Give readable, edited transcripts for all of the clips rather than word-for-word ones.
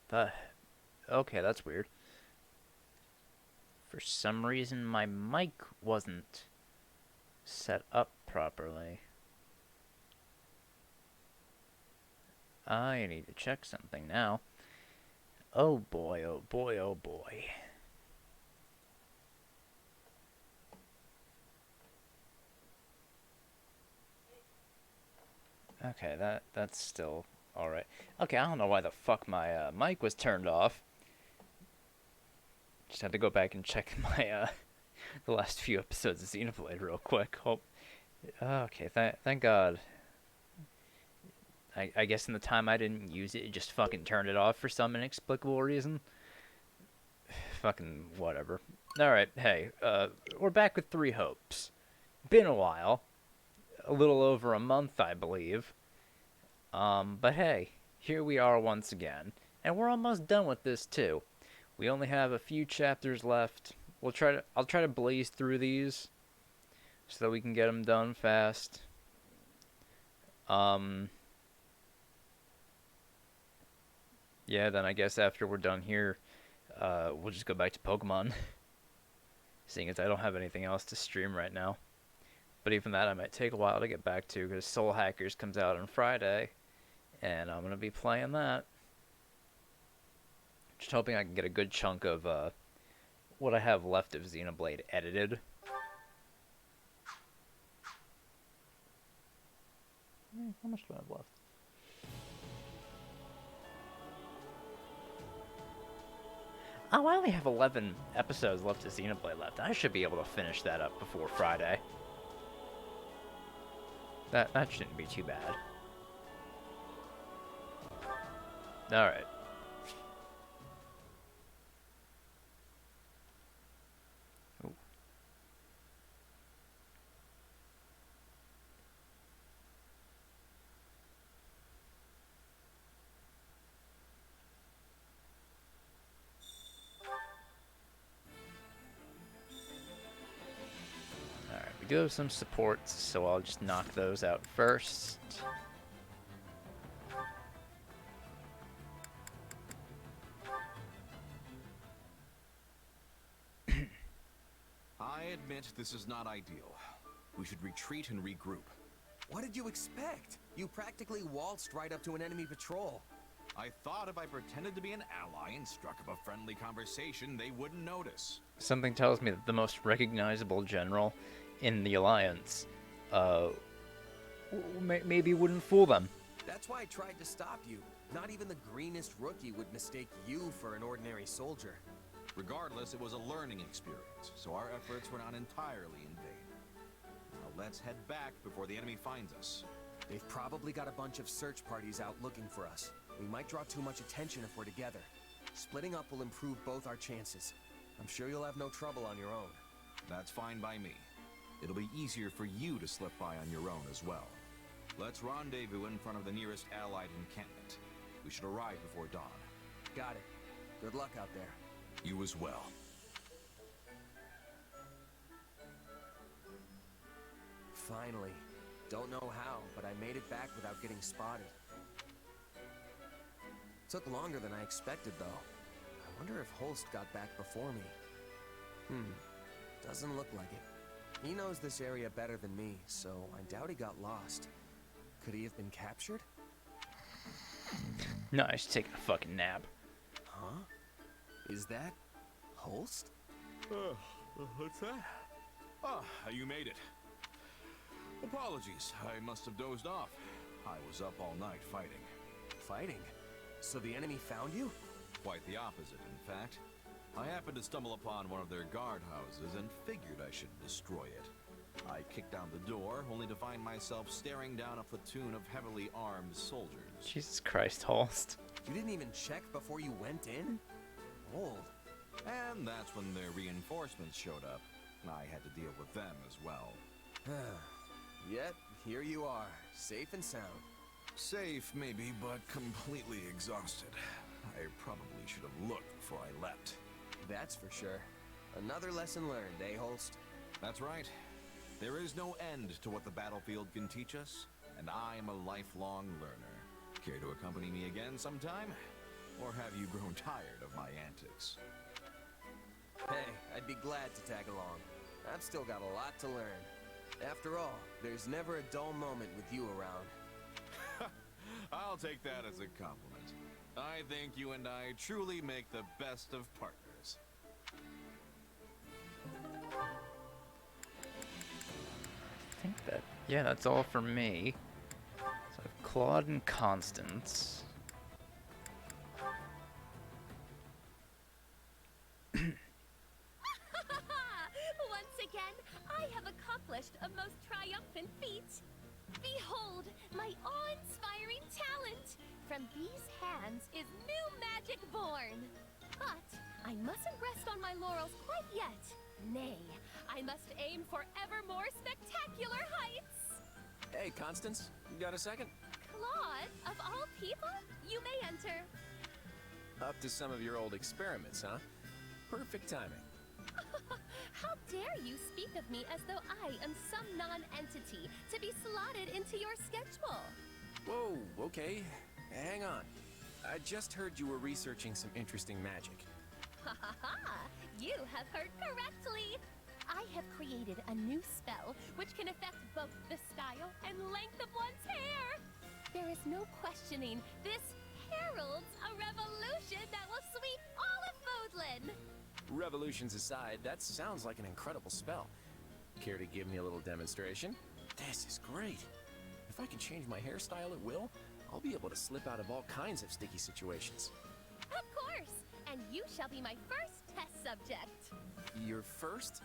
The okay, that's weird. For some reason, my mic wasn't set up properly. I need to check something now. Oh boy, oh boy, oh boy. Okay, that's still alright. Okay, I don't know why the fuck my mic was turned off. Just had to go back and check my the last few episodes of Xenoblade real quick. Hope. Okay, thank God. I guess in the time I didn't use it, it just fucking turned it off for some inexplicable reason. Fucking whatever. Alright, hey, we're back with Three Hopes. Been a while. A little over a month, I believe. But hey, here we are once again. And we're almost done with this too. We only have a few chapters left. I'll try to blaze through these so that we can get them done fast. Yeah, then I guess after we're done here, we'll just go back to Pokemon. Seeing as I don't have anything else to stream right now. But even that I might take a while to get back to because Soul Hackers comes out on Friday. And I'm going to be playing that. Just hoping I can get a good chunk of what I have left of Xenoblade edited. How much do I have left? Oh, I only have 11 episodes left of Xenoblade left. I should be able to finish that up before Friday. That shouldn't be too bad. Alright. We do have some supports, so I'll just knock those out first. I admit this is not ideal. We should retreat and regroup. What did you expect? You practically waltzed right up to an enemy patrol. I thought if I pretended to be an ally and struck up a friendly conversation, they wouldn't notice. Something tells me that the most recognizable general in the Alliance maybe wouldn't fool them. That's why I tried to stop you. Not even the greenest rookie would mistake you for an ordinary soldier. Regardless, it was a learning experience, so our efforts were not entirely in vain. Now let's head back before the enemy finds us. They've probably got a bunch of search parties out looking for us. We might draw too much attention if we're together. Splitting up will improve both our chances. I'm sure you'll have no trouble on your own. That's fine by me. It'll be easier for you to slip by on your own as well. Let's rendezvous in front of the nearest allied encampment. We should arrive before dawn. Got it. Good luck out there. You as well. Finally. Don't know how, but I made it back without getting spotted. Took longer than I expected, though. I wonder if Holst got back before me. Doesn't look like it. He knows this area better than me, so I doubt he got lost. Could he have been captured? No, he's taking a fucking nap. Huh? Is that Holst? What's that? Ah, you made it. Apologies, I must have dozed off. I was up all night fighting. Fighting? So the enemy found you? Quite the opposite, in fact. I happened to stumble upon one of their guardhouses and figured I should destroy it. I kicked down the door, only to find myself staring down a platoon of heavily armed soldiers. Jesus Christ, Holst. You didn't even check before you went in? Old. And that's when their reinforcements showed up. I had to deal with them as well. Yet, here you are, safe and sound. Safe, maybe, but completely exhausted. I probably should have looked before I leapt. That's for sure. Another lesson learned, eh, Holst? That's right. There is no end to what the battlefield can teach us, and I am a lifelong learner. Care to accompany me again sometime? Or have you grown tired of my antics? Hey, I'd be glad to tag along. I've still got a lot to learn. After all, there's never a dull moment with you around. I'll take that as a compliment. I think you and I truly make the best of partners. I think that, yeah, that's all for me. So I have Claude and Constance. Once again, I have accomplished a most triumphant feat. Behold, my awe-inspiring talent! From these hands is new magic born. But I mustn't rest on my laurels quite yet. Nay, I must aim for ever more spectacular heights. Hey, Constance, you got a second? Claude, of all people, you may enter. Up to some of your old experiments, huh? Perfect timing. How dare you speak of me as though I am some non-entity to be slotted into your schedule? Whoa, okay. Hang on. I just heard you were researching some interesting magic. Ha ha ha! You have heard correctly! I have created a new spell which can affect both the style and length of one's hair! There is no questioning, this heralds a revolution that will sweep all of Fodlan! Revolutions aside, that sounds like an incredible spell. Care to give me a little demonstration? This is great. If I can change my hairstyle at will, I'll be able to slip out of all kinds of sticky situations. Of course! And you shall be my first test subject. Your first?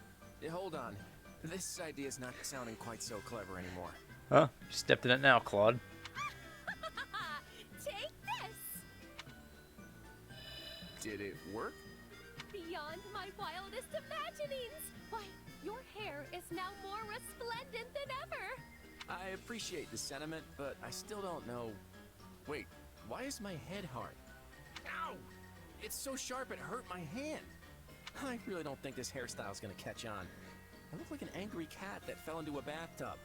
Hold on. This idea's not sounding quite so clever anymore. Huh? You stepped in it now, Claude. Take this! Did it work? Beyond my wildest imaginings! Why, your hair is now more resplendent than ever! I appreciate the sentiment, but I still don't know... Wait, why is my head hard? Ow! It's so sharp it hurt my hand. I really don't think this hairstyle's gonna catch on. I look like an angry cat that fell into a bathtub.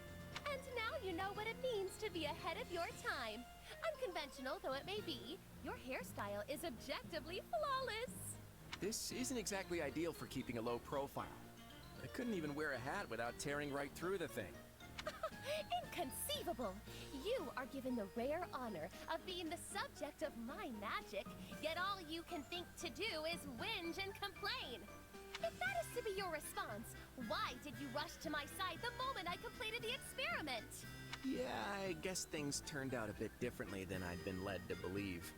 And now you know what it means to be ahead of your time. Unconventional though it may be, your hairstyle is objectively flawless. This isn't exactly ideal for keeping a low profile. I couldn't even wear a hat without tearing right through the thing. Inconceivable! You are given the rare honor of being the subject of my magic, yet all you can think to do is whinge and complain. If that is to be your response, why did you rush to my side the moment I completed the experiment? Yeah, I guess things turned out a bit differently than I'd been led to believe.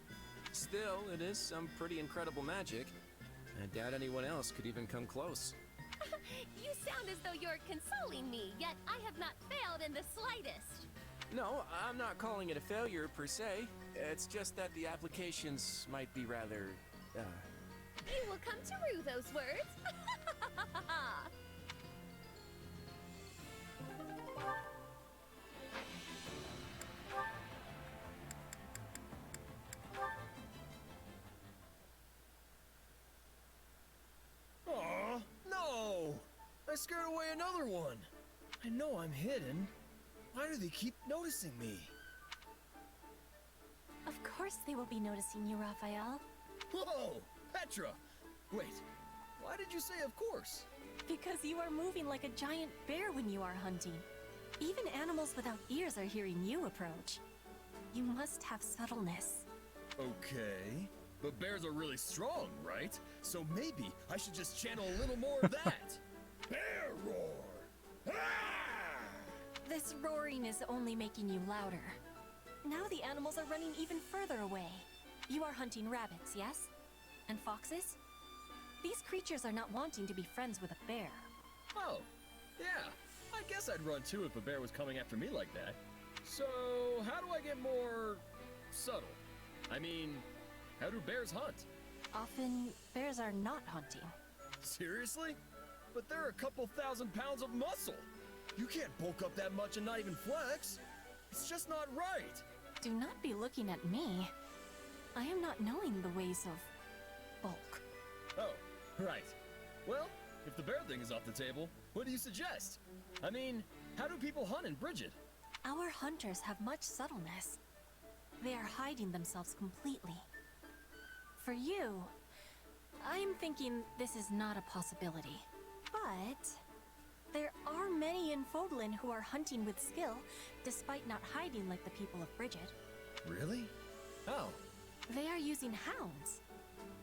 Still, it is some pretty incredible magic. I doubt anyone else could even come close. You sound as though you're consoling me, yet I have not failed in the slightest. No, I'm not calling it a failure per se. It's just that the applications might be rather, You will come to rue those words. Aw, no! I scared away another one. I know I'm hidden. Why do they keep noticing me? Of course they will be noticing you, Raphael. Whoa! Petra! Wait, why did you say of course? Because you are moving like a giant bear when you are hunting. Even animals without ears are hearing you approach. You must have subtleness. Okay, but bears are really strong, right? So maybe I should just channel a little more of that. Bear roar! Ah! This roaring is only making you louder. Now the animals are running even further away. You are hunting rabbits, yes? And foxes? These creatures are not wanting to be friends with a bear. Oh, yeah. I guess I'd run too if a bear was coming after me like that. So, how do I get more subtle? I mean, how do bears hunt? Often, bears are not hunting. Seriously? But they're a couple 1,000 pounds of muscle. You can't bulk up that much and not even flex. It's just not right. Do not be looking at me. I am not knowing the ways of bulk. Oh, right. Well, if the bear thing is off the table, what do you suggest? I mean, how do people hunt in Bridget? Our hunters have much subtleness. They are hiding themselves completely. For you, I'm thinking this is not a possibility. But there are many in Fodlan who are hunting with skill, despite not hiding like the people of Bridget. Really? Oh. They are using hounds.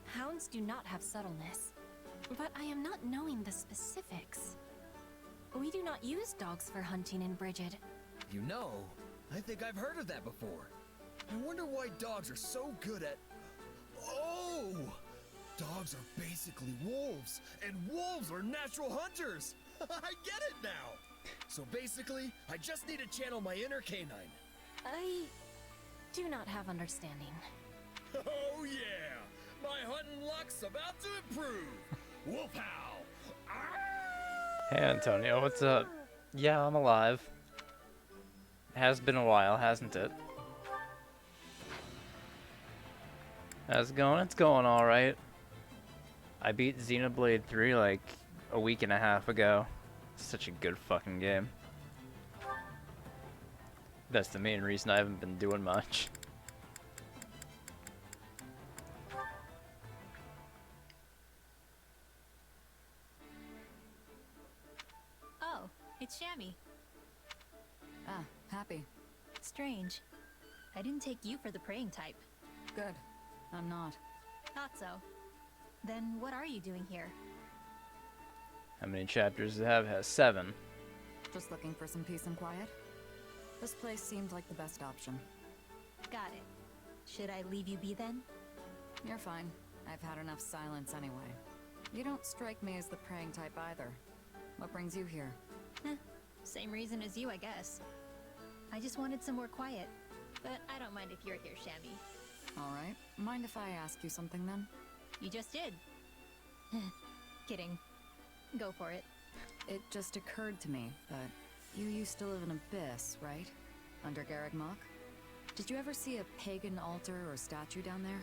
Hounds do not have subtleness. But I am not knowing the specifics. We do not use dogs for hunting in Bridget. You know, I think I've heard of that before. I wonder why dogs are so good at... Oh! Dogs are basically wolves, and wolves are natural hunters! I get it now! So basically, I just need to channel my inner canine. I do not have understanding. Oh yeah! My hunting luck's about to improve! Wolf howl! Hey Antonio, what's up? Yeah, I'm alive. Has been a while, hasn't it? How's it going? It's going alright. I beat Xenoblade 3 like a week and a half ago. Such a good fucking game. That's the main reason I haven't been doing much. Oh, it's Shammy. Ah, Happy. Strange. I didn't take you for the praying type. Good. I'm not. Thought so. Then what are you doing here? How many chapters does it have? It has 7. Just looking for some peace and quiet. This place seemed like the best option. Got it. Should I leave you be then? You're fine. I've had enough silence anyway. You don't strike me as the praying type either. What brings you here? Same reason as you, I guess. I just wanted some more quiet. But I don't mind if you're here, Shammy. Alright. Mind if I ask you something then? You just did. Kidding. Go for it. It just occurred to me that you used to live in Abyss, right? Under Garreg Mach? Did you ever see a pagan altar or statue down there?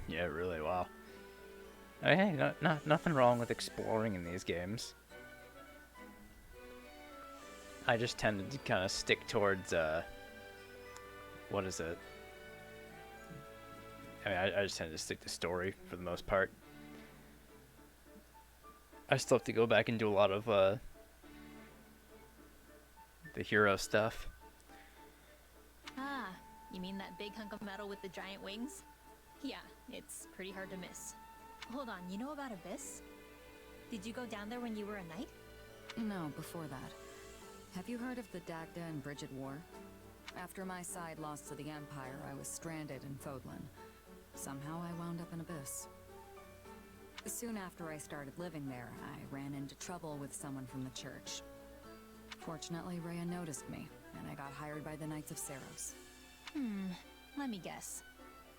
Yeah, really, wow. Oh, hey, nothing wrong with exploring in these games. I just tend to kind of stick towards, what is it? I mean, I just tend to stick to story for the most part. I still have to go back and do a lot of, the hero stuff. Ah, you mean that big hunk of metal with the giant wings? Yeah, it's pretty hard to miss. Hold on, you know about Abyss? Did you go down there when you were a knight? No, before that. Have you heard of the Dagda and Bridget War? After my side lost to the Empire, I was stranded in Fodlan. Somehow I wound up in Abyss. Soon after I started living there, I ran into trouble with someone from the church. Fortunately, Rhea noticed me, and I got hired by the Knights of Saros. Let me guess.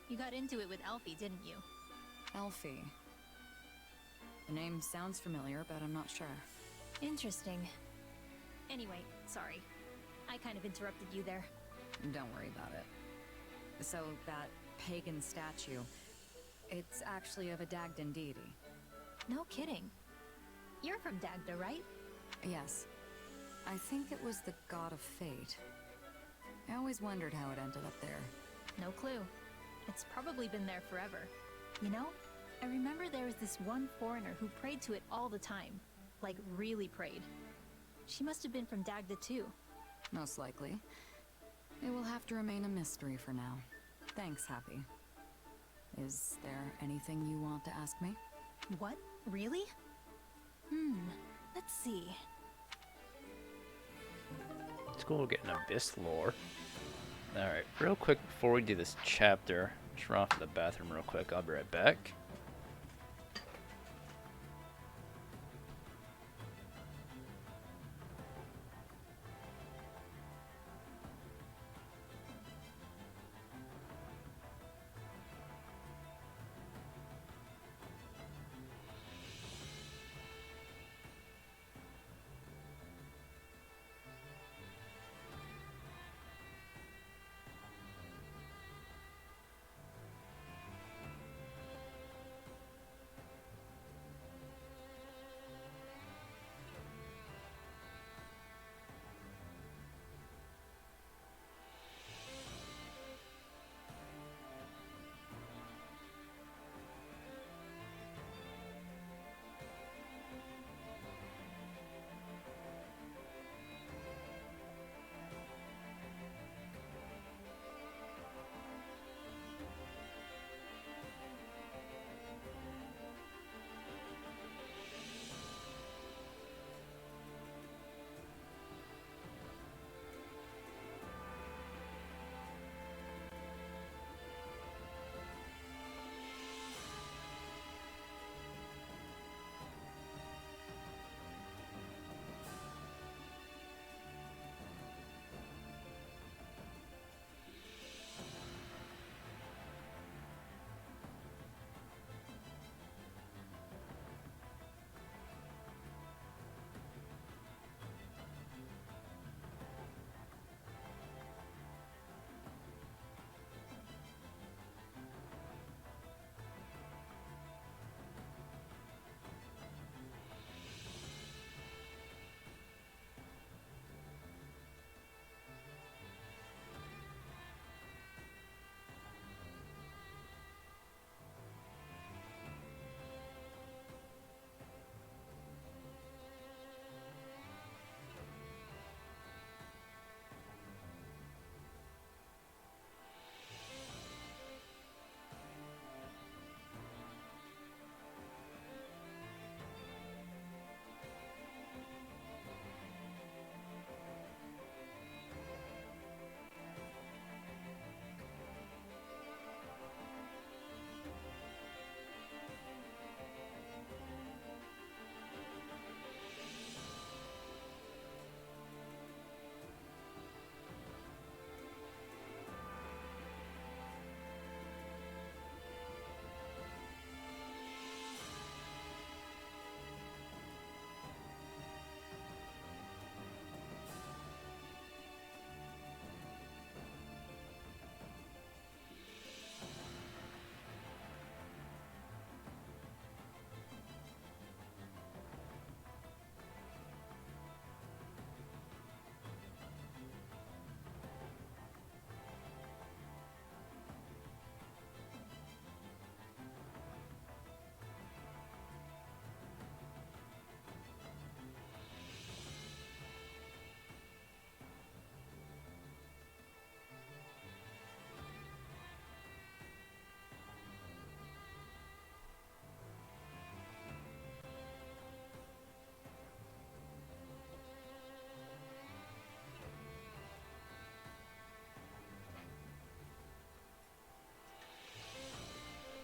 You got into it with Elfie, didn't you? Elfie. The name sounds familiar, but I'm not sure. Interesting. Anyway, sorry. I kind of interrupted you there. Don't worry about it. So, that pagan statue, it's actually of a Dagdan deity. No kidding. You're from Dagda, right? Yes. I think it was the god of fate. I always wondered how it ended up there. No clue. It's probably been there forever. You know, I remember there was this one foreigner who prayed to it all the time. Like, really prayed. She must have been from Dagda too. Most likely. It will have to remain a mystery for now. Thanks, Happy. Is there anything you want to ask me? What? Really? Let's see. It's cool getting Abyss lore. Alright, real quick before we do this chapter, just run off to the bathroom real quick. I'll be right back.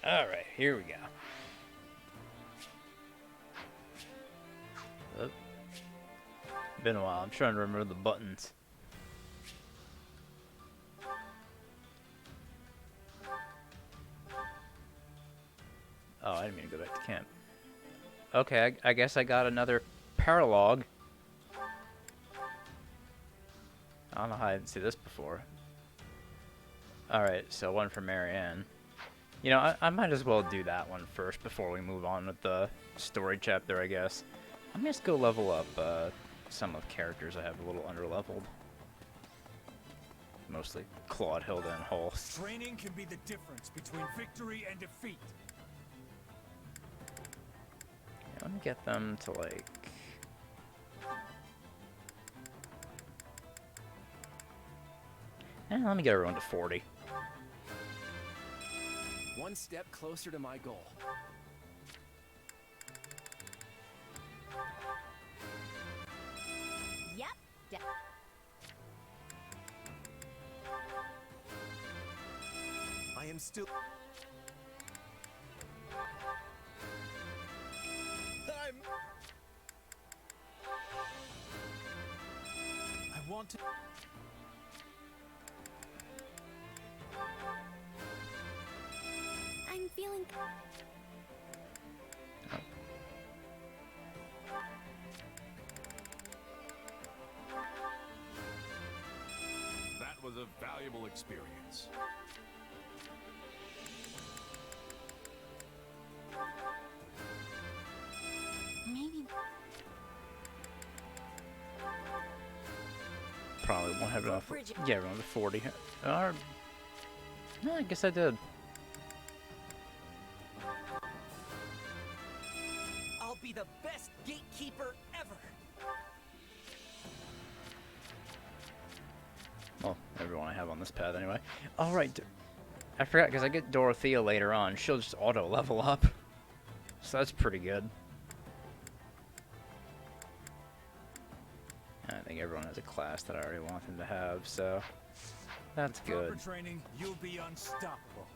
Alright, here we go. Oh. Been a while. I'm trying to remember the buttons. Oh, I didn't mean to go back to camp. Okay, I guess I got another paralog. I don't know how I didn't see this before. Alright, so one for Marianne. You know, I might as well do that one first before we move on with the story chapter, I guess. I'm gonna just go level up some of the characters I have a little underleveled. Mostly Claude, Hilda, and Holst. Training can be the difference between victory and defeat. Yeah, let me get them to like... let me get everyone to 40. One step closer to my goal. Yep. I am still... I want to... I'm feeling. That was a valuable experience. Maybe. Probably won't have enough. Bridget. Yeah, around to 40. No, I guess I did. I'll be the best gatekeeper ever. Well, everyone I have on this path anyway. Alright, I forgot because I get Dorothea later on. She'll just auto level up. So that's pretty good. I think everyone has a class that I already want them to have, so that's good. Proper training, you'll be unstoppable.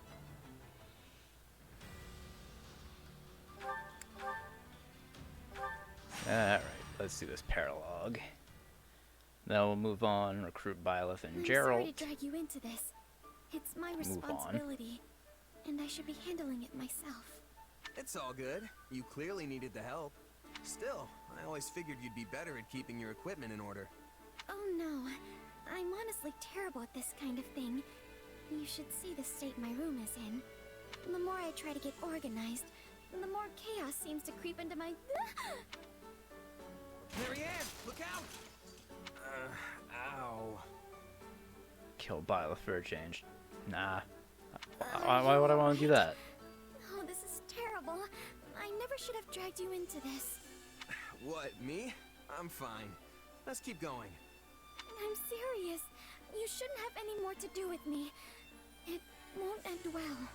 Alright, let's do this paralog. Then we'll move on, recruit Byleth and I'm Gerald. sorry to drag you into this. It's my Move on. responsibility, and I should be handling it myself. It's all good. You clearly needed the help. Still, I always figured you'd be better at keeping your equipment in order. Oh no, I'm honestly terrible at this kind of thing. You should see the state my room is in. The more I try to get organized, the more chaos seems to creep into my... Marianne, look out! Ow. Kill Byleth for a change. Nah. Why would I want to do that? Oh, this is terrible. I never should have dragged you into this. What, me? I'm fine. Let's keep going. I'm serious. You shouldn't have any more to do with me. It won't end well.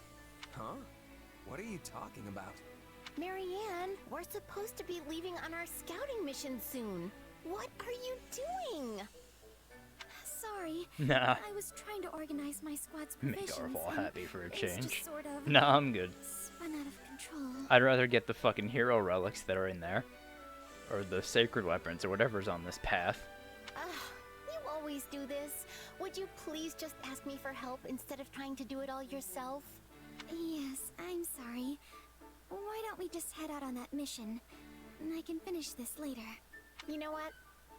Huh? What are you talking about? Marianne, we're supposed to be leaving on our scouting mission soon. What are you doing? Sorry. Nah. I was trying to organize my squad's Make provisions. Arval and happy for a things change. just sort of Nah, I'm good. spun out of control. I'd rather get the fucking hero relics that are in there. Or the sacred weapons, or whatever's on this path. You always do this. Would you please just ask me for help instead of trying to do it all yourself? Yes, I'm sorry. Why don't we just head out on that mission? I can finish this later. You know what?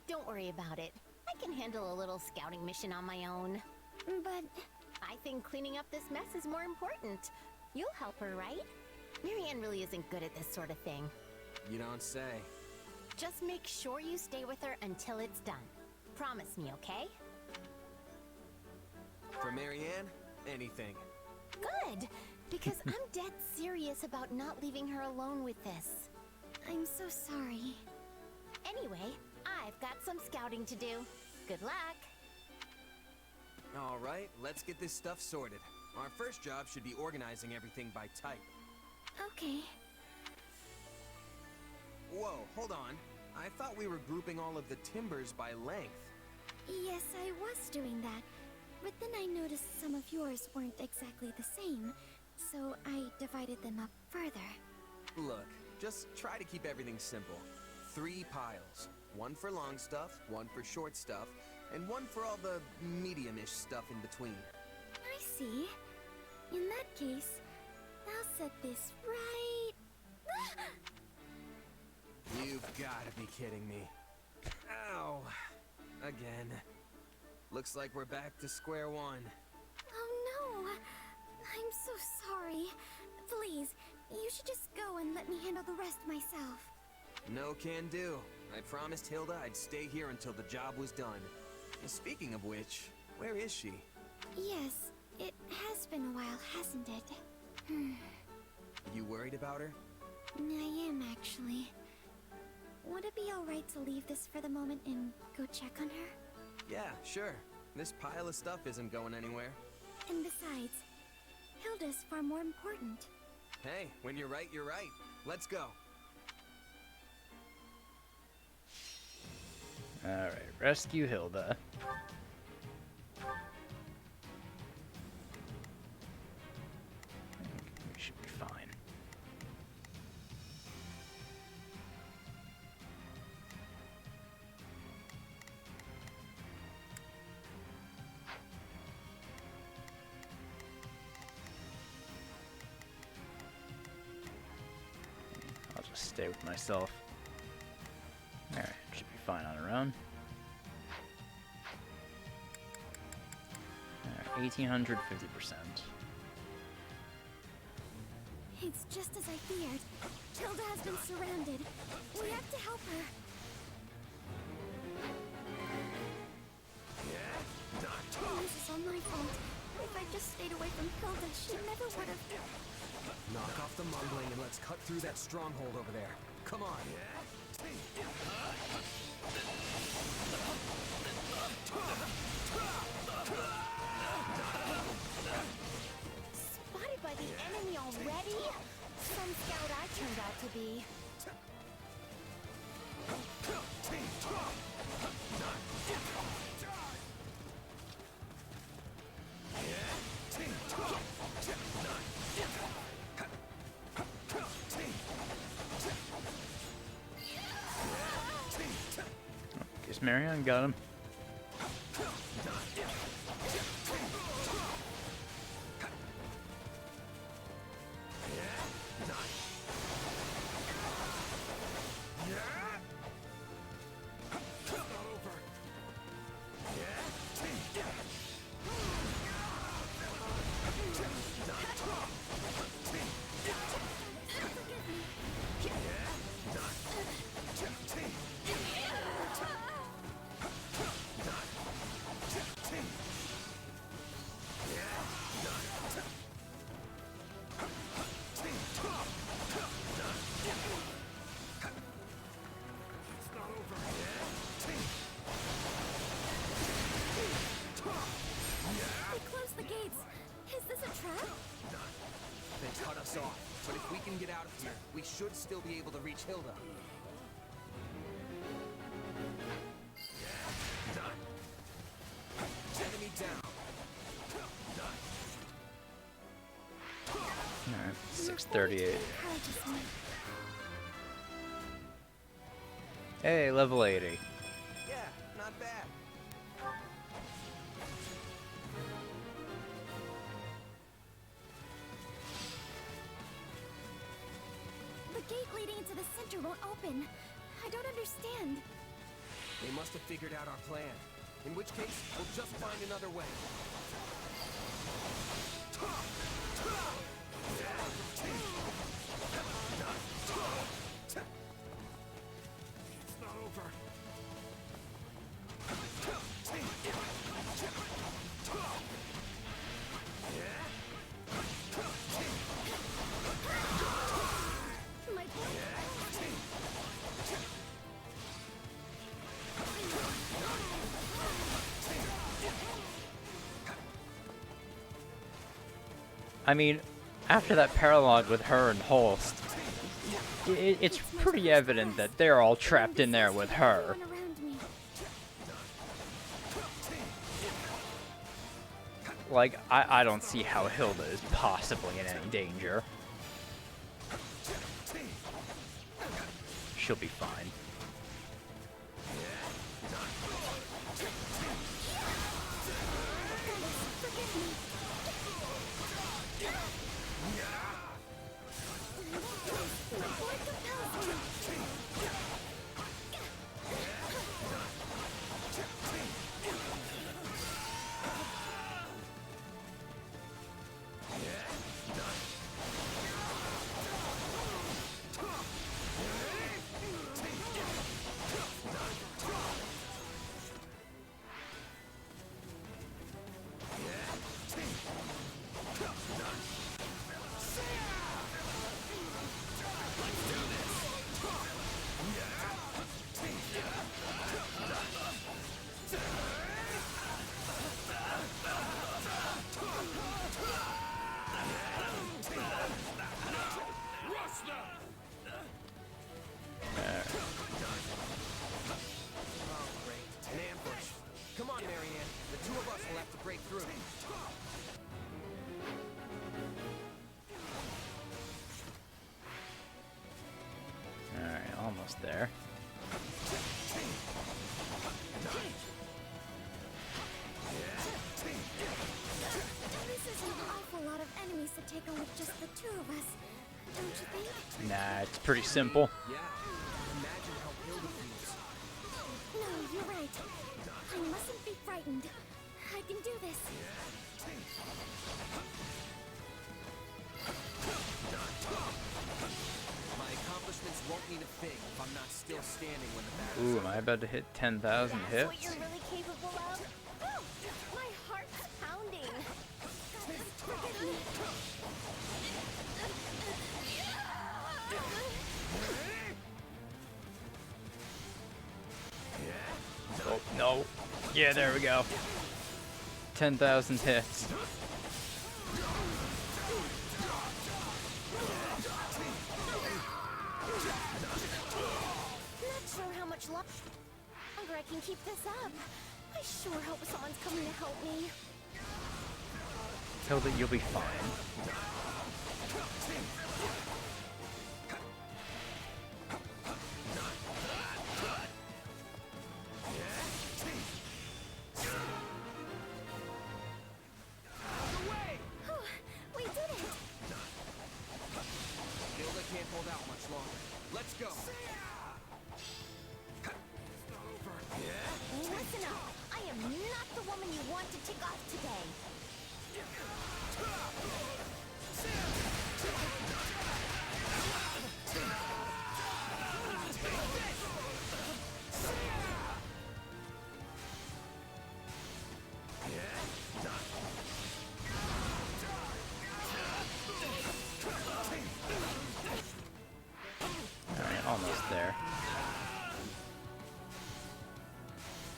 Don't worry about it. I can handle a little scouting mission on my own. But I think cleaning up this mess is more important. You'll help her, right? Marianne really isn't good at this sort of thing. You don't say. Just make sure you stay with her until it's done. Promise me, okay? For Marianne, anything. Good, because I'm dead serious about not leaving her alone with this. I'm so sorry. Anyway, I've got some scouting to do. Good luck. All right, let's get this stuff sorted. Our first job should be organizing everything by type. Okay. Whoa, hold on. I thought we were grouping all of the timbers by length. Yes, I was doing that. But then I noticed some of yours weren't exactly the same. so I divided them up further. Look, just try to keep everything simple. 3 piles. One for long stuff, one for short stuff, and one for all the medium-ish stuff in between. I see. In that case, I'll set this right... You've gotta be kidding me. Ow. Again. Looks like we're back to square one. Oh no! I'm so sorry. Please, you should just go and let me handle the rest myself. No can do. I promised Hilda I'd stay here until the job was done. And speaking of which, where is she? Yes, it has been a while, hasn't it? You worried about her? I am, actually. Would it be alright to leave this for the moment and go check on her? Yeah, sure. This pile of stuff isn't going anywhere. And besides, Hilda's far more important. Hey, when you're right, you're right. Let's go. Alright, rescue Hilda. We should be fine. I'll just stay with myself. Alright, should be fine on her own. Alright, 1800, 50%. It's just as I feared. Hilda has been surrounded. We have to help her. This is all my fault. If I just stayed away from Hilda, she never would have... Knock off the mumbling and let's cut through that stronghold over there. Come on. Spotted by the enemy already? Some scout I turned out to be. Guess Marion got him. They closed the gates. Is this a trap? They cut us off. But if we can get out of here, we should still be able to reach Hilda. Enemy down. Alright, 638. Encourages me. Hey, level 80. Yeah, not bad. The gate leading into the center won't open. I don't understand. They must have figured out our plan. In which case, we'll just find another way. It's not over. My I mean, after that paralogue with her and Holst, it's pretty evident that they're all trapped in there with her. Everyone around me. Like, I don't see how Hilda is possibly in any danger. She'll be fine. Almost there. This is an awful lot of enemies to take on with just the two of us, don't you think? Nah, it's pretty simple. Yeah. Imagine how Hilda feels. No, you're right. I mustn't be frightened. I can do this. My accomplishments won't mean a thing if I'm not still standing when the battle's Ooh, over. am I about to hit 10,000 That's hits? what you're really capable of? Woo! My heart's pounding. Forgive me. Oh, no. Yeah, there we go. 10,000 hits. Not sure how much longer I can keep this up. I sure hope someone's coming to help me. Hilda, you'll be fine. Whew, we did it. Hilda can't hold out much longer. Let's go. Listen up. I am not the woman you want to tick off today. Alright, almost there.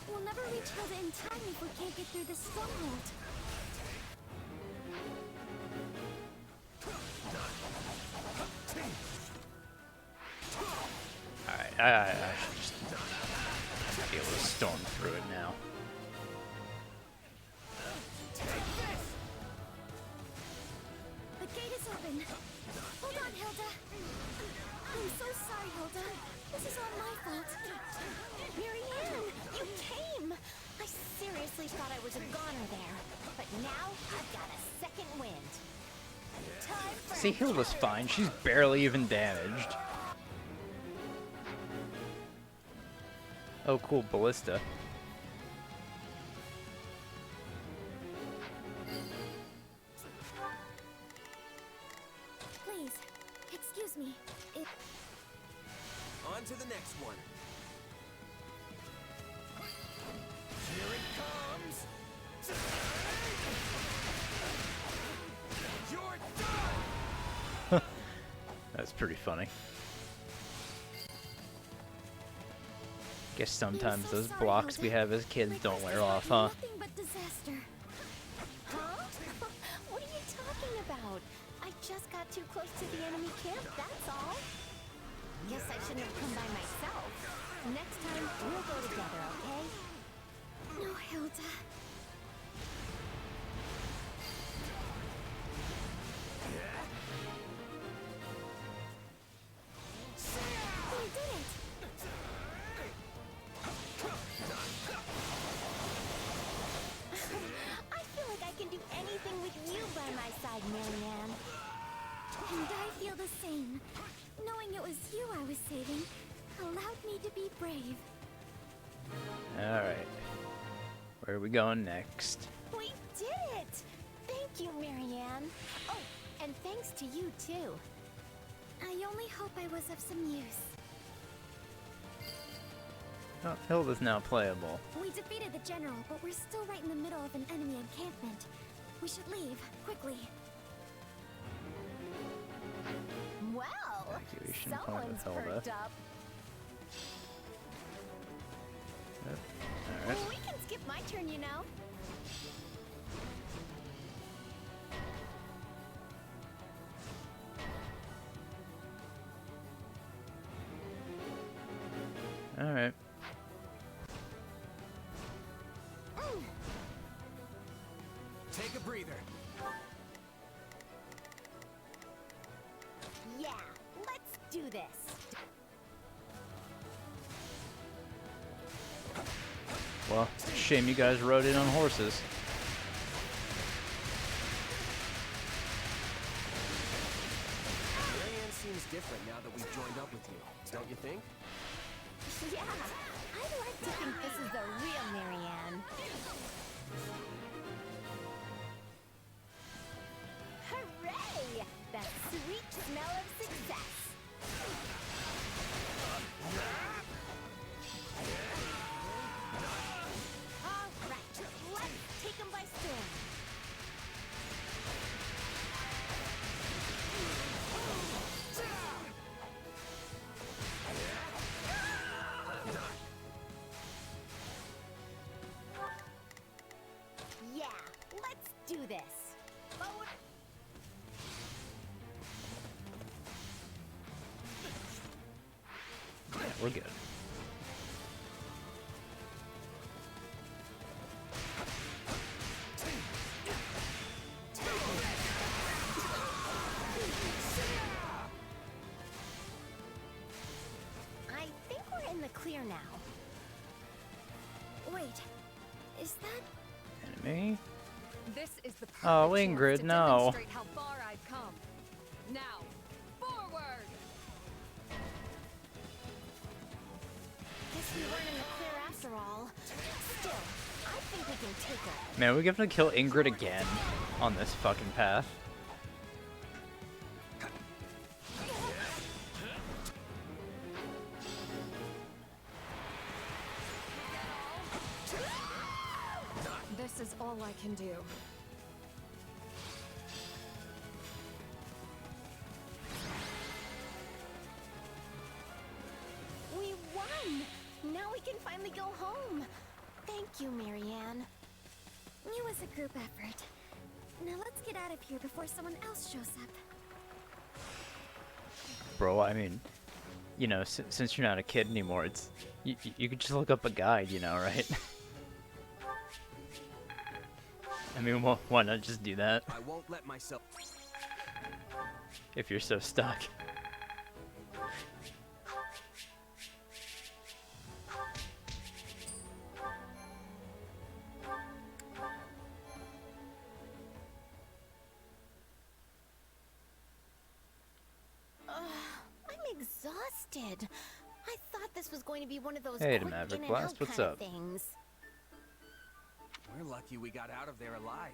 We'll never reach Hilda in time if we can't get through the stronghold. Alright, I should just be able to storm through it now. The gate is open. Hold on, Hilda. I'm so sorry, Hilda. This is all my fault. Marianne, you came! I seriously thought I was a goner there. But now I've got a second wind. Time for See, Hilda's fine. She's barely even damaged. Oh, cool, ballista. Please, excuse me. On to the next one. Here it comes. You're done. That's pretty funny. Guess sometimes so those sorry, blocks we Hilda. have as kids My don't quest wear has off, been huh? Nothing but disaster. Huh? What are you talking about? I just got too close to the enemy camp, that's all. Guess I shouldn't have come by myself. Next time, we'll go together, okay? No, Hilda. side, Marianne. And I feel the same. Knowing it was you I was saving allowed me to be brave. Alright. Where are we going next? We did it! Thank you, Marianne. Oh, and thanks to you, too. I only hope I was of some use. Oh, Hilda's now playable. We defeated the general, but we're still right in the middle of an enemy encampment. We should leave, quickly. Well, Evacuation plan someone's with Hilda. perked up. Yep. Alright. We can skip my turn, you know. Alright. Take a breather. Yeah, let's do this. Well, shame you guys rode in on horses. Marianne seems different now that we've joined up with you, don't you think? Yeah, I'd like to think this is the real Marianne. Hooray! That sweet smell of success. All right, let's take 'em by storm. Yeah, let's do this. Forward. Yeah, we're good. I think we're in the clear now. Wait, is that... Enemy? This is the perfect Oh, chance Ingrid, to no. demonstrate how far I've come. Now, forward! Guess we weren't in the clear after all. Still, I think we can take her. Man, we have to kill Ingrid again on this fucking path. This is all I can do. We won! Now we can finally go home. Thank you, Marianne. It was a group effort. Now let's get out of here before someone else shows up. Bro, I mean, you know, since you're not a kid anymore, it's you could just look up a guide, you know, right? I mean, why not just do that I won't let myself... if you're so stuck? I'm exhausted. I thought this was going to be one of those Hey, quick Maverick in and Blast, out what's kind of up? things. We're lucky we got out of there alive.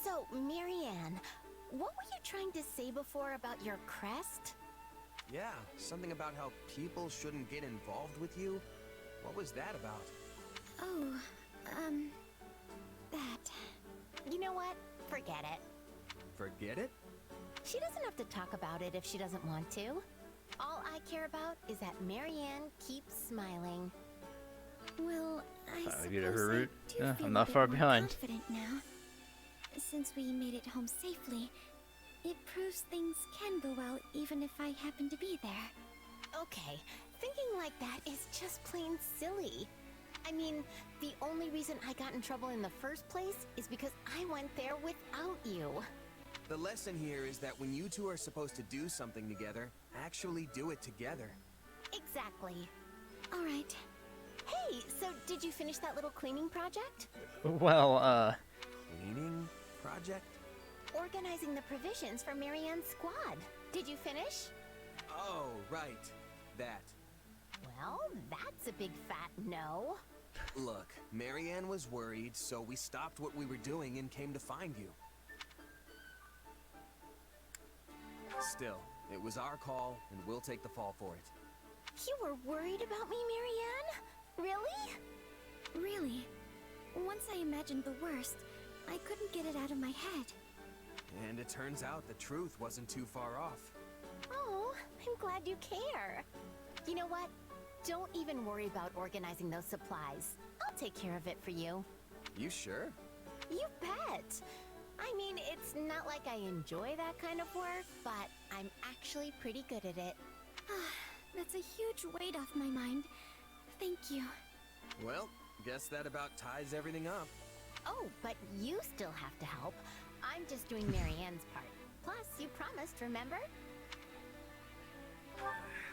So, Marianne, what were you trying to say before about your crest? Yeah, something about how people shouldn't get involved with you. What was that about? Oh, that. You know what? Forget it. Forget it? She doesn't have to talk about it if she doesn't want to. All I care about is that Marianne keeps smiling. Well, I Finally suppose get her I route. do Yeah, feel I'm a not bit far more behind. confident now. Since we made it home safely, it proves things can go well even if I happen to be there. Okay, thinking like that is just plain silly. I mean, the only reason I got in trouble in the first place is because I went there without you. The lesson here is that when you two are supposed to do something together, actually do it together. Exactly. All right. Hey, so did you finish that little cleaning project? Well, Cleaning project? organizing the provisions for Marianne's squad. Did you finish? Oh, right. That. Well, that's a big fat no. Look, Marianne was worried, so we stopped what we were doing and came to find you. Still, it was our call, and we'll take the fall for it. You were worried about me, Marianne? Really? Really. Once I imagined the worst, I couldn't get it out of my head. And it turns out the truth wasn't too far off. Oh, I'm glad you care. You know what? Don't even worry about organizing those supplies. I'll take care of it for you. You sure? You bet. I mean, it's not like I enjoy that kind of work, but I'm actually pretty good at it. That's a huge weight off my mind. Thank you. Well, guess that about ties everything up. Oh, but you still have to help. I'm just doing Marianne's part. Plus, you promised, remember?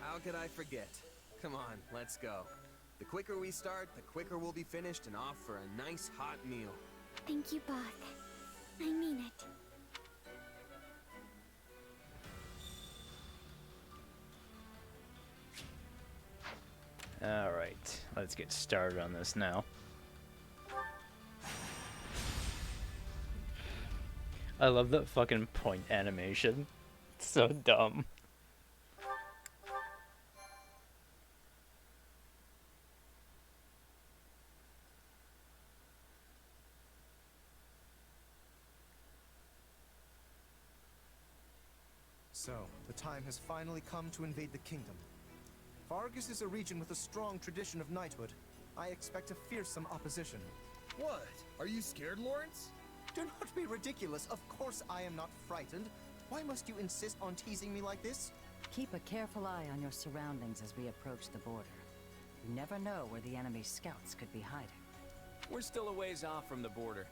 How could I forget? Come on, let's go. The quicker we start, the quicker we'll be finished and off for a nice hot meal. Thank you both. I mean it. Alright, let's get started on this now. I love that fucking point animation. It's so dumb. So, the time has finally come to invade the kingdom. Vargas is a region with a strong tradition of knighthood. I expect a fearsome opposition. What? Are you scared, Lawrence? Do not be ridiculous. Of course I am not frightened. Why must you insist on teasing me like this? Keep a careful eye on your surroundings as we approach the border. You never know where the enemy's scouts could be hiding. We're still a ways off from the border.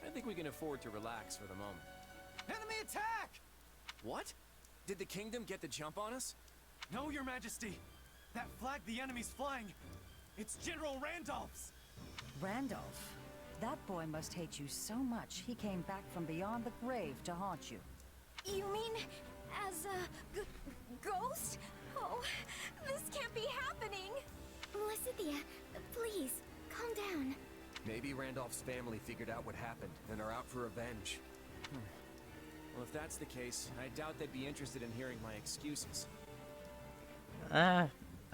I think we can afford to relax for the moment. Enemy attack! What? Did the kingdom get the jump on us? No, Your Majesty. That flag the enemy's flying, it's General Randolph's. Randolph? That boy must hate you so much he came back from beyond the grave to haunt you. You mean as a ghost? Oh, this can't be happening. Lysithea, please, calm down. Maybe Randolph's family figured out what happened and are out for revenge. Well, if that's the case, I doubt they'd be interested in hearing my excuses.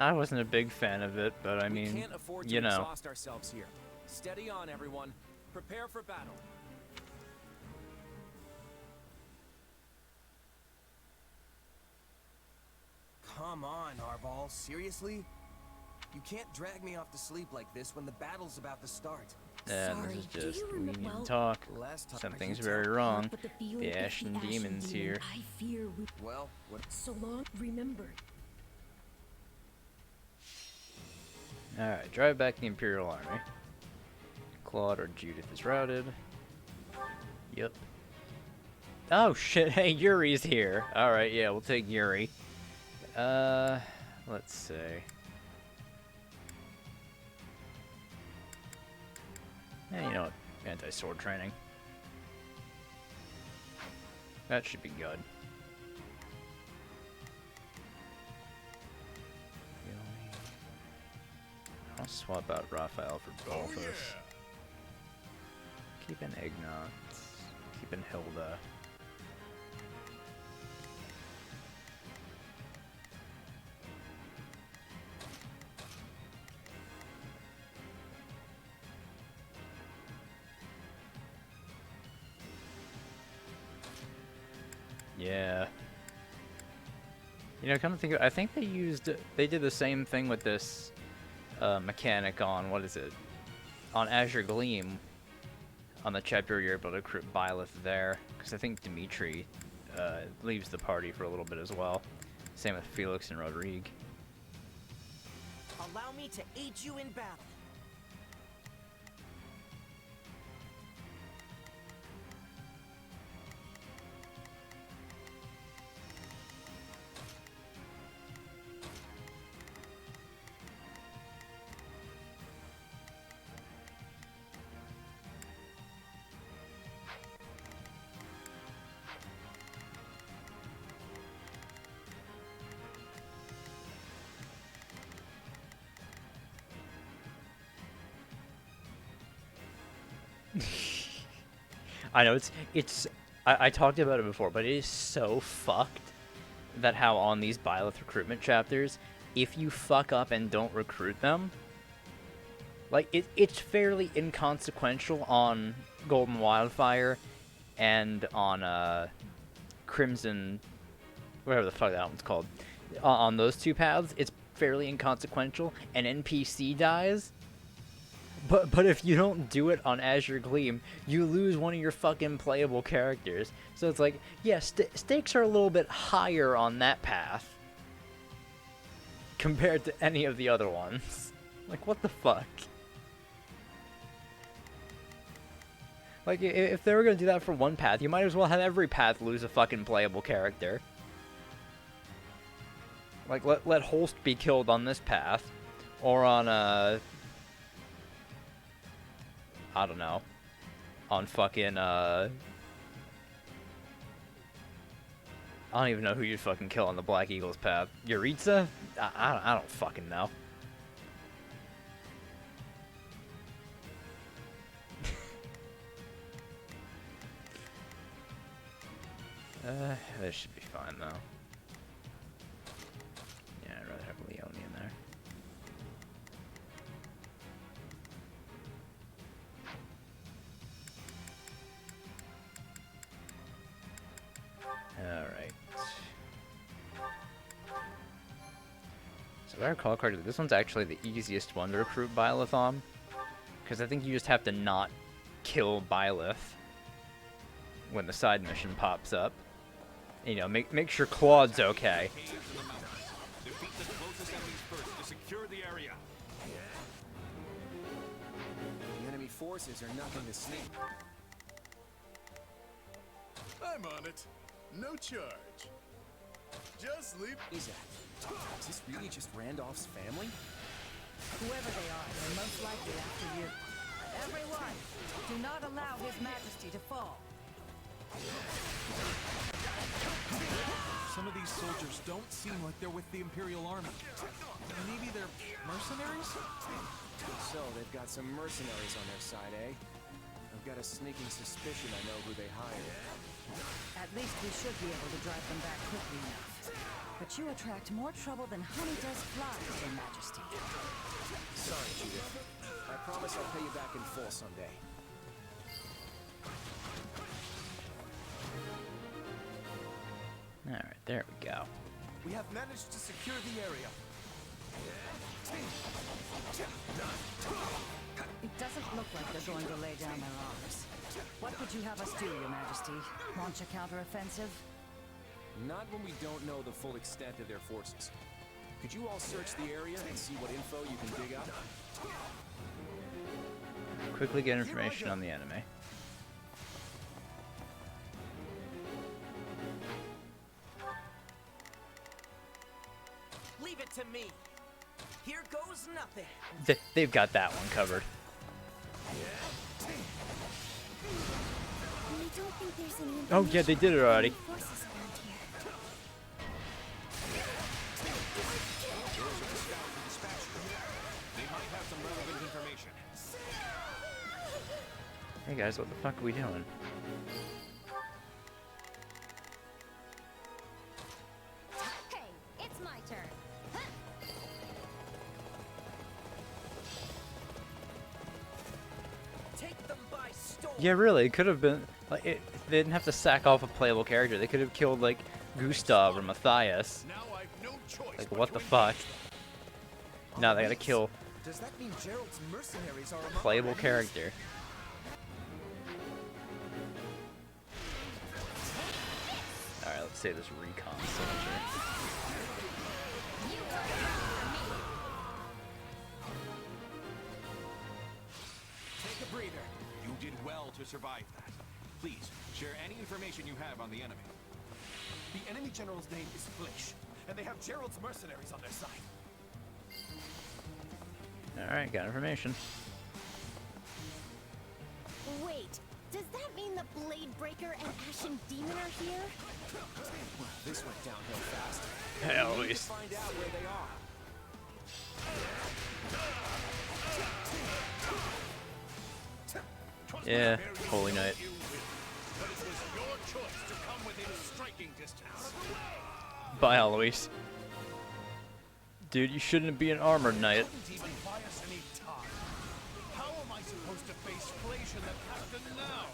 I wasn't a big fan of it, but I mean, we can't afford to you know. exhaust ourselves here. Steady on, everyone. Prepare for battle. Come on, Arval, seriously? You can't drag me off to sleep like this when the battle's about to start. And Sorry, this is do just, you we remember- need to well, talk. Last time Something's you very tell- wrong. But the field The is Ashen Ashen Demon's Demon. here. I fear we Well, what? so long remembered. Alright, drive back the Imperial Army. Claude or Judith is routed. Yep. Oh shit, hey, Yuri's here. Alright, yeah, we'll take Yuri. Let's see. You know what? Anti-sword training. That should be good. I'll swap out Raphael for Balthus. Keeping Ignat. Keeping Hilda. Yeah. You know, come to think of it, I think they did the same thing with this mechanic on, what is it? On Azure Gleam, on the chapter you're able to recruit Byleth there, because I think Dimitri leaves the party for a little bit as well. Same with Felix and Rodrigue. Allow me to aid you in battle. I know I talked about it before, but it is so fucked that how on these Byleth recruitment chapters, if you fuck up and don't recruit them, like it's fairly inconsequential on Golden Wildfire and on Crimson, whatever the fuck that one's called. On those two paths, it's fairly inconsequential. An NPC dies. But if you don't do it on Azure Gleam, you lose one of your fucking playable characters. So it's like, yeah, stakes are a little bit higher on that path compared to any of the other ones. Like, what the fuck? Like, if they were gonna do that for one path, you might as well have every path lose a fucking playable character. Like, let Holst be killed on this path, or on I don't know, on fucking I don't even know who you'd fucking kill on the Black Eagles path. Yuritsa? I don't fucking know. This should be fine though. Yeah, I'd rather have Leone in there. Alright. So if I recall correctly, this one's actually the easiest one to recruit Byleth on. Because I think you just have to not kill Byleth when the side mission pops up. You know, make sure Claude's okay. Defeat the closest enemies first to secure the area. The enemy forces are nothing to sneak. I'm on it. No charge. Just leave. Is this really just Randolph's family? Whoever they are, they're most likely after you. Everyone, do not allow His Majesty to fall. Some of these soldiers don't seem like they're with the Imperial Army. Maybe they're mercenaries? So, they've got some mercenaries on their side, eh? I've got a sneaking suspicion I know who they hired. At least we should be able to drive them back quickly enough. But you attract more trouble than honey does flies, Your Majesty. Sorry, Judith. I promise I'll pay you back in full someday. Alright, there we go. We have managed to secure the area. It doesn't look like they're going to lay down their arms. What would you have us do, Your Majesty? Launch a counteroffensive? Not when we don't know the full extent of their forces. Could you all search the area and see what info you can dig up? Quickly get information on the enemy. Leave it to me. Here goes nothing. They've got that one covered. I don't think there's any Oh yeah, they did it already. forces around here. They might have some relevant information. Hey guys, what the fuck are we doing? Hey, it's my turn. Huh. Take them by storm. Yeah, really, it could have been like they didn't have to sack off a playable character. They could have killed like Gustav or Matthias. Now I've no choice. Like what the fuck? Now they gotta kill Does that mean Gerald's mercenaries are among playable our enemies? character. Alright, let's say this recon soldier. Take a breather. You did well to survive that. Please, share any information you have on the enemy. The enemy general's name is Flish, and they have Gerald's mercenaries on their side. Alright, got information. Wait, does that mean the Blade Breaker and Ashen Demon are here? Well, this went downhill fast. Hell, We need to find out where they are. Yeah, Holy Knight. But it was your choice to come within striking distance. Bye, Eloise. Dude, you shouldn't be an armored knight. Didn't even buy us any time. How am I supposed to face Flash and the captain now?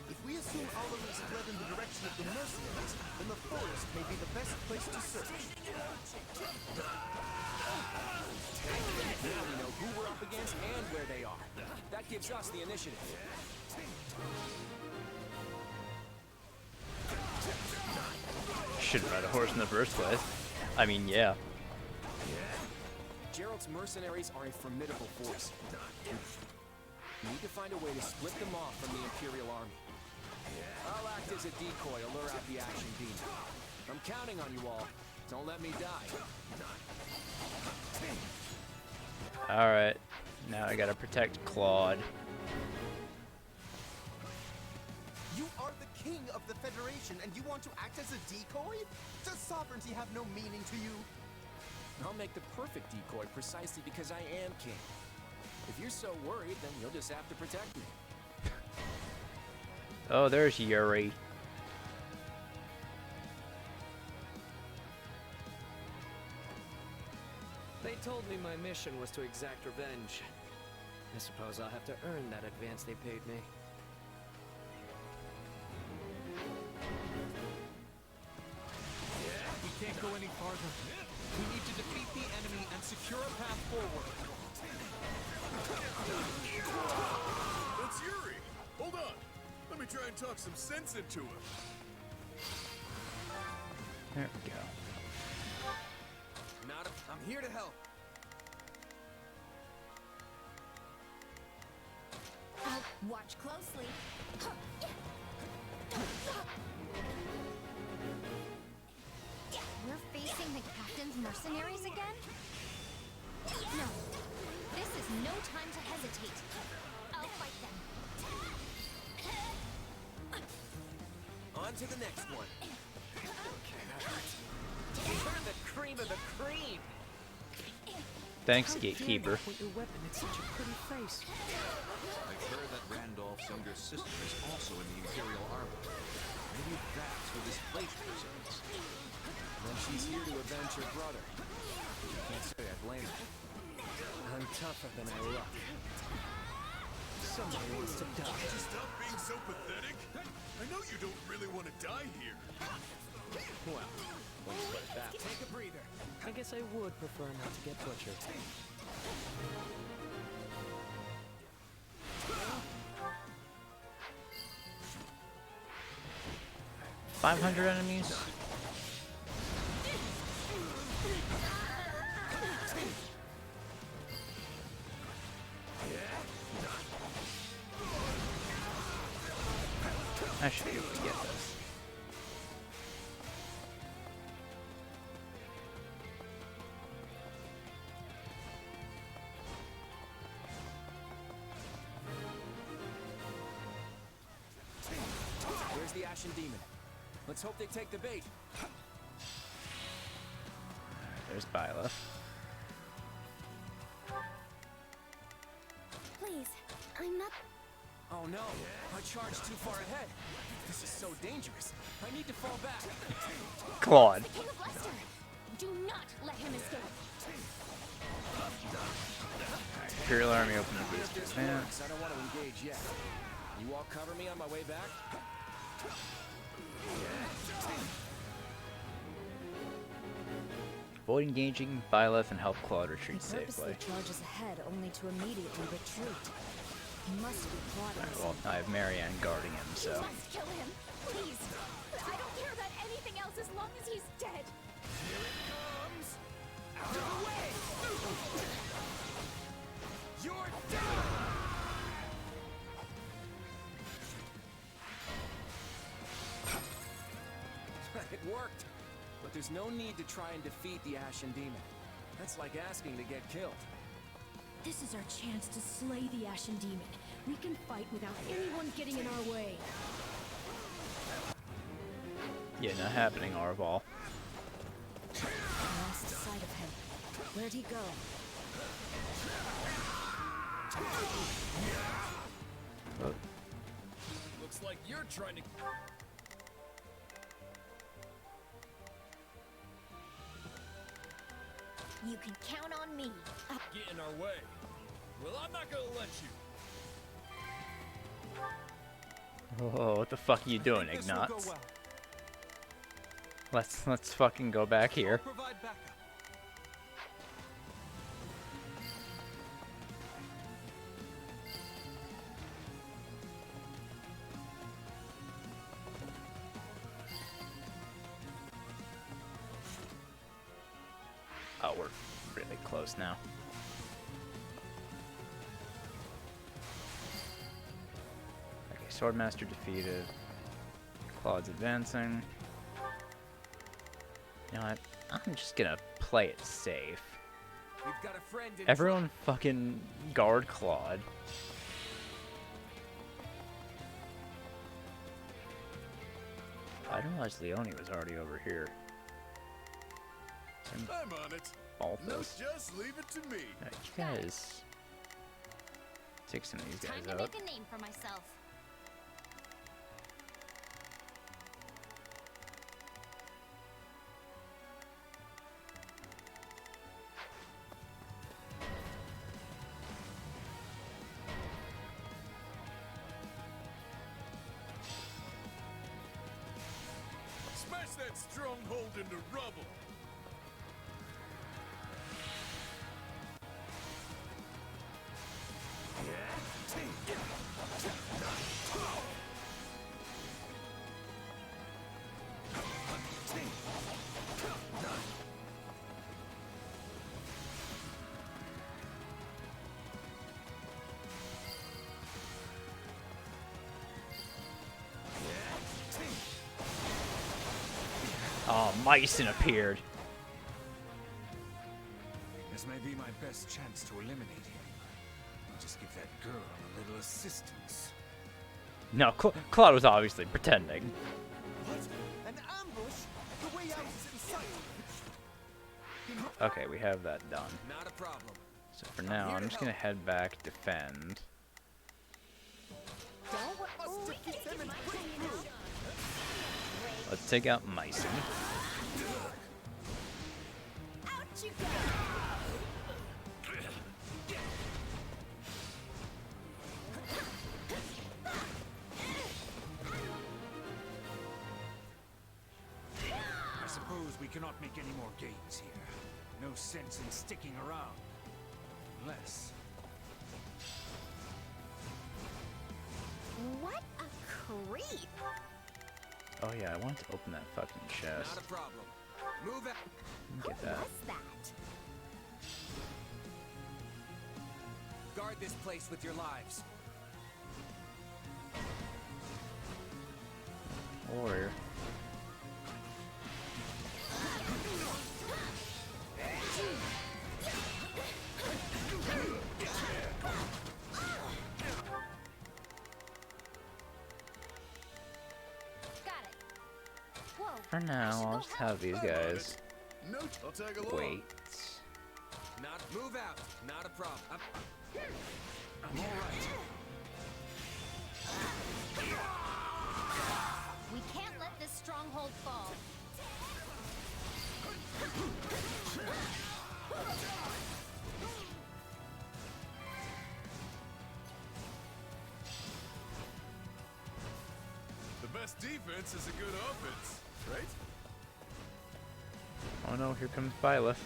If we assume Oliver's fled in the direction of the mercenaries, then the forest may be the best place to search. Now we know who we're up against and where they are. That gives us the initiative. Shouldn't ride a horse in the first place. I mean, yeah. Gerald's mercenaries are a formidable force. We need to find a way to split them off from the Imperial Army. I'll act as a decoy, lure out the action demon. I'm counting on you all. Don't let me die. Alright. Now I gotta protect Claude. You are the king of the Federation, and you want to act as a decoy? Does sovereignty have no meaning to you? I'll make the perfect decoy precisely because I am king. If you're so worried, then you'll just have to protect me. Oh, there's Yuri. They told me my mission was to exact revenge. I suppose I'll have to earn that advance they paid me. We can't go any farther. We need to defeat the enemy and secure a path forward. That's Yuri! Hold on! Let me try and talk some sense into him. There we go. I'm here to help. Watch closely. We're facing the captain's mercenaries again? No. This is no time to hesitate. I'll fight them. On to the next one. Okay, that hurts. You're the cream of the cream. Thanks, Gatekeeper. With your weapon, it's such a pretty face. I've heard that Randolph's younger sister is also in the Imperial Army. Maybe that's who this place person is. Then she's here to avenge her brother. You can't say I blame her. I'm tougher than I look. Somebody wants to die. Would you stop being so pathetic? I know you don't really want to die here. Well, let's put it that way. Take a breather. I guess I would prefer not to get butchered. 500 enemies? I should be able to get this. There's the Ashen Demon. Let's hope they take the bait. There's Byla. Please, I'm not... Oh no, I charged too far ahead. This is so dangerous. I need to fall back. Claude. The King of Leicester! Do not let him escape! Imperial Army opening If this boosters. Man. works, I don't want to engage yet. You all cover me on my way back? Avoid engaging Byleth and help Claude retreat He purposely safely. charges ahead only to immediately retreat. He must be plotting. Alright, well, I have Marianne guarding him, so. You must kill him! Please! I don't care about anything else as long as he's dead! Here it comes! Out of the way! You're done! It worked! But there's no need to try and defeat the Ashen Demon. That's like asking to get killed. This is our chance to slay the Ashen Demon. We can fight without anyone getting in our way. Yeah, not happening, Arval. I lost sight of him. Where'd he go? Oh. Looks like you're trying to... You can count on me. Get in our way. Well, I'm not gonna let you. Oh, what the fuck are you doing, Ignatz? Let's fucking go back here. Provide backup. Oh, we're really close now. Okay, Swordmaster defeated. Claude's advancing. You know what? I'm just gonna play it safe. We've got a friend in Everyone fucking guard Claude. I didn't realize Leone was already over here. I'm on it. All No, this. just leave it to me. Alright, you guys. Take some of these Time guys to out. make a name for myself. Smash that stronghold into rubble. Oh, Mycen appeared. This may be my best chance to eliminate him. I'll just give that girl a little assistance. No, Claude was obviously pretending. What? An ambush? The way out is in sight. Okay, we have that done. Not a problem. So for now, I'm just gonna head back, defend. Let's take out Mycen. Out you go. I suppose we cannot make any more gains here. No sense in sticking around. Unless... What a creep. Oh yeah, I wanted to open that fucking chest. Not a problem. Move out. Get that. What's that? Guard this place with your lives. Warrior. For now, I'll just have these guys No, I'll tag along. wait. Not move out. Not a problem. I'm all right. We can't let this stronghold fall. The best defense is a good offense, right? Oh no, here comes Byleth.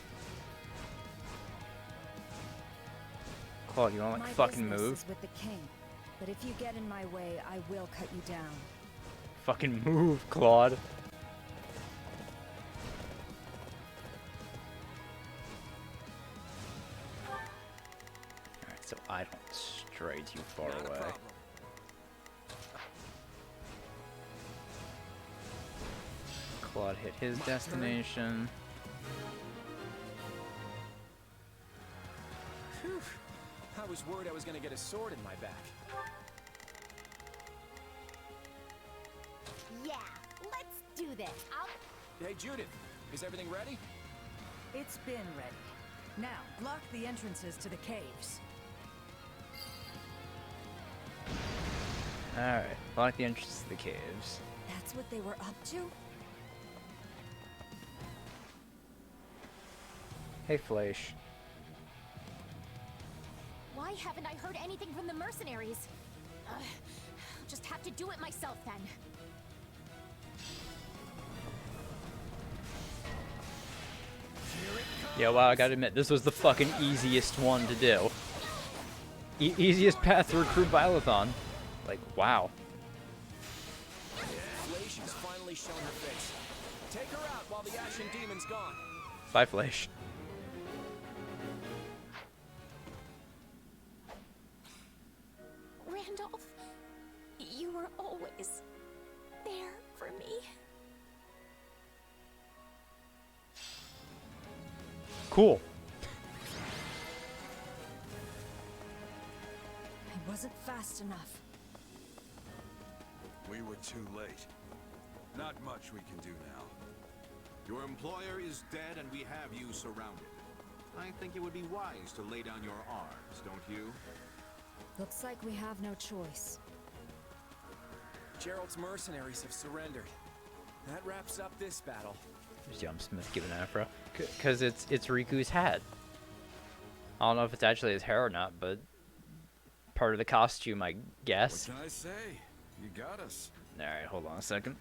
Claude, you wanna My fucking business move? is with the king, but if you get in my way, I will cut you down. Fucking move, Claude. Alright, so I don't stray too far Not a away. problem. Claude hit his destination. Phew. I was worried I was gonna get a sword in my back. Yeah, let's do this. Hey, Judith, is everything ready? It's been ready. Now, block the entrances to the caves. Alright, block the entrance to the caves. That's what they were up to? Hey, Flash. Why haven't I heard anything from the mercenaries? I'll just have to do it myself then. Yeah, wow, I gotta admit, this was the fucking easiest one to do. Easiest path to recruit Bylethon. Like, wow. Flash has finally shown her face. Take her out while the Ashen Demon's gone. Bye, Flash. Randolph, you were always there for me. Cool. I wasn't fast enough. We were too late. Not much we can do now. Your employer is dead and we have you surrounded. I think it would be wise to lay down your arms, don't you? Looks like we have no choice. Gerald's mercenaries have surrendered. That wraps up this battle. There's Yum Smith giving afro. Because it's Riku's hat. I don't know if it's actually his hair or not, but part of the costume, I guess. What can I say? You got us. Alright, hold on a second.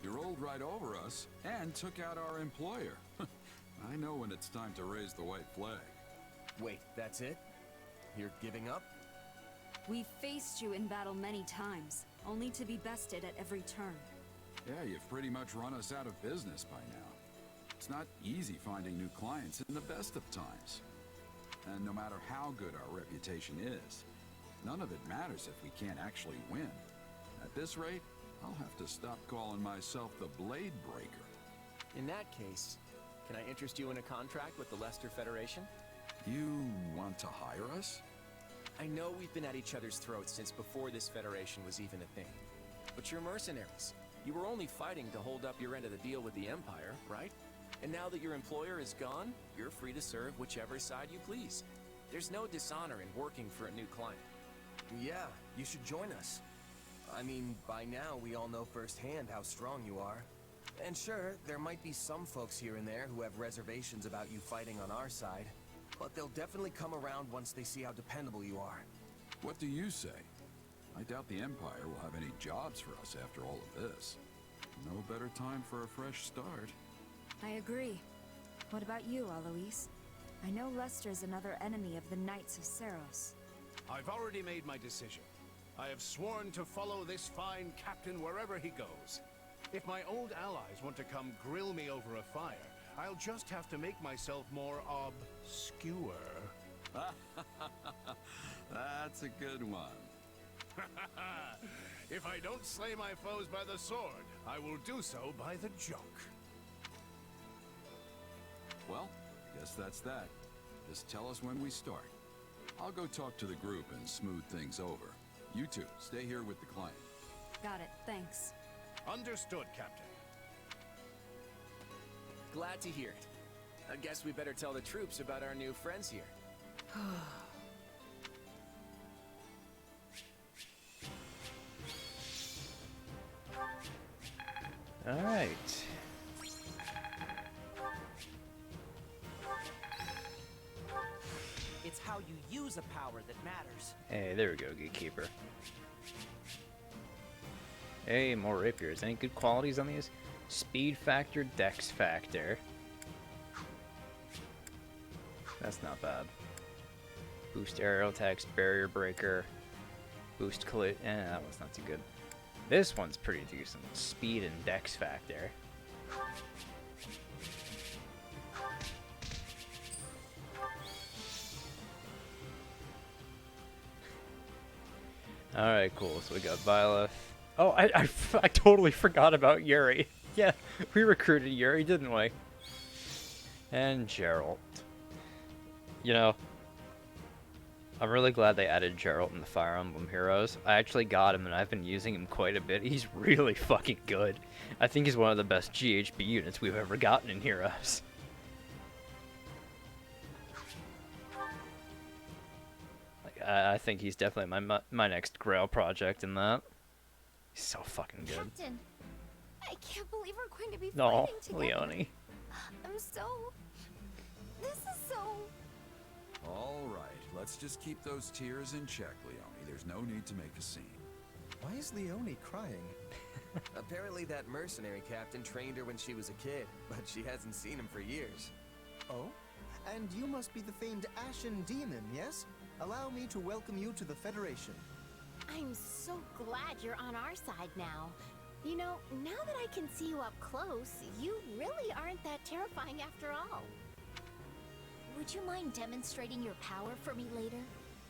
You rolled right over us and took out our employer. I know when it's time to raise the white flag. Wait, that's it? You're giving up? We've faced you in battle many times, only to be bested at every turn. Yeah, you've pretty much run us out of business by now. It's not easy finding new clients in the best of times. And no matter how good our reputation is, none of it matters if we can't actually win. At this rate, I'll have to stop calling myself the Blade Breaker. In that case, can I interest you in a contract with the Leicester Federation? You want to hire us? I know we've been at each other's throats since before this Federation was even a thing. But you're mercenaries. You were only fighting to hold up your end of the deal with the Empire, right? And now that your employer is gone, you're free to serve whichever side you please. There's no dishonor in working for a new client. Yeah, you should join us. I mean, by now we all know firsthand how strong you are. And sure, there might be some folks here and there who have reservations about you fighting on our side, but they'll definitely come around once they see how dependable you are. What do you say? I doubt the Empire will have any jobs for us after all of this. No better time for a fresh start. I agree. What about you, Alois? I know Leicester's another enemy of the Knights of Seros. I've already made my decision. I have sworn to follow this fine captain wherever he goes. If my old allies want to come grill me over a fire, I'll just have to make myself more obscure. That's a good one. If I don't slay my foes by the sword, I will do so by the joke. Well, guess that's that. Just tell us when we start. I'll go talk to the group and smooth things over. You two, stay here with the client. Got it, thanks. Understood, Captain. Glad to hear it. I guess we better tell the troops about our new friends here. All right. It's how you use a power that matters. Hey, there we go, Gatekeeper. Hey, more rapiers. Any good qualities on these? Speed factor, dex factor. That's not bad. Boost aerial attacks, barrier breaker, boost collision. That one's not too good. This one's pretty decent. Speed and dex factor. Alright, cool. So we got Viola. Oh, I totally forgot about Yuri. Yeah, we recruited Yuri, didn't we? And Geralt. You know, I'm really glad they added Geralt in the Fire Emblem Heroes. I actually got him and I've been using him quite a bit. He's really fucking good. I think he's one of the best GHB units we've ever gotten in Heroes. I think he's definitely my next Grail project in that. He's so fucking good. Captain, I can't believe we're going to be No, fighting together. Leone. This is so... All right, let's just keep those tears in check, Leone. There's no need to make a scene. Why is Leone crying? Apparently that mercenary captain trained her when she was a kid, but she hasn't seen him for years. Oh? And you must be the famed Ashen Demon, yes? Allow me to welcome you to the Federation. I'm so glad you're on our side now. You know, now that I can see you up close, you really aren't that terrifying after all. Would you mind demonstrating your power for me later?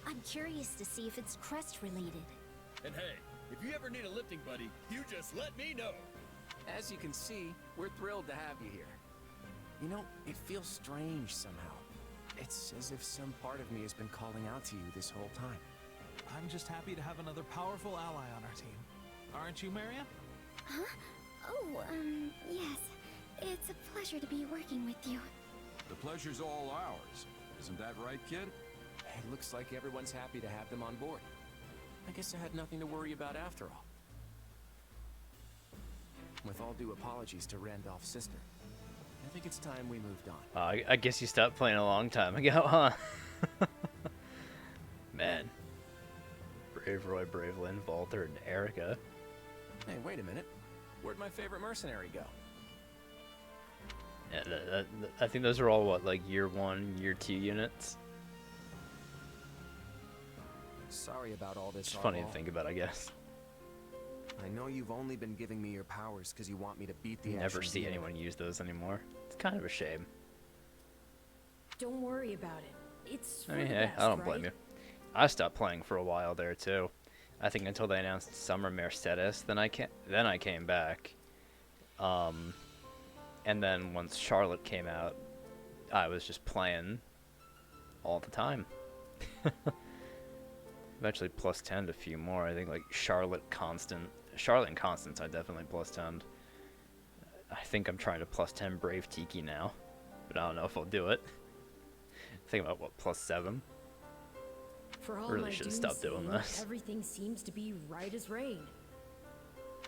I'm curious to see if it's crest related. And hey, if you ever need a lifting buddy, you just let me know. As you can see, we're thrilled to have you here. You know, it feels strange somehow. It's as if some part of me has been calling out to you this whole time. I'm just happy to have another powerful ally on our team. Aren't you, Marion? Huh? Oh, yes. It's a pleasure to be working with you. The pleasure's all ours. Isn't that right, kid? It looks like everyone's happy to have them on board. I guess I had nothing to worry about after all. With all due apologies to Randolph's sister, I think it's time we moved on. I guess you stopped playing a long time ago, huh? Man. Brave Roy, Bravelyn, Valter, and Erica. Hey, wait a minute. Where'd my favorite mercenary go? Yeah, I think those are all, what, like year 1, year 2 units? Sorry about all this. It's funny to think about, I guess. I know you've only been giving me your powers because you want me to beat the You never Ashen see Demon. anyone use those anymore. It's kind of a shame. Don't worry about it. It's I mean, for the hey, best, I don't blame right? you. I stopped playing for a while there, too. I think until they announced Summer Mercedes, then I came back. And then once Charlotte came out, I was just playing all the time. Eventually plus 10'd a few more. I think like Charlotte and Constance I definitely plus 10'd. I think I'm trying to plus 10 Brave Tiki now, but I don't know if I'll do it. Think about what, plus 7? For all Really my should stop doing this. Everything seems to be right as rain.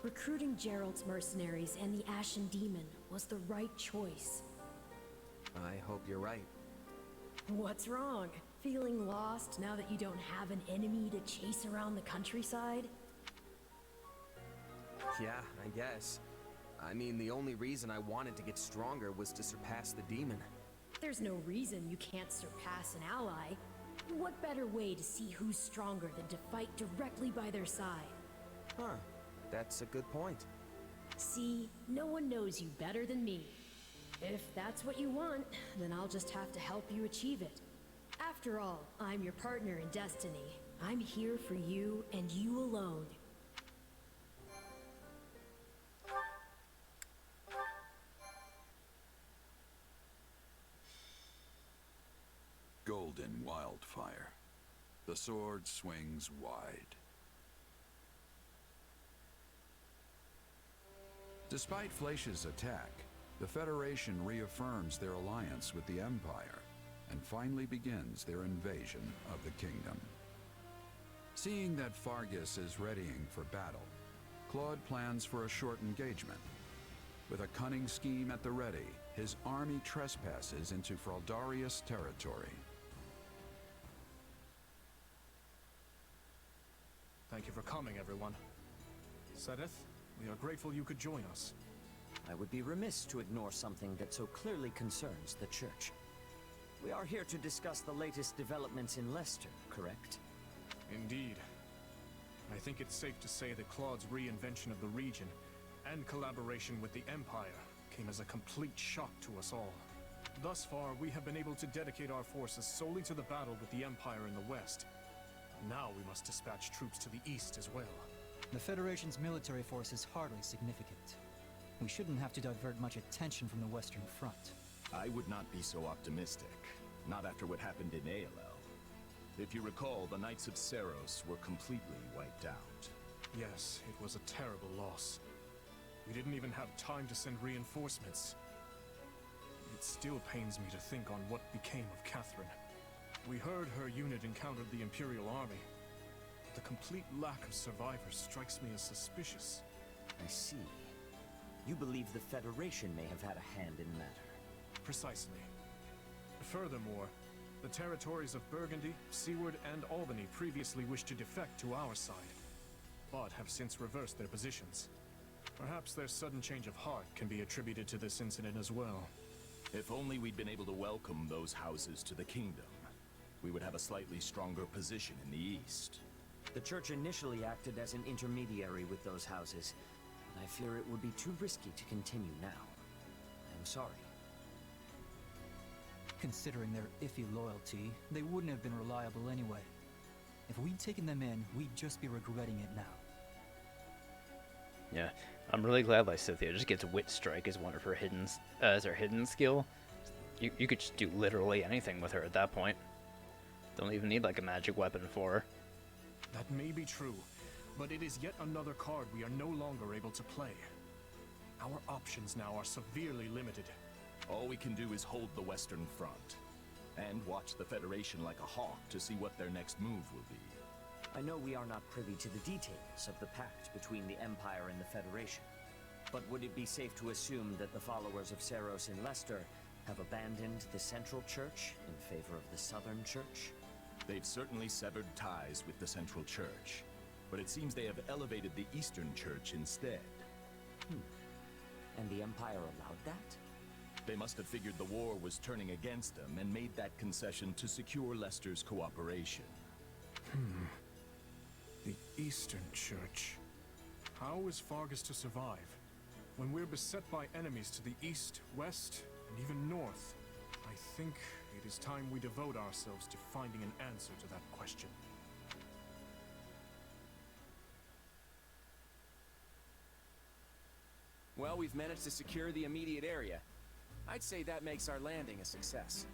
Recruiting Gerald's mercenaries and the Ashen Demon was the right choice. I hope you're right. What's wrong? Feeling lost now that you don't have an enemy to chase around the countryside? Yeah, I guess. I mean, the only reason I wanted to get stronger was to surpass the demon. There's no reason you can't surpass an ally. What better way to see who's stronger than to fight directly by their side? Huh, that's a good point. See, no one knows you better than me. If that's what you want, then I'll just have to help you achieve it. After all, I'm your partner in destiny. I'm here for you and you alone. Golden wildfire. The sword swings wide. Despite Flaish's attack, the Federation reaffirms their alliance with the Empire and finally begins their invasion of the kingdom. Seeing that Fargus is readying for battle, Claude plans for a short engagement. With a cunning scheme at the ready, his army trespasses into Froldarius Territory. Thank you for coming, everyone. Sedith, we are grateful you could join us. I would be remiss to ignore something that so clearly concerns the Church. We are here to discuss the latest developments in Leicester, correct? Indeed. I think it's safe to say that Claude's reinvention of the region and collaboration with the Empire came as a complete shock to us all. Thus far, we have been able to dedicate our forces solely to the battle with the Empire in the west. Now we must dispatch troops to the east as well. The Federation's military force is hardly significant. We shouldn't have to divert much attention from the Western Front. I would not be so optimistic. Not after what happened in ALL. If you recall, the Knights of Seros were completely wiped out. Yes, it was a terrible loss. We didn't even have time to send reinforcements. It still pains me to think on what became of Catherine. We heard her unit encountered the Imperial Army. The complete lack of survivors strikes me as suspicious. I see. You believe the Federation may have had a hand in the matter. Precisely. Furthermore, the territories of Burgundy, Seward, and Albany previously wished to defect to our side, but have since reversed their positions. Perhaps their sudden change of heart can be attributed to this incident as well. If only we'd been able to welcome those houses to the kingdom, we would have a slightly stronger position in the east. The Church initially acted as an intermediary with those houses, and I fear it would be too risky to continue now. I am sorry. Considering their iffy loyalty, they wouldn't have been reliable anyway. If we'd taken them in, we'd just be regretting it now. Yeah, I'm really glad Lysithea just gets Wit Strike as one of her as her hidden skill. You could just do literally anything with her at that point. Don't even need like a magic weapon for her. That may be true, but it is yet another card we are no longer able to play. Our options now are severely limited. All we can do is hold the Western Front, and watch the Federation like a hawk to see what their next move will be. I know we are not privy to the details of the pact between the Empire and the Federation, but would it be safe to assume that the followers of Seros in Leicester have abandoned the Central Church in favor of the Southern Church? They've certainly severed ties with the Central Church, but it seems they have elevated the Eastern Church instead. And the Empire allowed that? They must have figured the war was turning against them and made that concession to secure Leicester's cooperation. The Eastern Church. How is Fargus to survive when we're beset by enemies to the east, west, and even north? I think it is time we devote ourselves to finding an answer to that question. Well, we've managed to secure the immediate area. I'd say that makes our landing a success.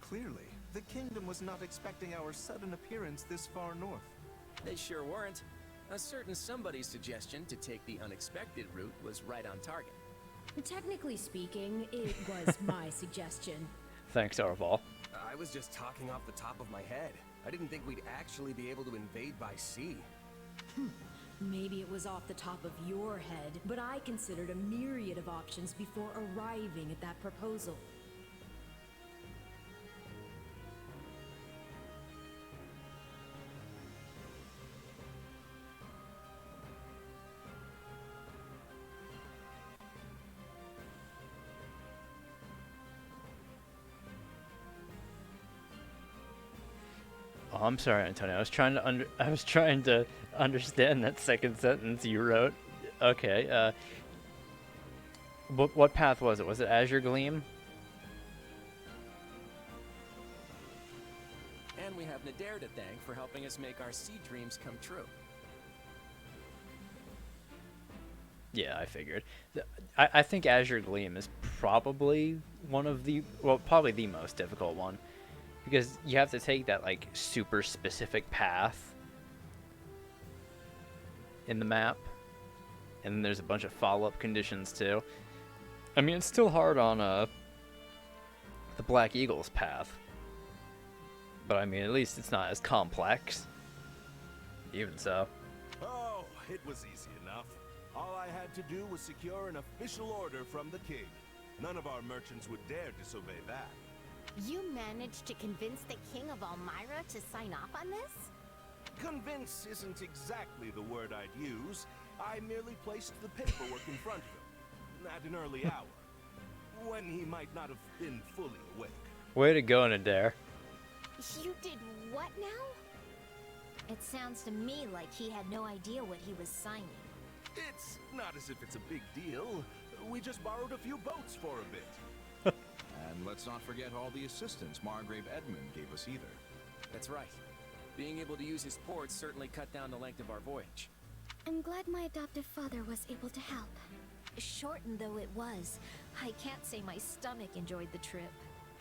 Clearly, the kingdom was not expecting our sudden appearance this far north. They sure weren't. A certain somebody's suggestion to take the unexpected route was right on target. Technically speaking, it was my suggestion. Thanks, Arval. I was just talking off the top of my head. I didn't think we'd actually be able to invade by sea. Maybe it was off the top of your head, but I considered a myriad of options before arriving at that proposal. Oh, I'm sorry, Antonio. I was trying to understand that second sentence you wrote. Okay. What path was it? Was it Azure Gleam? And we have Nadir to thank for helping us make our sea dreams come true. Yeah, I figured. I think Azure Gleam is probably probably the most difficult one. Because you have to take that, like, super specific path in the map. And then there's a bunch of follow-up conditions, too. I mean, it's still hard on the Black Eagle's path. But, I mean, at least it's not as complex. Even so. Oh, it was easy enough. All I had to do was secure an official order from the king. None of our merchants would dare disobey that. You managed to convince the King of Elmyra to sign off on this? Convince isn't exactly the word I'd use. I merely placed the paperwork in front of him, at an early hour, when he might not have been fully awake. Way to go, Nadir. You did what now? It sounds to me like he had no idea what he was signing. It's not as if it's a big deal. We just borrowed a few boats for a bit. And let's not forget all the assistance Margrave Edmund gave us either. That's right. Being able to use his ports certainly cut down the length of our voyage. I'm glad my adoptive father was able to help. Shortened though it was, I can't say my stomach enjoyed the trip.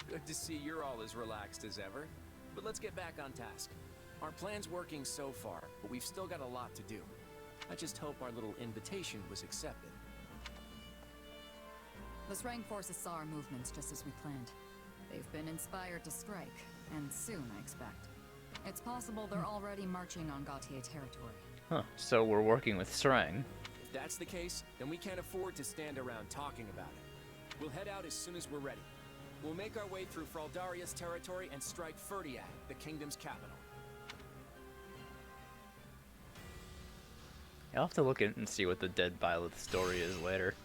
Good to see you're all as relaxed as ever. But let's get back on task. Our plan's working so far, but we've still got a lot to do. I just hope our little invitation was accepted. The Srang forces saw our movements just as we planned. They've been inspired to strike, and soon, I expect. It's possible they're already marching on Gautier territory. Huh, so we're working with Srang. If that's the case, then we can't afford to stand around talking about it. We'll head out as soon as we're ready. We'll make our way through Froldarius Territory and strike Ferdiad, the kingdom's capital. I'll have to look at and see what the Dead Violet story is later.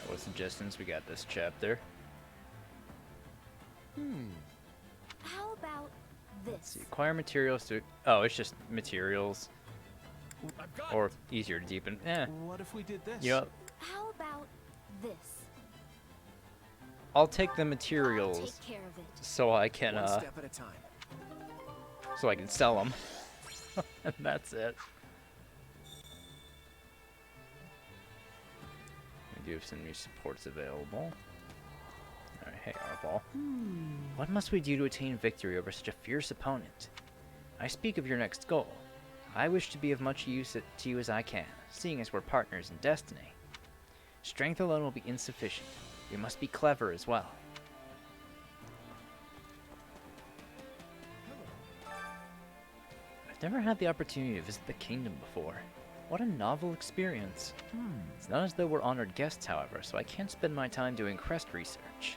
What suggestions we got this chapter? How about this? Acquire materials to... Oh, it's just materials. Or easier to deepen. What if we did this? Yep. How about this? I'll take the materials Take care of it. so I can One step at a time. so I can sell them. And that's it. We do have some new supports available. Alright, hey Arval. What must we do to attain victory over such a fierce opponent? I speak of your next goal. I wish to be of much use to you as I can, seeing as we're partners in destiny. Strength alone will be insufficient. We must be clever as well. I've never had the opportunity to visit the kingdom before. What a novel experience. It's not as though we're honored guests, however, so I can't spend my time doing crest research.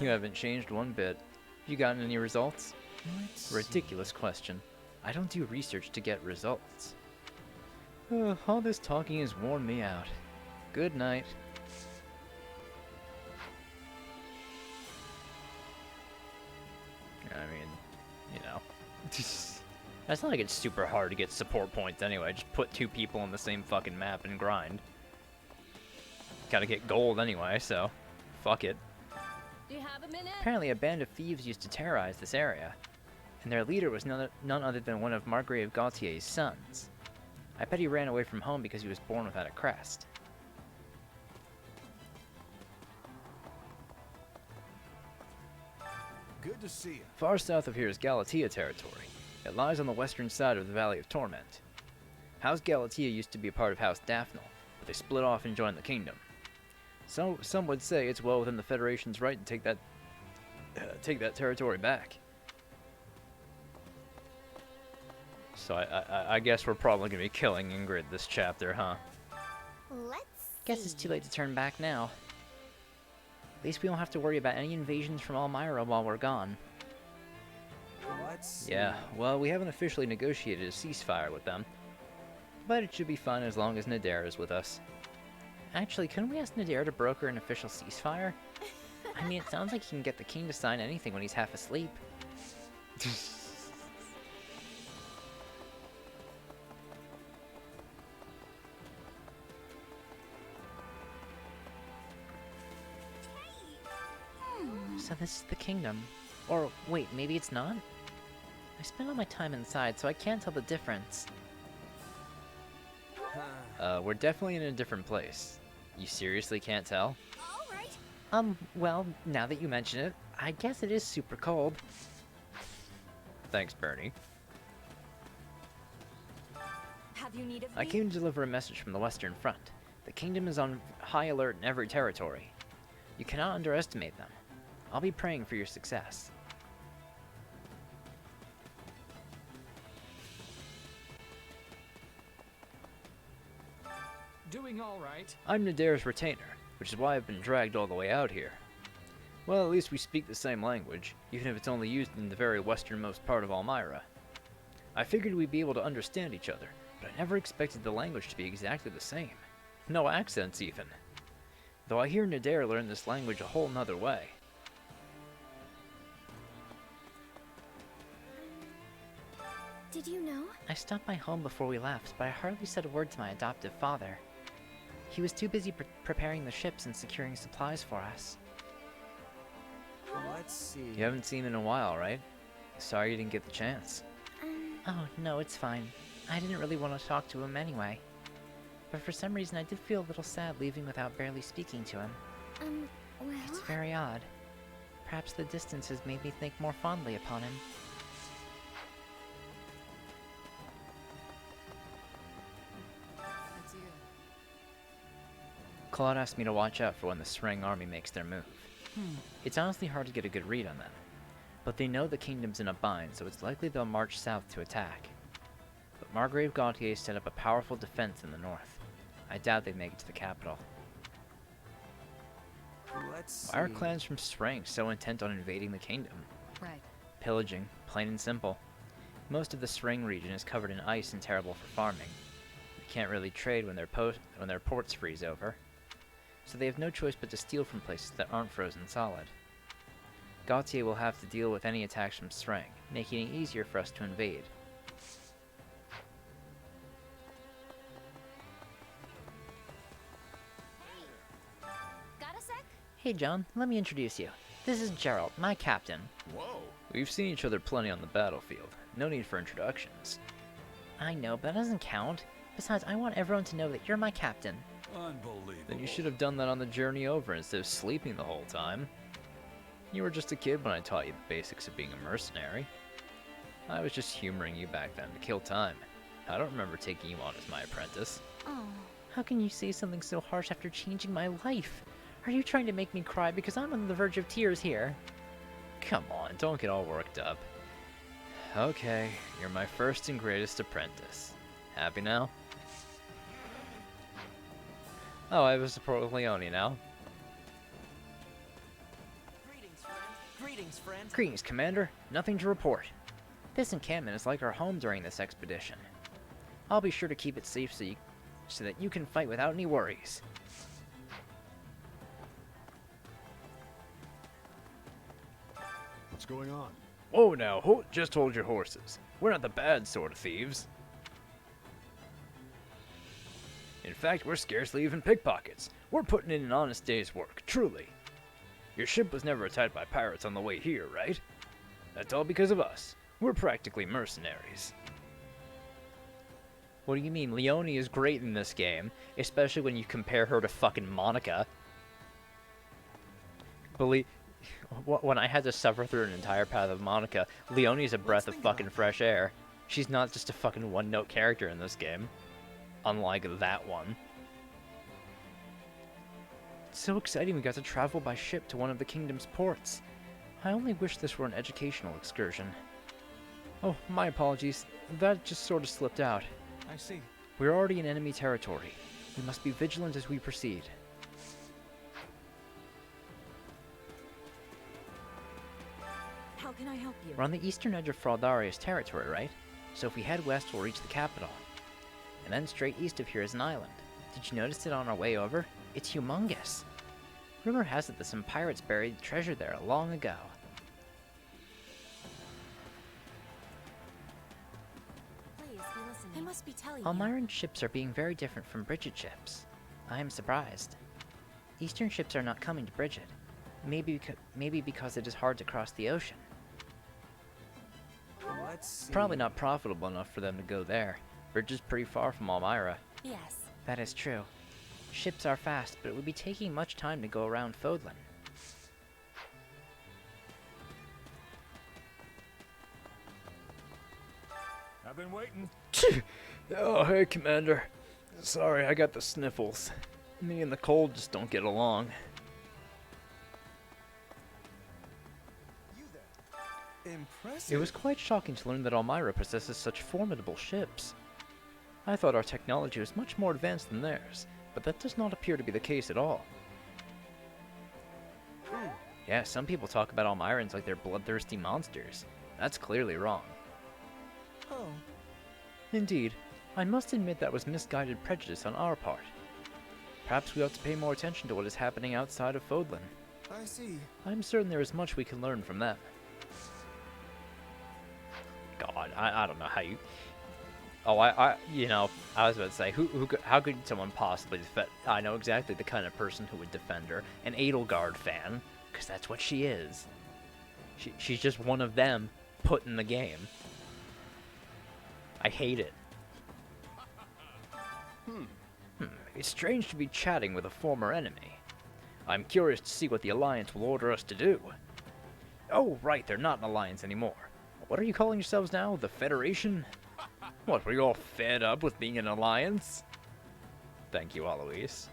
You haven't changed one bit. You gotten any results? Ridiculous question. I don't do research to get results. All this talking has worn me out. Good night. I mean, you know. It's not like it's super hard to get support points anyway. Just put 2 people on the same fucking map and grind. Gotta get gold anyway, so fuck it. Do you have a minute? Apparently a band of thieves used to terrorize this area, and their leader was none other than one of Margrave Gautier's sons. I bet he ran away from home because he was born without a crest. Good to see you. Far south of here is Galatea Territory. It lies on the western side of the Valley of Torment. House Galatea used to be a part of House Daphne, but they split off and joined the kingdom. So some would say it's well within the Federation's right to take that territory back. So I guess we're probably gonna be killing Ingrid this chapter, huh? Let's Guess it's too late to turn back now. At least we don't have to worry about any invasions from Elmira while we're gone. Yeah, well, we haven't officially negotiated a ceasefire with them, but it should be fine as long as Nadir is with us. Actually, couldn't we ask Nadir to broker an official ceasefire? I mean, it sounds like he can get the king to sign anything when he's half asleep. So this is the kingdom. Or, wait, maybe it's not? I spend all my time inside, so I can't tell the difference. We're definitely in a different place. You seriously can't tell? Well, now that you mention it, I guess it is super cold. Thanks, Bernie. Have you need of I me? came to deliver a message from the Western Front. The kingdom is on high alert in every territory. You cannot underestimate them. I'll be praying for your success. Doing all right. I'm Nadir's retainer, which is why I've been dragged all the way out here. Well, at least we speak the same language, even if it's only used in the very westernmost part of Elmira. I figured we'd be able to understand each other, but I never expected the language to be exactly the same. No accents, even. Though I hear Nadir learn this language a whole nother way. Did you know? I stopped by home before we left, but I hardly said a word to my adoptive father. He was too busy preparing the ships and securing supplies for us. Let's see. You haven't seen him in a while, right? Sorry you didn't get the chance. Oh, no, it's fine. I didn't really want to talk to him anyway. But for some reason I did feel a little sad leaving without barely speaking to him. Well... It's very odd. Perhaps the distance has made me think more fondly upon him. That's you. Claude asked me to watch out for when the Sreng army makes their move. It's honestly hard to get a good read on them, but they know the kingdom's in a bind, so it's likely they'll march south to attack. But Margrave Gautier set up a powerful defense in the north. I doubt they'd make it to the capital. Why are clans from Sreng so intent on invading the kingdom? Right. Pillaging, plain and simple. Most of the Sreng region is covered in ice and terrible for farming. You can't really trade when their ports freeze over. So they have no choice but to steal from places that aren't frozen solid. Gautier will have to deal with any attacks from Sreng, making it easier for us to invade. Got a sec? Hey John, let me introduce you. This is Gerald, my captain. Whoa. We've seen each other plenty on the battlefield. No need for introductions. I know, but that doesn't count. Besides, I want everyone to know that you're my captain. Unbelievable. Then you should have done that on the journey over instead of sleeping the whole time. You were just a kid when I taught you the basics of being a mercenary. I was just humoring you back then to kill time. I don't remember taking you on as my apprentice. Oh. How can you say something so harsh after changing my life? Are you trying to make me cry because I'm on the verge of tears here? Come on, don't get all worked up. Okay, you're my first and greatest apprentice. Happy now? Oh, I was support Leone now. Greetings, friend. Greetings, friend. Greetings, Commander. Nothing to report. This encampment is like our home during this expedition. I'll be sure to keep it safe so that you can fight without any worries. What's going on? Whoa now, just hold your horses. We're not the bad sort of thieves. In fact, we're scarcely even pickpockets. We're putting in an honest day's work, truly. Your ship was never attacked by pirates on the way here, right? That's all because of us. We're practically mercenaries. What do you mean? Leone is great in this game, especially when you compare her to fucking Monica. When I had to suffer through an entire path of Monica, Leonie's a breath of fucking fresh air. She's not just a fucking one-note character in this game. Unlike that one. It's so exciting we got to travel by ship to one of the kingdom's ports. I only wish this were an educational excursion. Oh, my apologies. That just sort of slipped out. I see. We're already in enemy territory. We must be vigilant as we proceed. How can I help you? We're on the eastern edge of Froldarius Territory, right? So if we head west, we'll reach the capital. And then straight east of here is an island. Did you notice it on our way over? It's humongous. Rumor has it that some pirates buried treasure there long ago. Please, be listening. I must be telling you. Elmiran ships are being very different from Bridget ships. I am surprised. Eastern ships are not coming to Bridget. Maybe because it is hard to cross the ocean. Let's see. Probably not profitable enough for them to go there. Bridget's pretty far from Elmira. Yes. That is true. Ships are fast, but it would be taking much time to go around Fodlan. I've been waiting. Oh, hey, Commander. Sorry, I got the sniffles. Me and the cold just don't get along. Impressive. It was quite shocking to learn that Elmira possesses such formidable ships. I thought our technology was much more advanced than theirs, but that does not appear to be the case at all. Yeah, some people talk about Elmirans like they're bloodthirsty monsters. That's clearly wrong. Oh. Indeed, I must admit that was misguided prejudice on our part. Perhaps we ought to pay more attention to what is happening outside of Fodlan. I see. I'm certain there is much we can learn from them. God, I don't know how you... Oh, you know, I was about to say, how could someone possibly defend... I know exactly the kind of person who would defend her. An Edelgard fan, because that's what she is. She's just one of them put in the game. I hate it. It's strange to be chatting with a former enemy. I'm curious to see what the Alliance will order us to do. Oh, right, they're not an alliance anymore. What are you calling yourselves now? The Federation? What, were you all fed up with being an alliance? Thank you, Alois.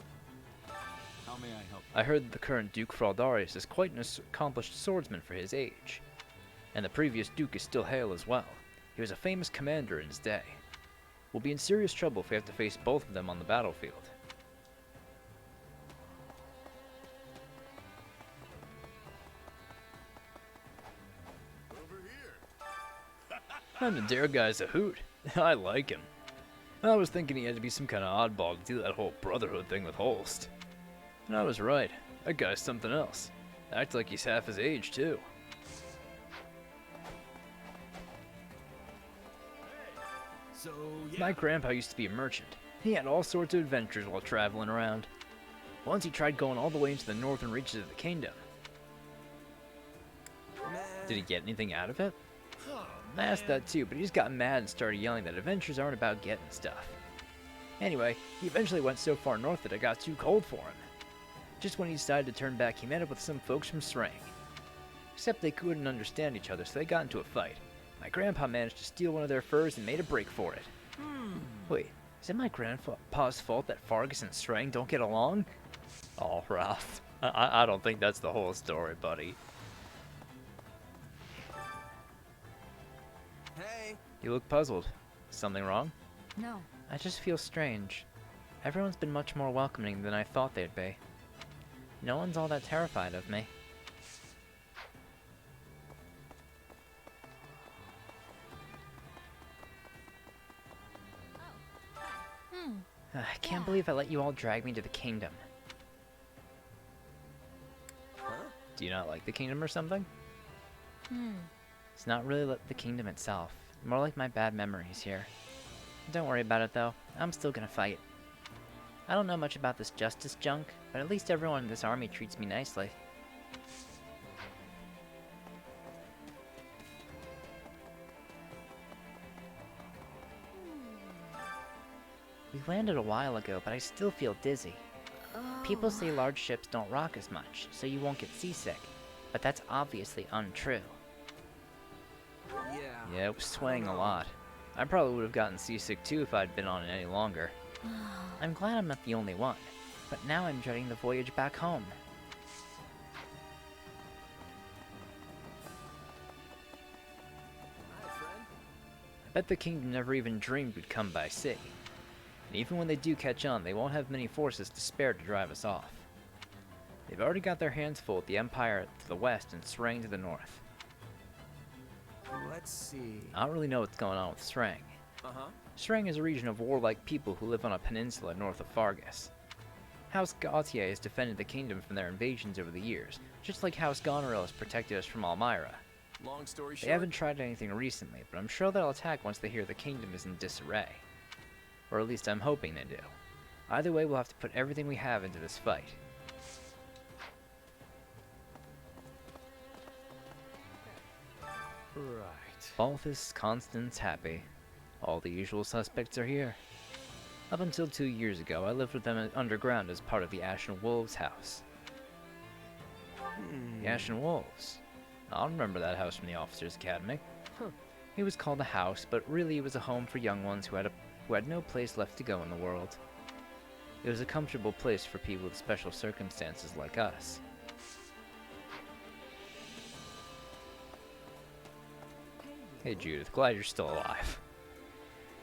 How may I help? I heard that the current Duke Froldarius is quite an accomplished swordsman for his age. And the previous Duke is still hale as well. He was a famous commander in his day. We'll be in serious trouble if we have to face both of them on the battlefield. And the dare guy's a hoot. I like him. I was thinking he had to be some kind of oddball to do that whole brotherhood thing with Holst. And I was right. That guy's something else. Acts like he's half his age, too. So, yeah. My grandpa used to be a merchant. He had all sorts of adventures while traveling around. Once he tried going all the way into the northern reaches of the kingdom. Did he get anything out of it? I asked that too, but he just got mad and started yelling that adventures aren't about getting stuff. Anyway, he eventually went so far north that it got too cold for him. Just when he decided to turn back, he met up with some folks from Srang. Except they couldn't understand each other, so they got into a fight. My grandpa managed to steal one of their furs and made a break for it. Wait, is it my grandpa's fault that Fargus and Srang don't get along? Oh, Ralph. I don't think that's the whole story, buddy. Hey. You look puzzled. Something wrong? No. I just feel strange. Everyone's been much more welcoming than I thought they'd be. No one's all that terrified of me. I can't believe I let you all drag me to the kingdom. Huh? Do you not like the kingdom or something? It's not really the kingdom itself, more like my bad memories here. Don't worry about it though, I'm still gonna fight. I don't know much about this justice junk, but at least everyone in this army treats me nicely. We landed a while ago, but I still feel dizzy. People say large ships don't rock as much, so you won't get seasick, but that's obviously untrue. Yeah, it was swaying a lot. I probably would have gotten seasick too if I'd been on it any longer. I'm glad I'm not the only one, but now I'm dreading the voyage back home. I bet the kingdom never even dreamed we'd come by sea. And even when they do catch on, they won't have many forces to spare to drive us off. They've already got their hands full with the Empire to the west and Srang to the north. Let's see. I don't really know what's going on with Srang. Srang is a region of warlike people who live on a peninsula north of Fargus. House Gautier has defended the kingdom from their invasions over the years, just like House Goneril has protected us from Almyra. Long story short, They haven't tried anything recently, but I'm sure they'll attack once they hear the kingdom is in disarray. Or at least I'm hoping they do. Either way, we'll have to put everything we have into this fight. Right. Balthus, Constance, Happy. All the usual suspects are here. Up until 2 years ago, I lived with them underground as part of the Ashen Wolves house. The Ashen Wolves. I'll remember that house from the Officers' Academy. It was called a house, but really it was a home for young ones who had no place left to go in the world. It was a comfortable place for people with special circumstances like us. Hey Judith, glad you're still alive.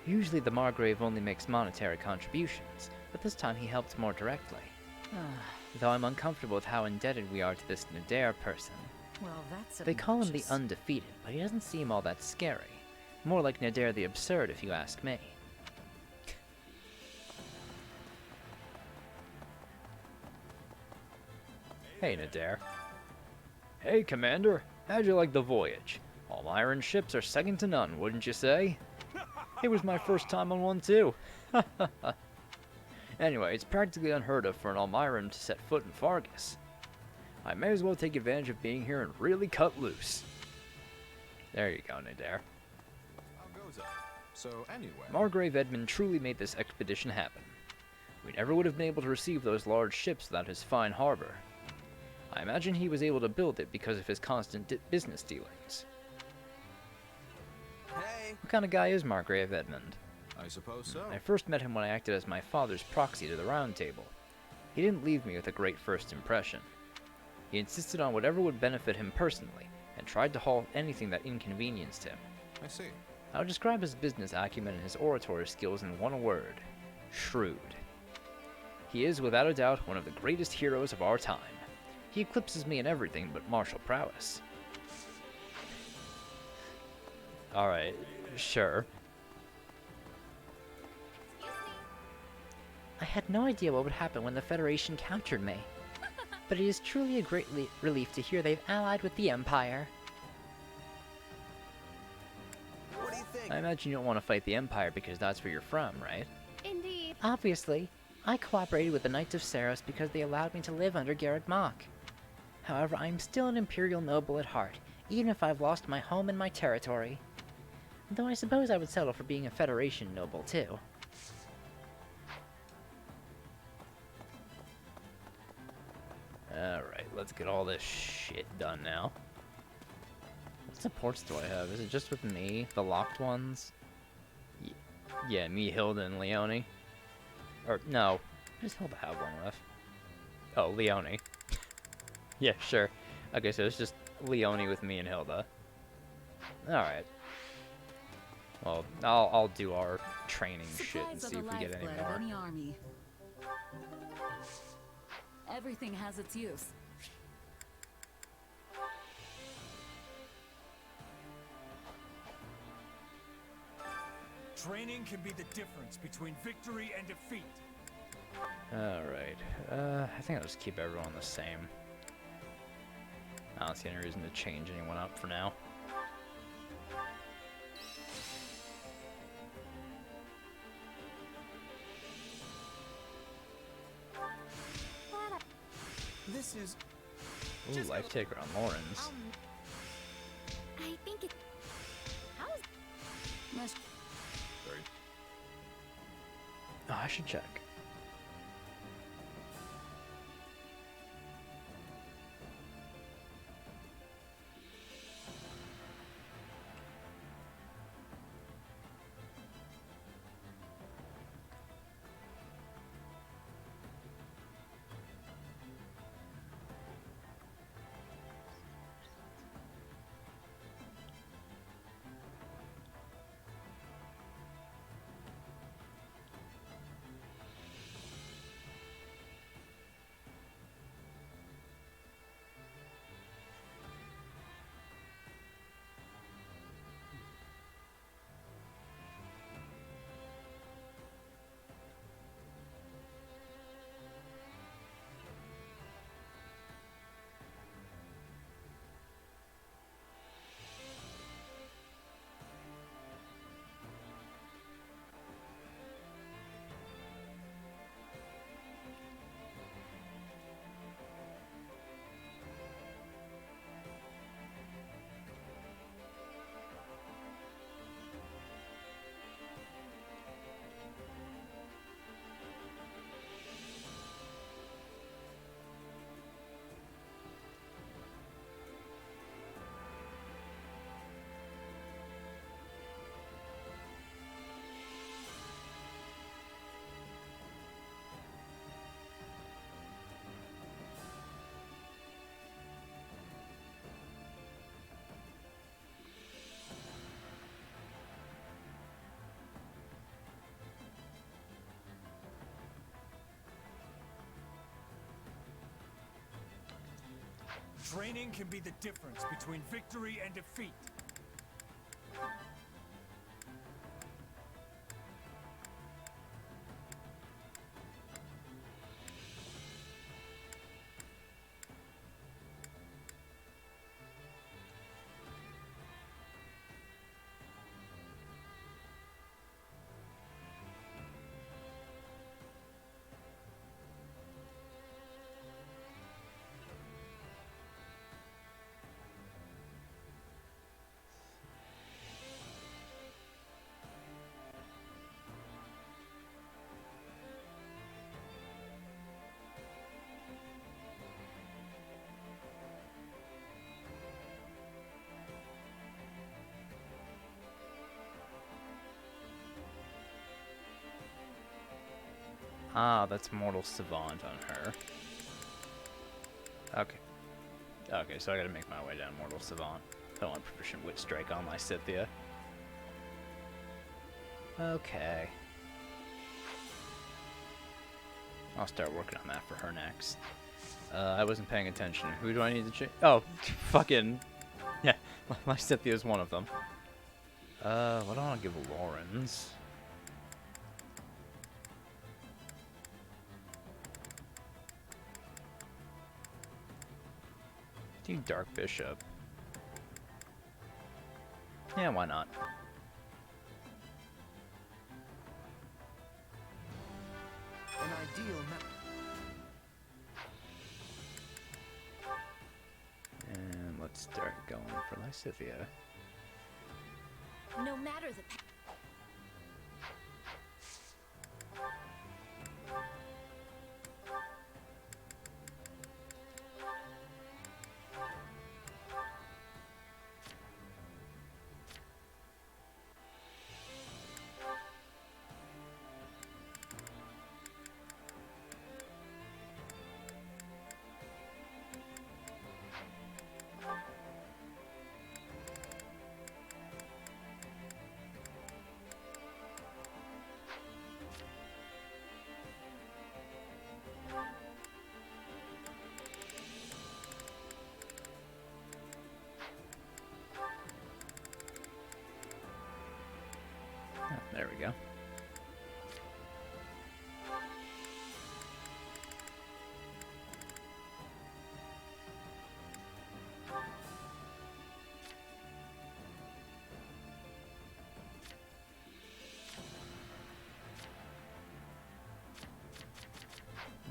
Usually the Margrave only makes monetary contributions, but this time he helped more directly. Though I'm uncomfortable with how indebted we are to this Nadir person. Well, that's They call him the Undefeated, but he doesn't seem all that scary. More like Nadir the Absurd, if you ask me. Hey, Nadir. Hey, Commander. How'd you like the voyage? Almyran ships are second to none, wouldn't you say? It was my first time on one, too. Anyway, it's practically unheard of for an Almyran to set foot in Fargus. I may as well take advantage of being here and really cut loose. There you go, Nadir. How goes it? So anyway, Margrave Edmund truly made this expedition happen. We never would have been able to receive those large ships without his fine harbor. I imagine he was able to build it because of his constant business dealings. Hey. What kind of guy is Margrave Edmund? I suppose so. I first met him when I acted as my father's proxy to the Round Table. He didn't leave me with a great first impression. He insisted on whatever would benefit him personally, and tried to halt anything that inconvenienced him. I see. I'll describe his business acumen and his oratory skills in one word: shrewd. He is, without a doubt, one of the greatest heroes of our time. He eclipses me in everything but martial prowess. Alright, sure. I had no idea what would happen when the Federation captured me. But it is truly a great relief to hear they've allied with the Empire. What do you think? I imagine you don't want to fight the Empire because that's where you're from, right? Indeed. Obviously. I cooperated with the Knights of Saros because they allowed me to live under Garrett Mach. However, I'm still an Imperial noble at heart, even if I've lost my home and my territory. Though I suppose I would settle for being a Federation noble, too. Alright, let's get all this shit done now. What supports do I have? Is it just with me? The locked ones? Yeah, me, Hilda, and Leone. Or, no. Does Hilda have one with? Oh, Leone. Yeah, sure. Okay, so it's just Leone with me and Hilda. Alright. Well, I'll do our training shit and see if we get any more. Any army. Everything has its use. Training can be the difference between victory and defeat. Alright. I think I'll just keep everyone the same. I don't see any reason to change anyone up for now. This is... Ooh, life taker on Lawrence. I think it... How's... Nice. Sorry. Oh, I should check. Training can be the difference between victory and defeat. Ah, that's Mortal Savant on her. Okay. Okay, so I gotta make my way down Mortal Savant. I don't want Proficient Wit Strike on my Scythia. Okay. I'll start working on that for her next. I wasn't paying attention. Who do I need to change? Oh, fucking... Yeah, my Scythia is one of them. What do I want to give Lawrence? I think Dark Bishop. Yeah, why not? An ideal And let's start going for Lysithia. No matter the... There we go.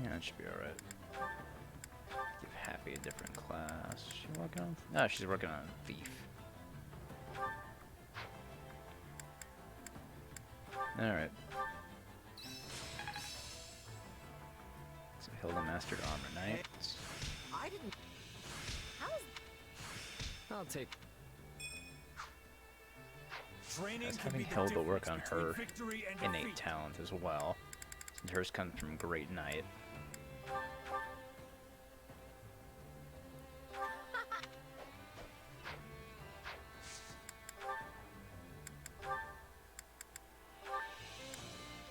Yeah, that should be alright. Give be a different class. Is she working on? No, she's working on thief. Alright. So Hilda mastered armor knight. I didn't. I'll take. That's having Hilda work on her innate talent as well, since hers comes from Great Knight.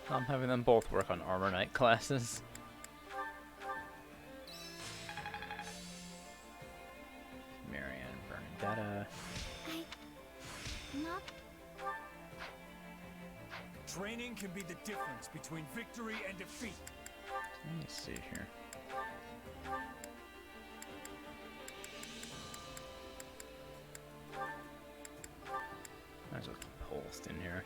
I'm having them both work on Armor Knight classes. Marion, Bernadetta. Not. Training can be the difference between victory and defeat. Let me see here. Might as well keep Holst in here.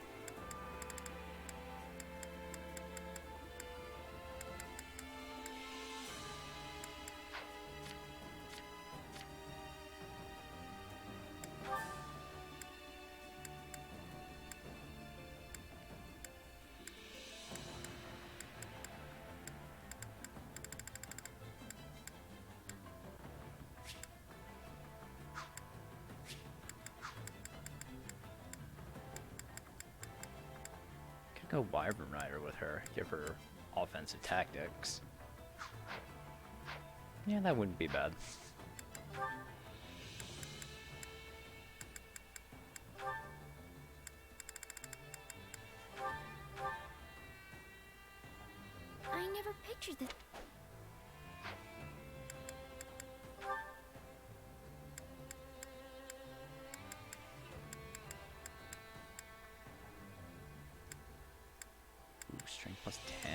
Go Wyvern Rider with her, give her offensive tactics. Yeah, that wouldn't be bad. I never pictured this. Strength plus 10.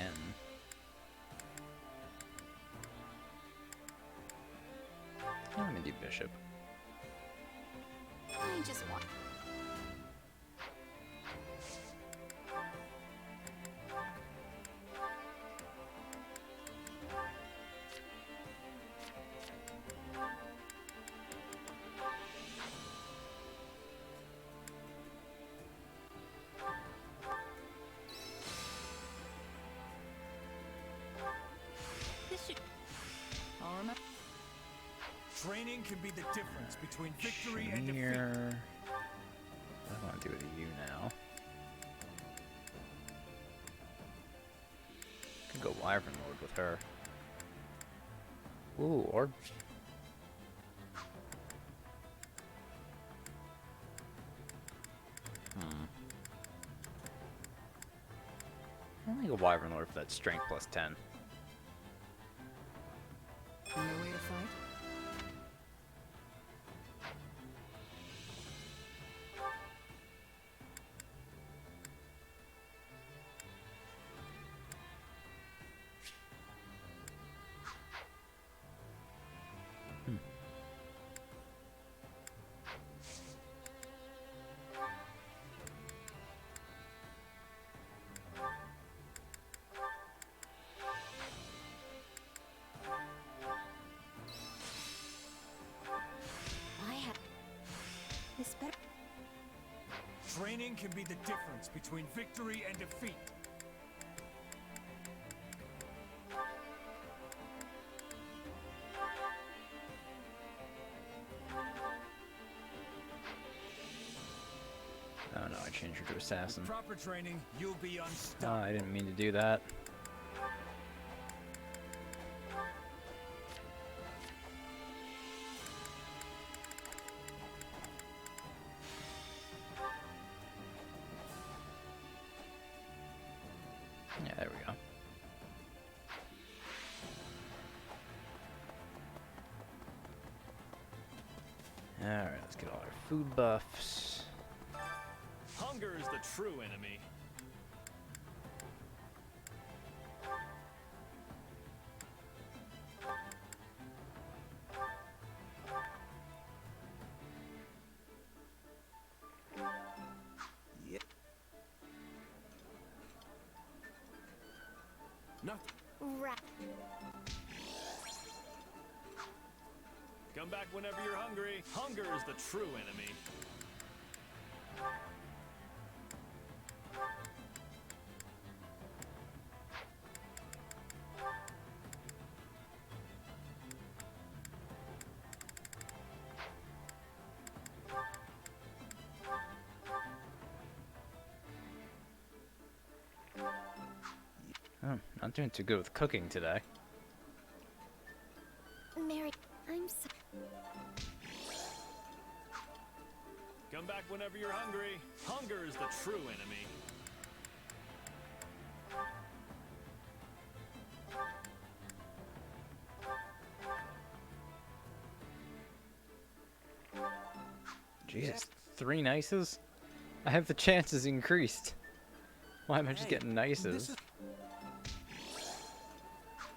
I'm gonna do Bishop. I just want. Training can be the difference between victory and defeat. I want to do with you now. Could go Wyvern Lord with her. Ooh, or I think a Wyvern Lord for that strength plus 10. No way to fight? Training can be the difference between victory and defeat. Oh no, I changed her to Assassin. With proper training, you'll be Oh, unstoppable. I didn't mean to do that. Yeah, there we go. Alright, let's get all our food buffs. Hunger is the true enemy. Yeah. Nothing. Right. Come back whenever you're hungry. Hunger is the true enemy. Oh, not doing too good with cooking today. Mary, I'm so... Come back whenever you're hungry. Hunger is the true enemy. Jesus, 3 nices? I have the chances increased. Why am I just getting nices?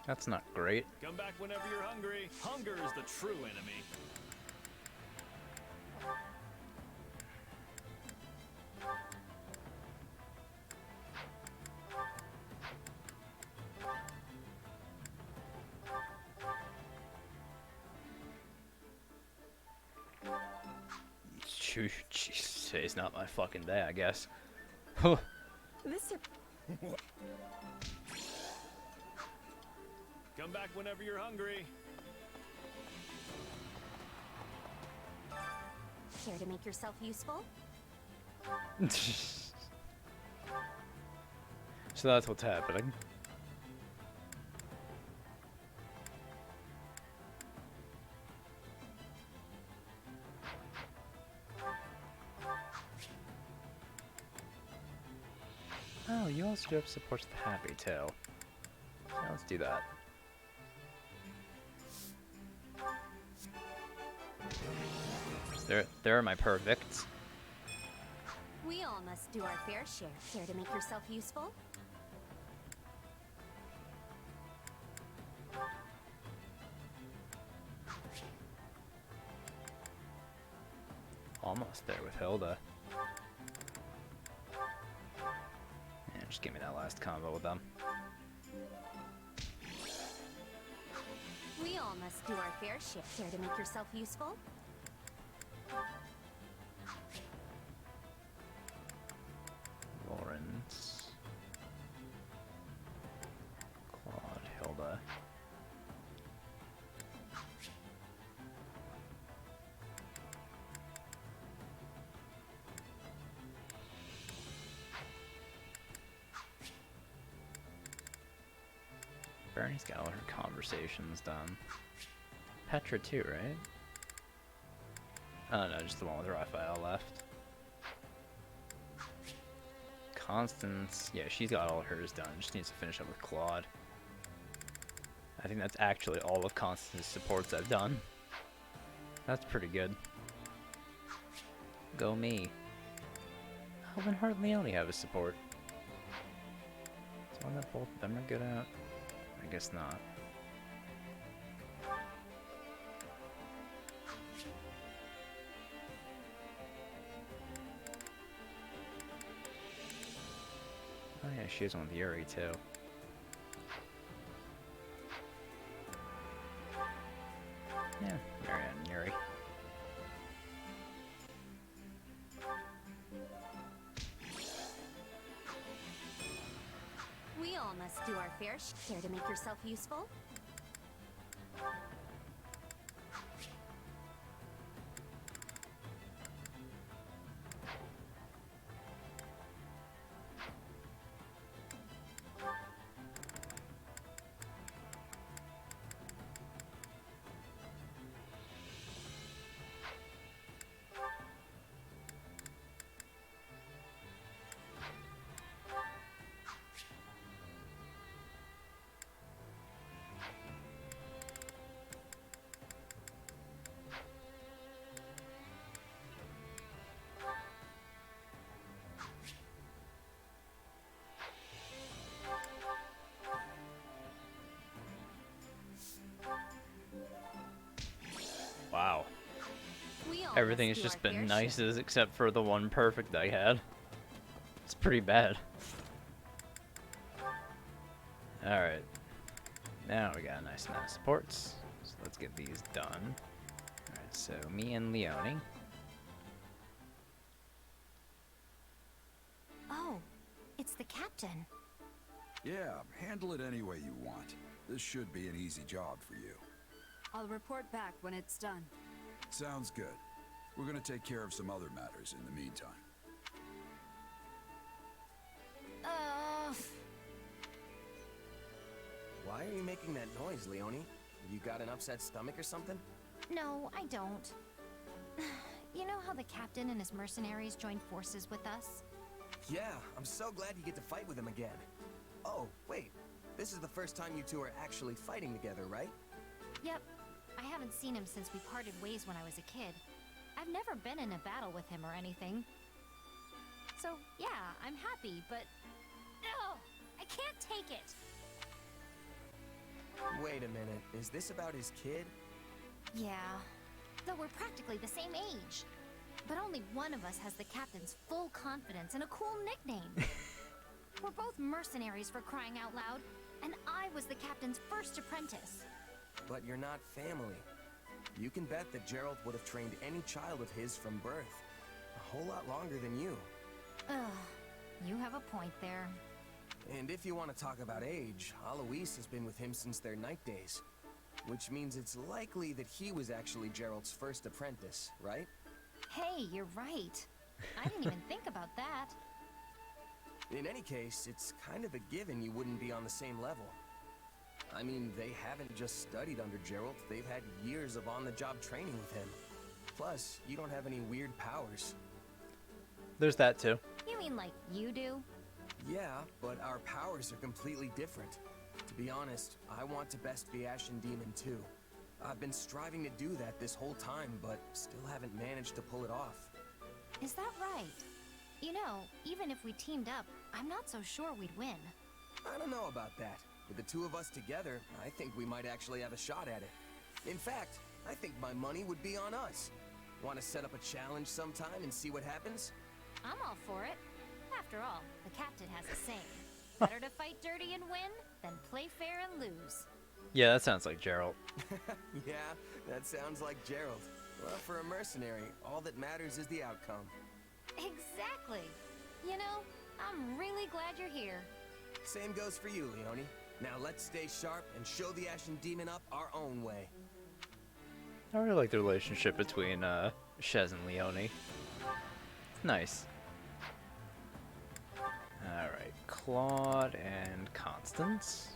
That's not great. Come back whenever you're hungry. Hunger is the true enemy. Jeez, today's not my fucking day, I guess. Huh. Mr. Come back whenever you're hungry. Care to make yourself useful? So that's what's happening. Oh, you also have supports the Happy Tail. So let's do that. There are my perfects. We all must do our fair share. Care to make yourself useful? Almost there with Hilda. Yeah, just give me that last combo with them. We all must do our fair share. Care to make yourself useful? Lawrence. Claude, Hilda. Bernie's got all her conversations done. Petra too, right? Oh no, just the one with Raphael left. Constance, yeah, she's got all hers done. Just needs to finish up with Claude. I think that's actually all of Constance's supports I've done. That's pretty good. Go me. Alvin hardly only have a support. Is one that both of them are good at? I guess not. Oh yeah, she has one with Yuri too. Yeah, Marion and Yuri. We all must do our fair share. Care to make yourself useful? Wow. We all Everything must has do just our been fair nices except for the one perfect I had. It's pretty bad. Alright. Now we got a nice amount of supports. So let's get these done. So, me and Leone. Oh, it's the captain. Yeah, handle it any way you want. This should be an easy job for you. I'll report back when it's done. Sounds good. We're gonna take care of some other matters in the meantime. Why are you making that noise, Leone? You got an upset stomach or something? No, I don't. You know how the captain and his mercenaries joined forces with us? Yeah, I'm so glad you get to fight with him again. Oh, wait. This is the first time you two are actually fighting together, right? Yep. I haven't seen him since we parted ways when I was a kid. I've never been in a battle with him or anything. So, yeah, I'm happy, but... No! I can't take it! Wait a minute. Is this about his kid? Yeah. Though we're practically the same age. But only one of us has the captain's full confidence and a cool nickname. We're both mercenaries, for crying out loud, and I was the captain's first apprentice. But you're not family. You can bet that Gerald would have trained any child of his from birth. A whole lot longer than you. Ugh, you have a point there. And if you want to talk about age, Alois has been with him since their night days. Which means it's likely that he was actually Gerald's first apprentice, right? Hey, you're right. I didn't even think about that. In any case, it's kind of a given you wouldn't be on the same level. I mean, they haven't just studied under Gerald, they've had years of on-the-job training with him. Plus, you don't have any weird powers. There's that too. You mean like you do? Yeah, but our powers are completely different. To be honest, I want to best the Ashen Demon too. I've been striving to do that this whole time, but still haven't managed to pull it off. Is that right? You know, even if we teamed up, I'm not so sure we'd win. I don't know about that. With the two of us together, I think we might actually have a shot at it. In fact, I think my money would be on us. Want to set up a challenge sometime and see what happens? I'm all for it. After all, the captain has a saying. Better to fight dirty and win than play fair and lose. Yeah, that sounds like Gerald. Yeah, that sounds like Gerald. Well, for a mercenary, all that matters is the outcome. Exactly. You know, I'm really glad you're here. Same goes for you, Leone. Now let's stay sharp and show the Ashen Demon up our own way. I really like the relationship between Shez and Leone. Nice. Alright, Claude and Constance.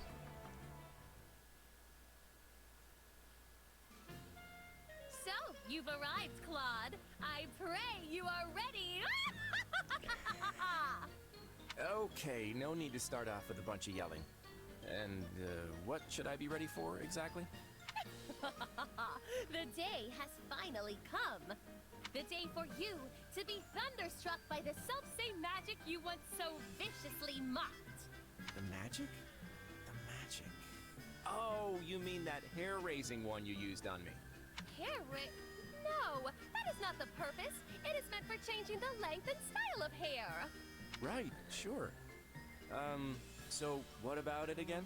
So, you've arrived, Claude. I pray you are ready. Okay, no need to start off with a bunch of yelling. And, what should I be ready for, exactly? The day has finally come. The day for you to be thunderstruck by the self-same magic you once so viciously mocked. The magic? The magic. Oh, you mean that hair-raising one you used on me? No, that is not the purpose. It is meant for changing the length and style of hair. Right, sure. So what about it again?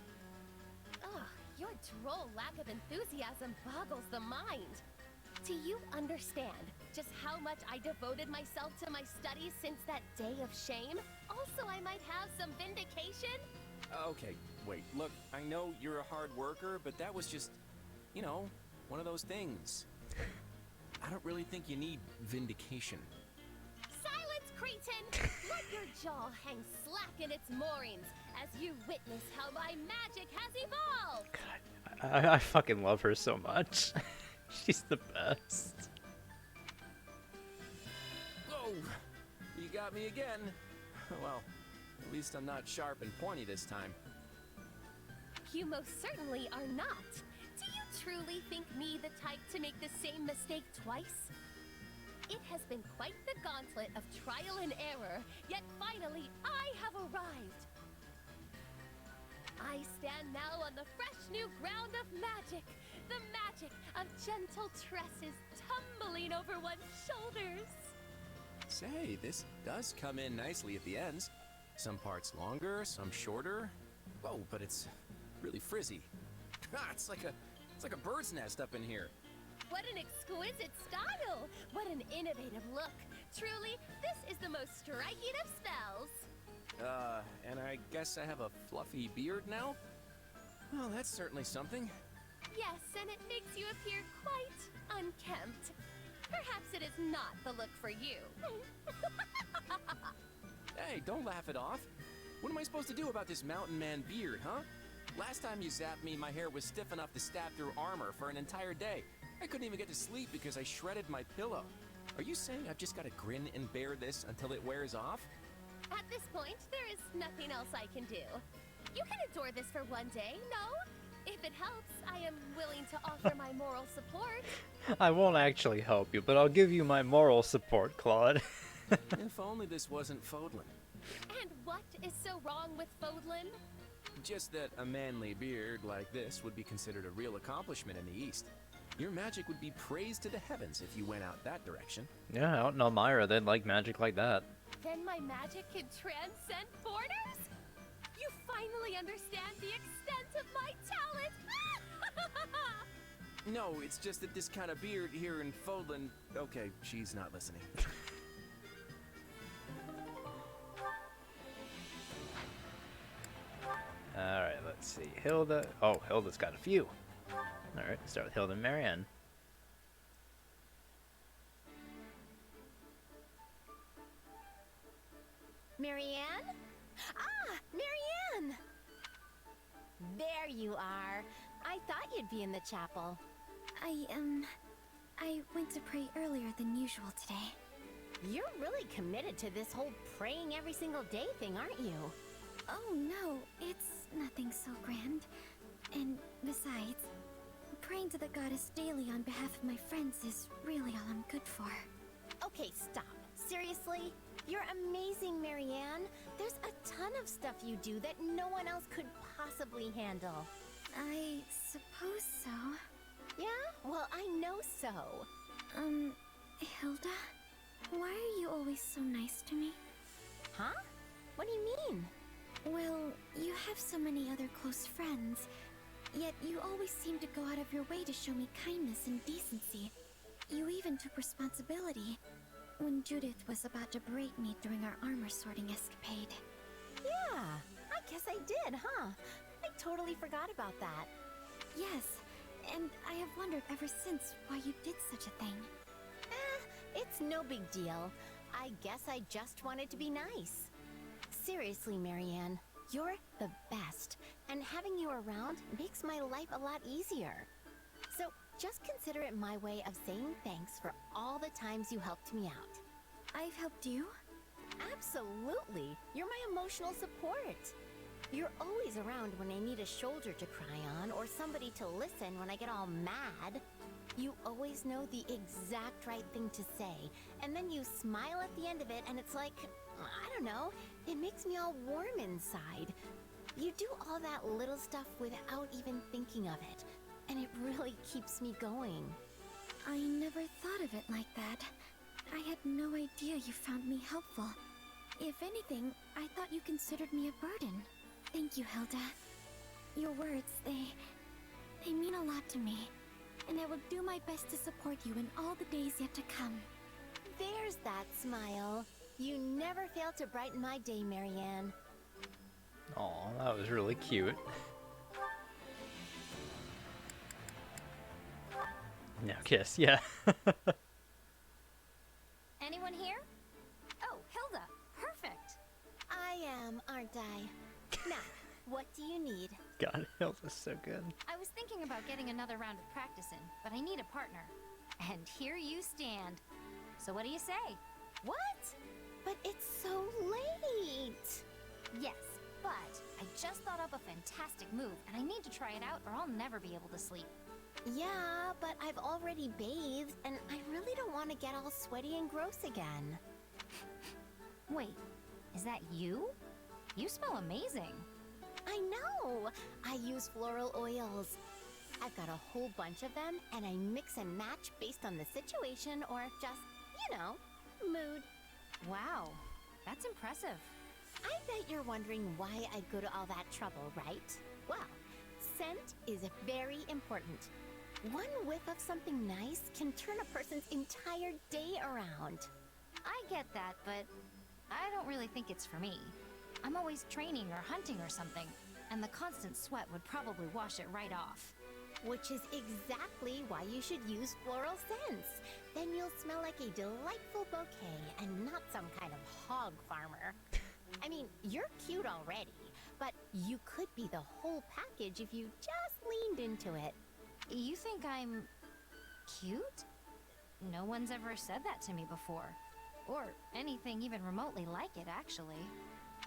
Ugh, your droll lack of enthusiasm boggles the mind. Do you understand just how much I devoted myself to my studies since that day of shame? Also, I might have some vindication? Okay, wait, look, I know you're a hard worker, but that was just, you know, one of those things. I don't really think you need vindication. Silence, cretin! Let your jaw hang slack in its moorings as you witness how my magic has evolved! I fucking love her so much. She's the best. Whoa! You got me again. Well, at least I'm not sharp and pointy this time. You most certainly are not. Do you truly think me the type to make the same mistake twice? It has been quite the gauntlet of trial and error, yet finally I have arrived. I stand now on the fresh new ground of magic, the magic of gentle tresses tumbling over one's shoulders. Say, this does come in nicely at the ends. Some parts longer, some shorter. Whoa, but it's really frizzy. It's like a bird's nest up in here. what an exquisite style! What an innovative look! Truly, this is the most striking of spells! And I guess I have a fluffy beard now? Well, that's certainly something. Yes, and it makes you appear quite unkempt. Perhaps it is not the look for you. Hey, don't laugh it off. What am I supposed to do about this mountain man beard, huh? Last time you zapped me, my hair was stiff enough to stab through armor for an entire day. I couldn't even get to sleep because I shredded my pillow. Are you saying I've just got to grin and bear this until it wears off? At this point, there is nothing else I can do. You can adore this for one day, no? If it helps, I am willing to offer my moral support. I won't actually help you, but I'll give you my moral support, Claude. If only this wasn't Fodlan. And what is so wrong with Fodlan? Just that a manly beard like this would be considered a real accomplishment in the East. Your magic would be praised to the heavens if you went out that direction. Yeah, out in Elmira, they'd like magic like that. Then my magic can transcend borders? You finally understand the extent of my talent! No, it's just that this kind of beard here in Fodlan... Okay, she's not listening. Alright, let's see. Hilda. Oh, Hilda's got a few. Alright, start with Hilda Marion. Marianne? Ah, Marianne! There you are. I thought you'd be in the chapel. I went to pray earlier than usual today. You're really committed to this whole praying every single day thing, aren't you? Oh no, it's nothing so grand. And besides, praying to the goddess daily on behalf of my friends is really all I'm good for. Okay, stop. Seriously? You're amazing, Marianne. There's a ton of stuff you do that no one else could possibly handle. I suppose so. Yeah? Well, I know so. Hilda? Why are you always so nice to me? Huh? What do you mean? Well, you have so many other close friends, yet you always seem to go out of your way to show me kindness and decency. You even took responsibility when Judith was about to berate me during our armor sorting escapade. Yeah, I guess I did, huh? I totally forgot about that. Yes, and I have wondered ever since why you did such a thing. It's no big deal. I guess I just wanted to be nice. Seriously, Marianne, you're the best, and having you around makes my life a lot easier. So just consider it my way of saying thanks for all the times you helped me out. I've helped you? Absolutely. You're my emotional support. You're always around when I need a shoulder to cry on or somebody to listen when I get all mad. You always know the exact right thing to say, and then you smile at the end of it and it's like, I don't know, it makes me all warm inside. You do all that little stuff without even thinking of it, and it really keeps me going. I never thought of it like that. I had no idea you found me helpful. If anything, I thought you considered me a burden. Thank you, Hilda. Your words, they mean a lot to me, and I will do my best to support you in all the days yet to come. There's that smile. You never fail to brighten my day, Marianne. Aw, that was really cute. Now kiss, yeah. Anyone here? Oh, Hilda. Perfect. I am, aren't I? Now, what do you need? God, Hilda's so good. I was thinking about getting another round of practice in, but I need a partner. And here you stand. So what do you say? What? But it's so late. Yes, but I just thought up a fantastic move, and I need to try it out or I'll never be able to sleep. Yeah, but I've already bathed, and I really don't want to get all sweaty and gross again. Wait, is that you? You smell amazing. I know! I use floral oils. I've got a whole bunch of them, and I mix and match based on the situation or just, you know, mood. Wow, that's impressive. I bet you're wondering why I go to all that trouble, right? Well, scent is very important. One whiff of something nice can turn a person's entire day around. I get that, but I don't really think it's for me. I'm always training or hunting or something, and the constant sweat would probably wash it right off. Which is exactly why you should use floral scents. Then you'll smell like a delightful bouquet and not some kind of hog farmer. I mean, you're cute already, but you could be the whole package if you just leaned into it. You think I'm cute? No one's ever said that to me before. Or anything even remotely like it, actually.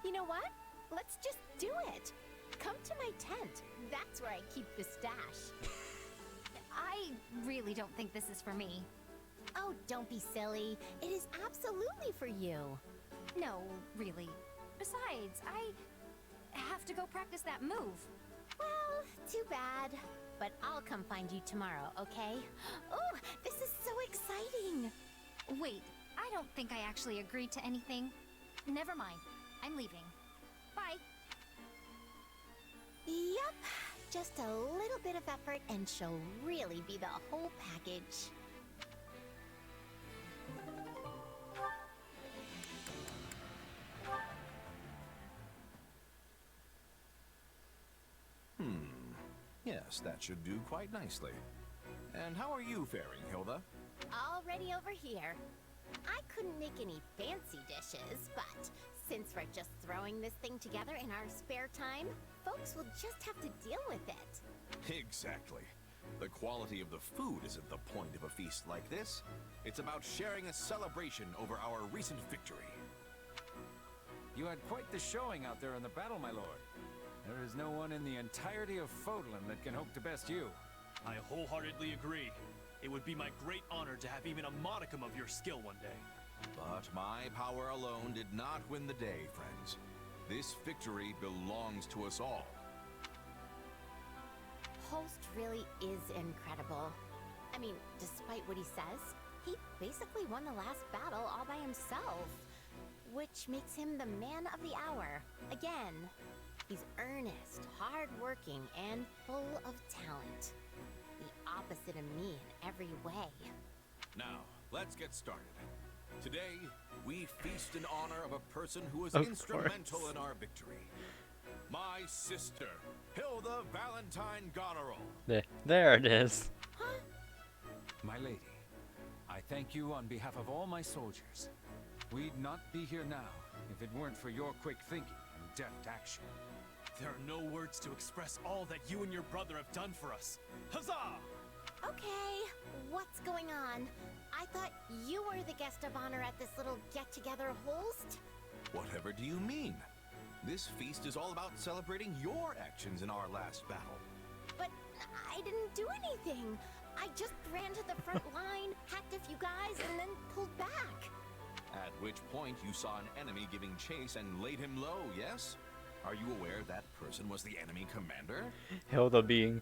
You know what? Let's just do it. Come to my tent. That's where I keep the stash. I really don't think this is for me. Oh, don't be silly. It is absolutely for you. No, really. Besides, I have to go practice that move. Well, too bad. But I'll come find you tomorrow, okay? Oh, this is so exciting. Wait, I don't think I actually agreed to anything. Never mind. I'm leaving. Bye. Yep. Just a little bit of effort and she'll really be the whole package. Yes, that should do quite nicely. And how are you faring, Hilda? Already over here. I couldn't make any fancy dishes, but since we're just throwing this thing together in our spare time, folks will just have to deal with it. Exactly. The quality of the food isn't the point of a feast like this. It's about sharing a celebration over our recent victory. You had quite the showing out there in the battle, my lord. There is no one in the entirety of Fodlan that can hope to best you. I wholeheartedly agree. It would be my great honor to have even a modicum of your skill one day. But my power alone did not win the day, friends. This victory belongs to us all. Holst really is incredible. I mean, despite what he says, he basically won the last battle all by himself. Which makes him the man of the hour. Again. He's earnest, hardworking, and full of talent. The opposite of me in every way. Now, let's get started. Today, we feast in honor of a person who was Of instrumental course. in our victory. My sister, Hilda Valentine Goneril. There it is. My lady, I thank you on behalf of all my soldiers. We'd not be here now if it weren't for your quick thinking and deft action. There are no words to express all that you and your brother have done for us. Huzzah! Okay, what's going on? I thought you were the guest of honor at this little get-together, Holst? Whatever do you mean? This feast is all about celebrating your actions in our last battle. But I didn't do anything. I just ran to the front line, hacked a few guys, and then pulled back. At which point you saw an enemy giving chase and laid him low, yes? Are you aware that person was the enemy commander? Hilda being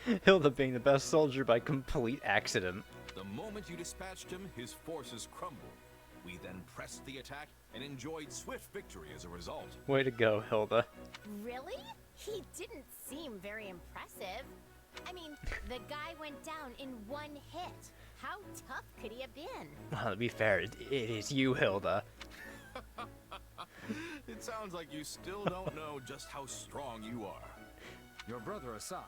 the best soldier by complete accident. The moment you dispatched him, his forces crumbled. We then pressed the attack and enjoyed swift victory as a result. Way to go, Hilda. Really? He didn't seem very impressive. I mean, the guy went down in one hit. How tough could he have been? Well, to be fair, it is you, Hilda. It sounds like you still don't know just how strong you are. Your brother aside,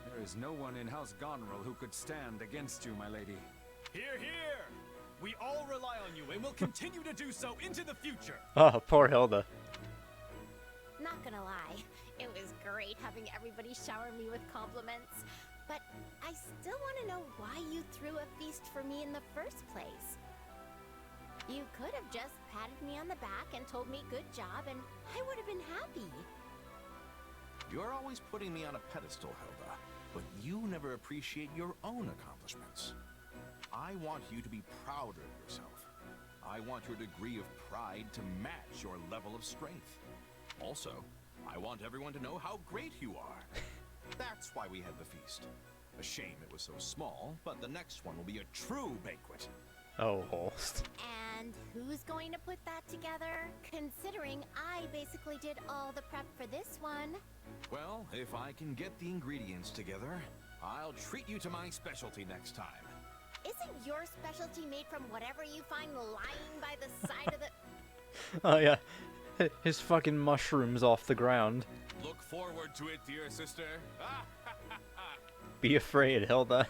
there is no one in House Goneril who could stand against you, my lady. Hear, hear! We all rely on you and will continue to do so into the future. Oh, poor Hilda. Not gonna lie, it was great having everybody shower me with compliments. But I still want to know why you threw a feast for me in the first place. You could have just patted me on the back and told me good job, and I would have been happy. You're always putting me on a pedestal, Hilda, but you never appreciate your own accomplishments. I want you to be proud of yourself. I want your degree of pride to match your level of strength. Also, I want everyone to know how great you are. That's why we had the feast. A shame it was so small, but the next one will be a true banquet. Oh, Holst. And who's going to put that together? Considering I basically did all the prep for this one. Well, if I can get the ingredients together, I'll treat you to my specialty next time. Isn't your specialty made from whatever you find lying by the side of the... Oh yeah, his fucking mushrooms off the ground. Look forward to it, dear sister. Be afraid, Hilda.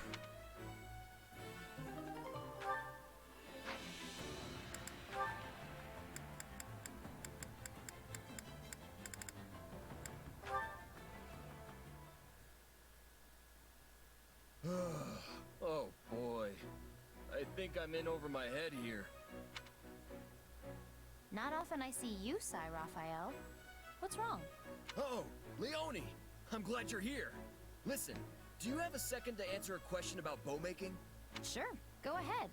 Oh boy. I think I'm in over my head here. Not often I see you sigh, Raphael. What's wrong? Oh, Leone! I'm glad you're here. Listen, do you have a second to answer a question about bow making? Sure, go ahead.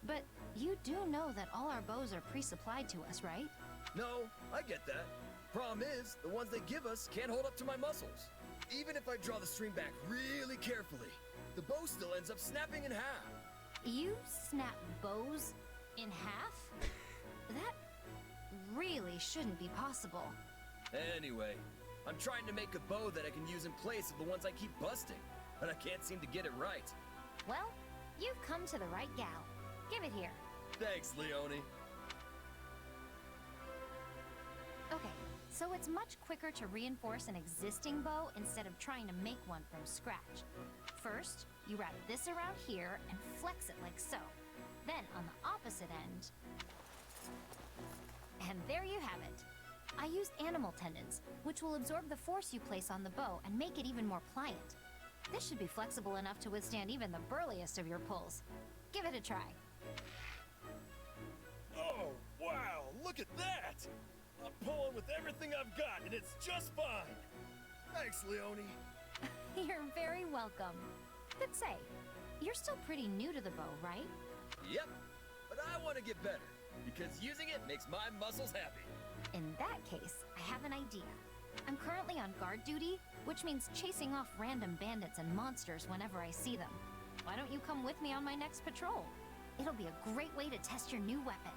But you do know that all our bows are pre-supplied to us, right? No, I get that. Problem is, the ones they give us can't hold up to my muscles. Even if I draw the string back really carefully, the bow still ends up snapping in half. You snap bows in half? That really shouldn't be possible. Anyway, I'm trying to make a bow that I can use in place of the ones I keep busting, but I can't seem to get it right. Well, you've come to the right gal. Give it here. Thanks, Leone. Okay, so it's much quicker to reinforce an existing bow instead of trying to make one from scratch. First, you wrap this around here and flex it like so. Then on the opposite end... And there you have it. I used animal tendons, which will absorb the force you place on the bow and make it even more pliant. This should be flexible enough to withstand even the burliest of your pulls. Give it a try. Oh, wow, look at that! I'm pulling with everything I've got, and it's just fine. Thanks, Leone. You're very welcome. But say, you're still pretty new to the bow, right? Yep, but I want to get better, because using it makes my muscles happy. In that case, I have an idea. I'm currently on guard duty, which means chasing off random bandits and monsters whenever I see them. Why don't you come with me on my next patrol? It'll be a great way to test your new weapon.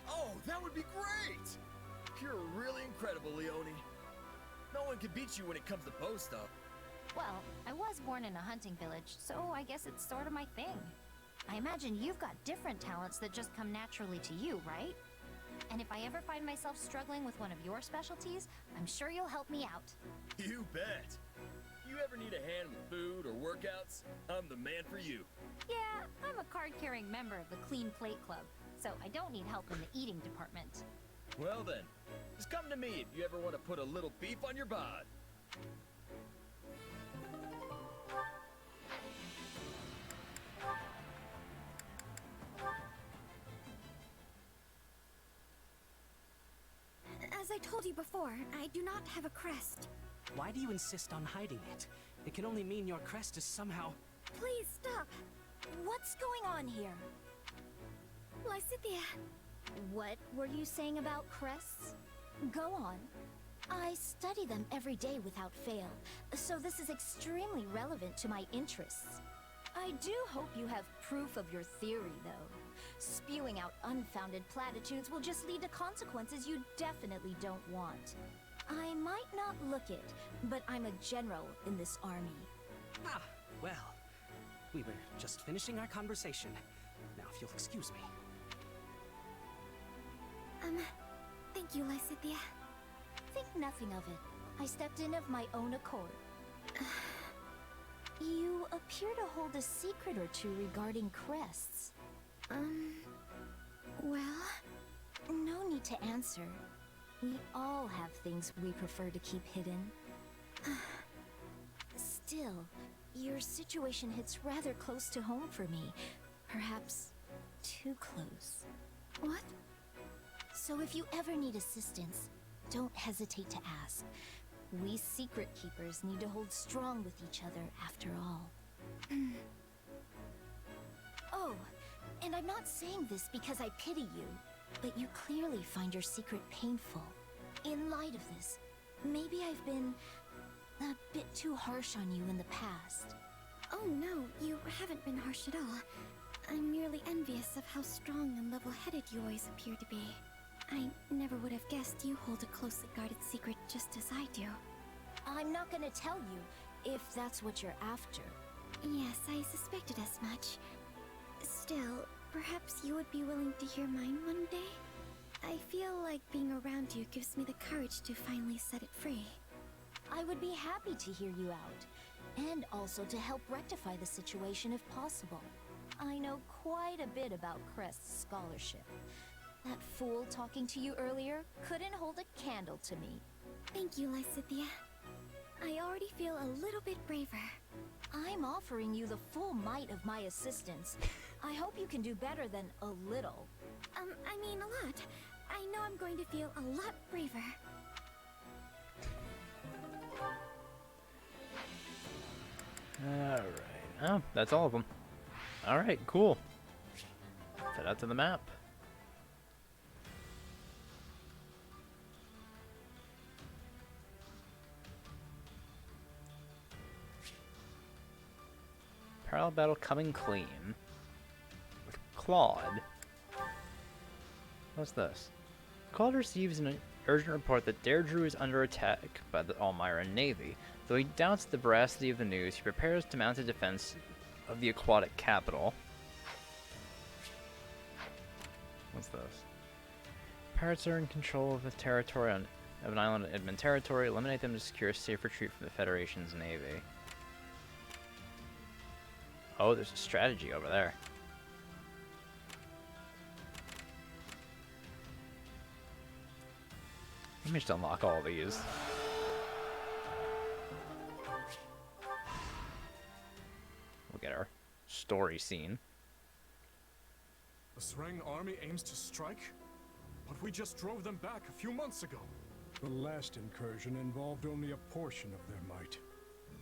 Oh, that would be great! You're really incredible, Leone. No one can beat you when it comes to bow stuff. Well, I was born in a hunting village, so I guess it's sort of my thing. I imagine you've got different talents that just come naturally to you, right? And if I ever find myself struggling with one of your specialties, I'm sure you'll help me out. You bet! You ever need a hand with food or workouts, I'm the man for you. Yeah, I'm a card-carrying member of the Clean Plate Club, so I don't need help in the eating department. Well then, just come to me if you ever want to put a little beef on your bod. As I told you before, I do not have a crest. Why do you insist on hiding it? It can only mean your crest is somehow... Please stop. What's going on here? Lysithea. What were you saying about crests? Go on. I study them every day without fail, so this is extremely relevant to my interests. I do hope you have proof of your theory, though. Spewing out unfounded platitudes will just lead to consequences you definitely don't want. I might not look it, but I'm a general in this army. Ah, well. We were just finishing our conversation. Now, if you'll excuse me. Thank you, Lysithea. Think nothing of it. I stepped in of my own accord. You appear to hold a secret or two regarding crests. Well... No need to answer. We all have things we prefer to keep hidden. Still, your situation hits rather close to home for me. Perhaps too close. What? So if you ever need assistance, don't hesitate to ask. We secret keepers need to hold strong with each other after all. Oh, and I'm not saying this because I pity you, but you clearly find your secret painful. In light of this, maybe I've been a bit too harsh on you in the past. Oh no, you haven't been harsh at all. I'm merely envious of how strong and level-headed you always appear to be. I never would have guessed you hold a closely guarded secret just as I do. I'm not gonna tell you, if that's what you're after. Yes, I suspected as much. Still, perhaps you would be willing to hear mine one day? I feel like being around you gives me the courage to finally set it free. I would be happy to hear you out, and also to help rectify the situation if possible. I know quite a bit about Crest's scholarship. That fool talking to you earlier couldn't hold a candle to me. Thank you, Lysithea. I already feel a little bit braver. I'm offering you the full might of my assistance. I hope you can do better than a little. I mean a lot. I know I'm going to feel a lot braver. Alright. Oh, that's all of them. Alright, cool. Head out to the map. Parallel battle coming clean. With Claude. What's this? Claude receives an urgent report that Deirdre is under attack by the Almyran Navy. Though he doubts the veracity of the news, he prepares to mount a defense of the aquatic capital. What's this? Pirates are in control of a territory of an island in Emblem territory. Eliminate them to secure safe retreat from the Federation's navy. Oh, there's a strategy over there. Let me just unlock all these. We'll get our story scene. The Sreng army aims to strike? But we just drove them back a few months ago. The last incursion involved only a portion of their might.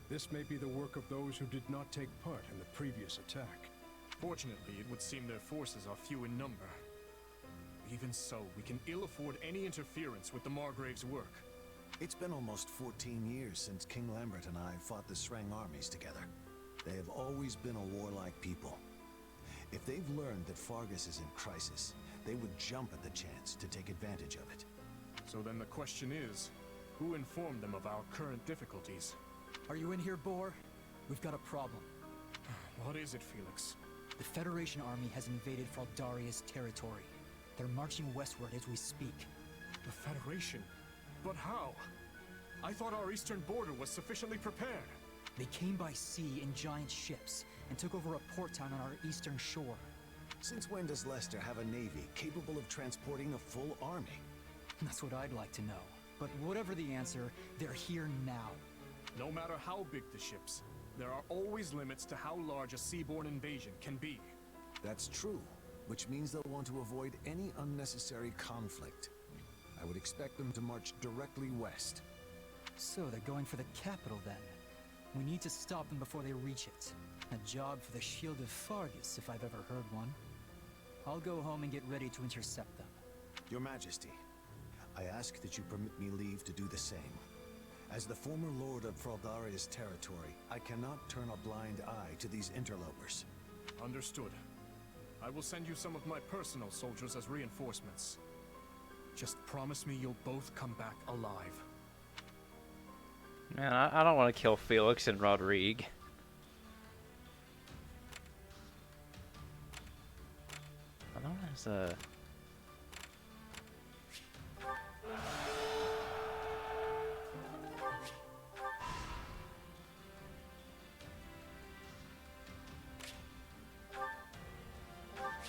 This may be the work of those who did not take part in the previous attack. Fortunately, it would seem their forces are few in number. Even so, we can ill afford any interference with the Margrave's work. It's been almost 14 years since King Lambert and I fought the Sreng armies together. They have always been a warlike people. If they've learned that Fargus is in crisis, they would jump at the chance to take advantage of it. So then the question is, who informed them of our current difficulties? Are you in here, Boar? We've got a problem. What is it, Felix? The Federation army has invaded Froldarius Territory. They're marching westward as we speak. The Federation? But how? I thought our eastern border was sufficiently prepared. They came by sea in giant ships and took over a port town on our eastern shore. Since when does Leicester have a navy capable of transporting a full army? That's what I'd like to know. But whatever the answer, they're here now. No matter how big the ships, there are always limits to how large a seaborne invasion can be. That's true, which means they'll want to avoid any unnecessary conflict. I would expect them to march directly west. So they're going for the capital then. We need to stop them before they reach it. A job for the Shield of Fargus, if I've ever heard one. I'll go home and get ready to intercept them. Your Majesty, I ask that you permit me leave to do the same. As the former Lord of Froldarius Territory, I cannot turn a blind eye to these interlopers. Understood. I will send you some of my personal soldiers as reinforcements. Just promise me you'll both come back alive. Man, I don't want to kill Felix and Rodrigue. I don't know if there's a...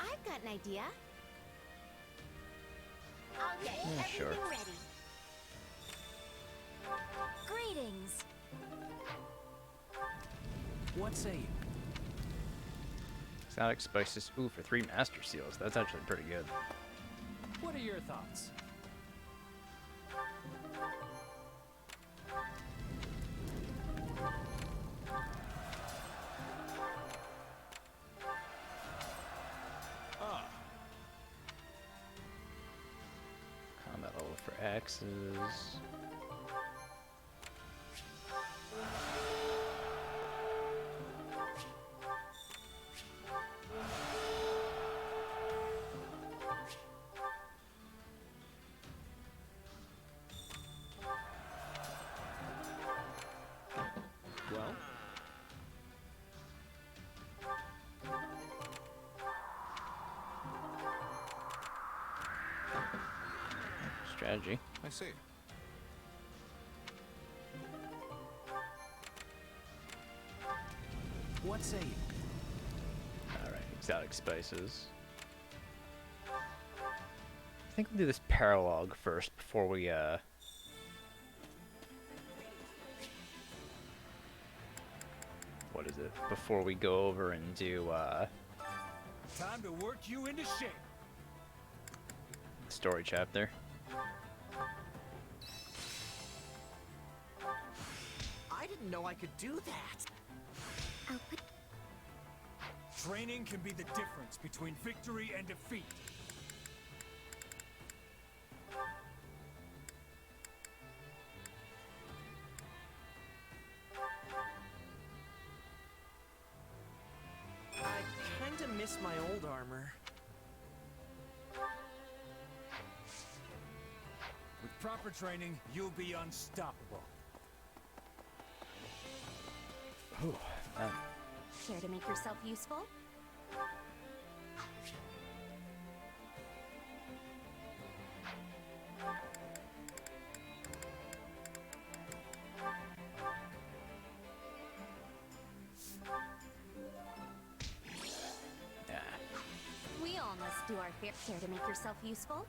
I've got an idea. I'll get Yeah, everything sure. ready. Greetings. What say you? Exotic spices. Ooh, for 3 master seals. That's actually pretty good. What are your thoughts? Combat level for axes. Well? strategy. I see. What say you? Alright, exotic spices. I think we'll do this paralogue first before we, what is it? Before we go over and do, Time to work you into shape. story chapter. I didn't know I could do that. Training can be the difference between victory and defeat. I kinda miss my old armor. With proper training, you'll be unstoppable. Ooh, man. Care to make yourself useful? Yeah. We all must do our fair share to make yourself useful.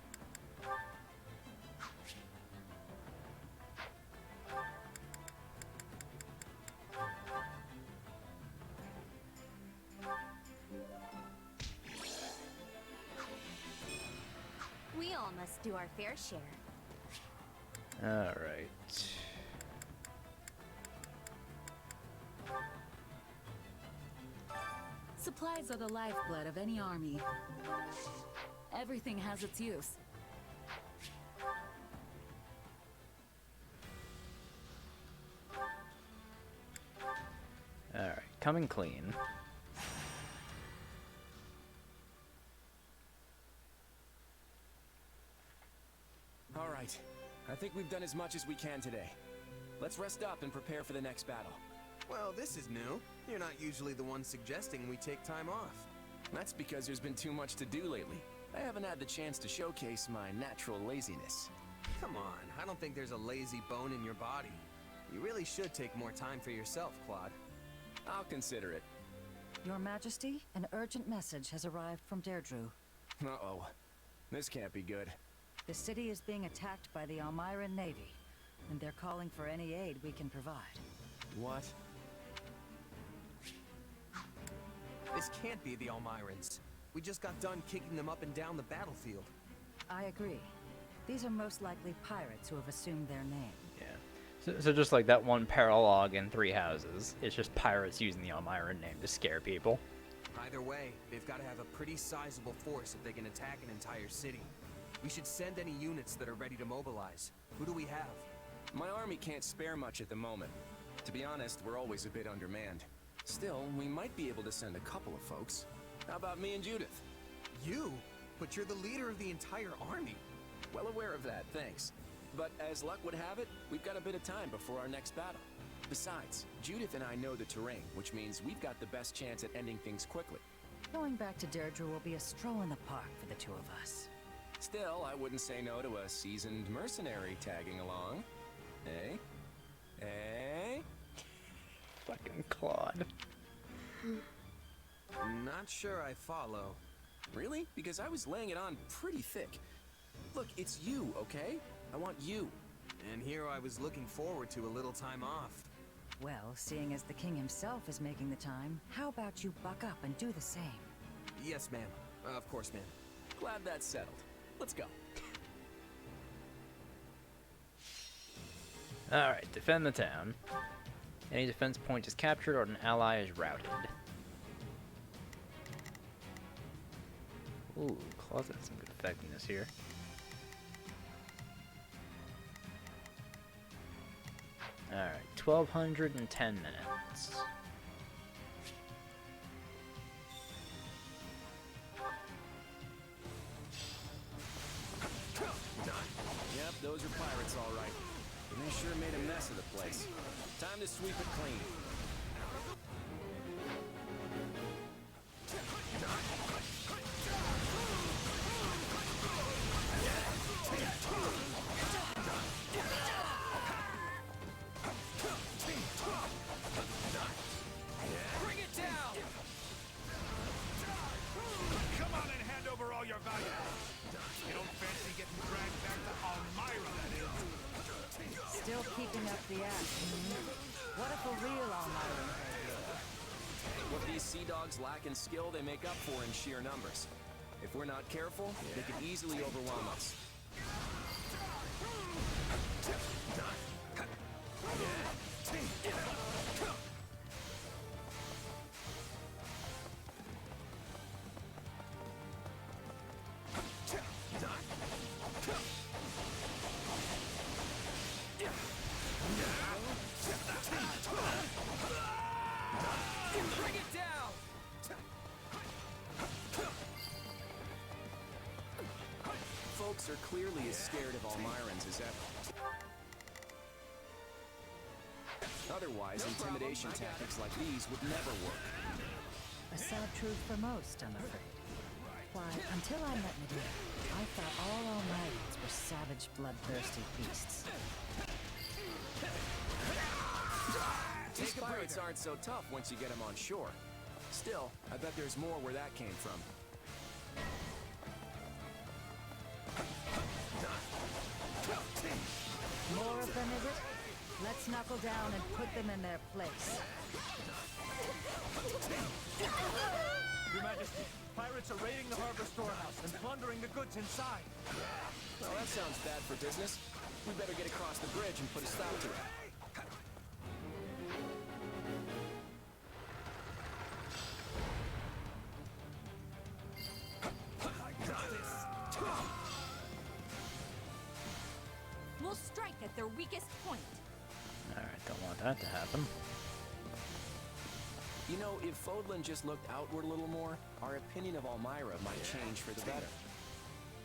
We all must do our fair share. Alright. Supplies are the lifeblood of any army. Everything has its use. Alright, coming clean. All right. I think we've done as much as we can today. Let's rest up and prepare for the next battle. Well, this is new. You're not usually the one suggesting we take time off. That's because there's been too much to do lately. I haven't had the chance to showcase my natural laziness. Come on, I don't think there's a lazy bone in your body. You really should take more time for yourself, Claude. I'll consider it. Your Majesty, an urgent message has arrived from Deirdre. Uh-oh. This can't be good. The city is being attacked by the Almiran Navy, and they're calling for any aid we can provide. What? This can't be the Almirans. We just got done kicking them up and down the battlefield. I agree. These are most likely pirates who have assumed their name. Yeah. So just like that one paralogue in Three Houses, it's just pirates using the Almiran name to scare people. Either way, they've got to have a pretty sizable force if they can attack an entire city. We should send any units that are ready to mobilize. Who do we have? My army can't spare much at the moment. To be honest, we're always a bit undermanned. Still, we might be able to send a couple of folks. How about me and Judith? You? But you're the leader of the entire army. Well aware of that, thanks. But as luck would have it, we've got a bit of time before our next battle. Besides, Judith and I know the terrain, which means we've got the best chance at ending things quickly. Going back to Deirdre will be a stroll in the park for the two of us. Still, I wouldn't say no to a seasoned mercenary tagging along. Eh? Eh? Fucking Claude. Not sure I follow. Really? Because I was laying it on pretty thick. Look, it's you, okay? I want you. And here I was looking forward to a little time off. Well, seeing as the king himself is making the time, how about you buck up and do the same? Yes, ma'am. Of course, ma'am. Glad that's settled. Let's go. Alright, defend the town. Any defense point is captured or an ally is routed. Ooh, Claude's got some good effectiveness here. Alright, 1210 minutes. Yep, those are pirates, all right. And they sure made a mess of the place. Time to sweep it clean. the act, What if a real Almighty heard you? What these sea dogs lack in skill, they make up for in sheer numbers. If we're not careful, they could easily overwhelm us. Bring it down! Folks are clearly as scared of Almirans as ever. Otherwise, intimidation tactics like these would never work. A sad truth for most, I'm afraid. Why, until I met Medea, I thought all Almirans were savage, bloodthirsty beasts. These pirates aren't so tough once you get them on shore. Still, I bet there's more where that came from. More of them, is it? Let's knuckle down and put them in their place. Your Majesty, pirates are raiding the harbor storehouse and plundering the goods inside. Well, that sounds bad for business. We better get across the bridge and put a stop to it. We'll strike at their weakest point. Alright, don't want that to happen. You know, if Fodlan just looked outward a little more, our opinion of Almyra might change for the better.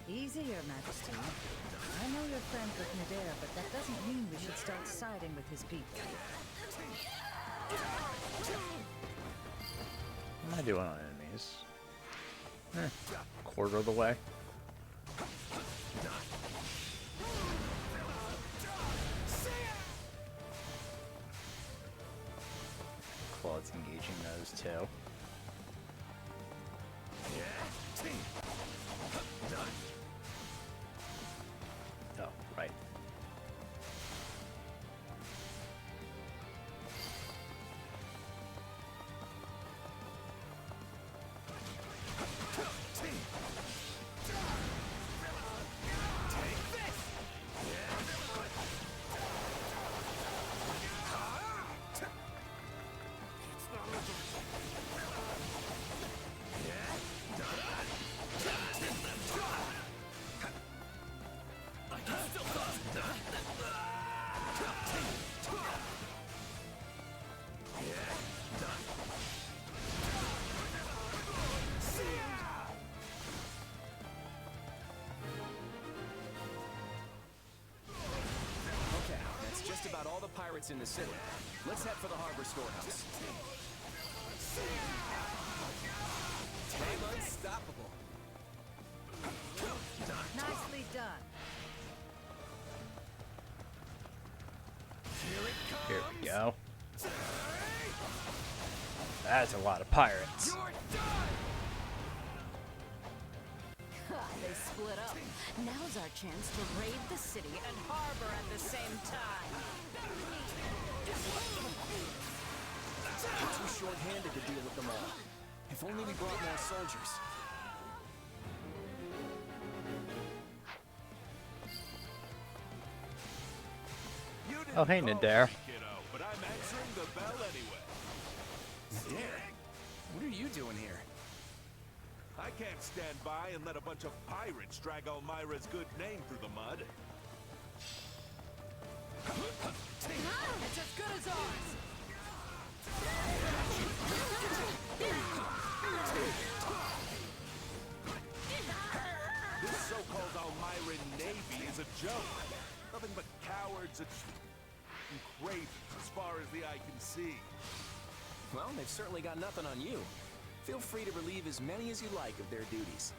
Easy, Your Majesty. I know you're friends with Medea, but that doesn't mean we should start siding with his people. What am I doing on enemies? Quarter of the way. Claude's engaging those two. Oh, right. About all the pirates in the city. Let's head for the harbor storehouse. I'm unstoppable. Nicely done. Here we go. That's a lot of pirates. They split up. Now's our chance to raid the city and harbor at the same time. We're too short-handed to deal with them all. If only we brought more soldiers. Oh, hey, Nadir. But I'm answering the bell anyway. Nadir? What are you doing here? I can't stand by and let a bunch of pirates drag Almyra's good name through the mud. It's as good as ours. This so-called Almyran Navy is a joke. Nothing but cowards and cravens as far as the eye can see. Well, they've certainly got nothing on you. Feel free to relieve as many as you like of their duties.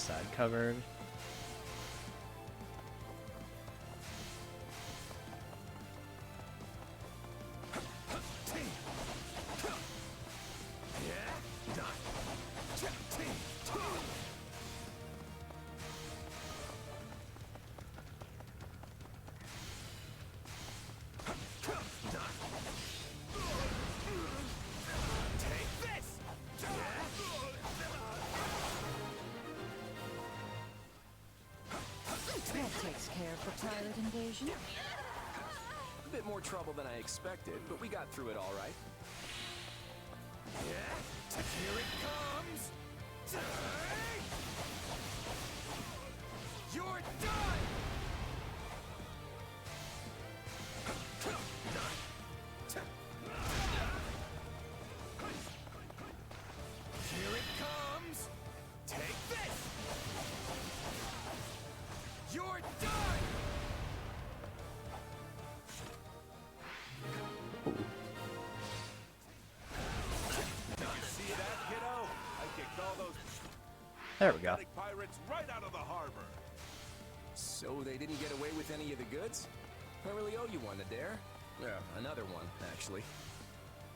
side covered. That takes care of the pirate invasion. A bit more trouble than I expected, but we got through it all right. Here it comes! You're done! Here it comes! Take this! You're done! See that, kiddo? I kicked all those There we go. pirates right out of the harbor. So they didn't get away with any of the goods? I really owe you one, Adair. Yeah, another one, actually.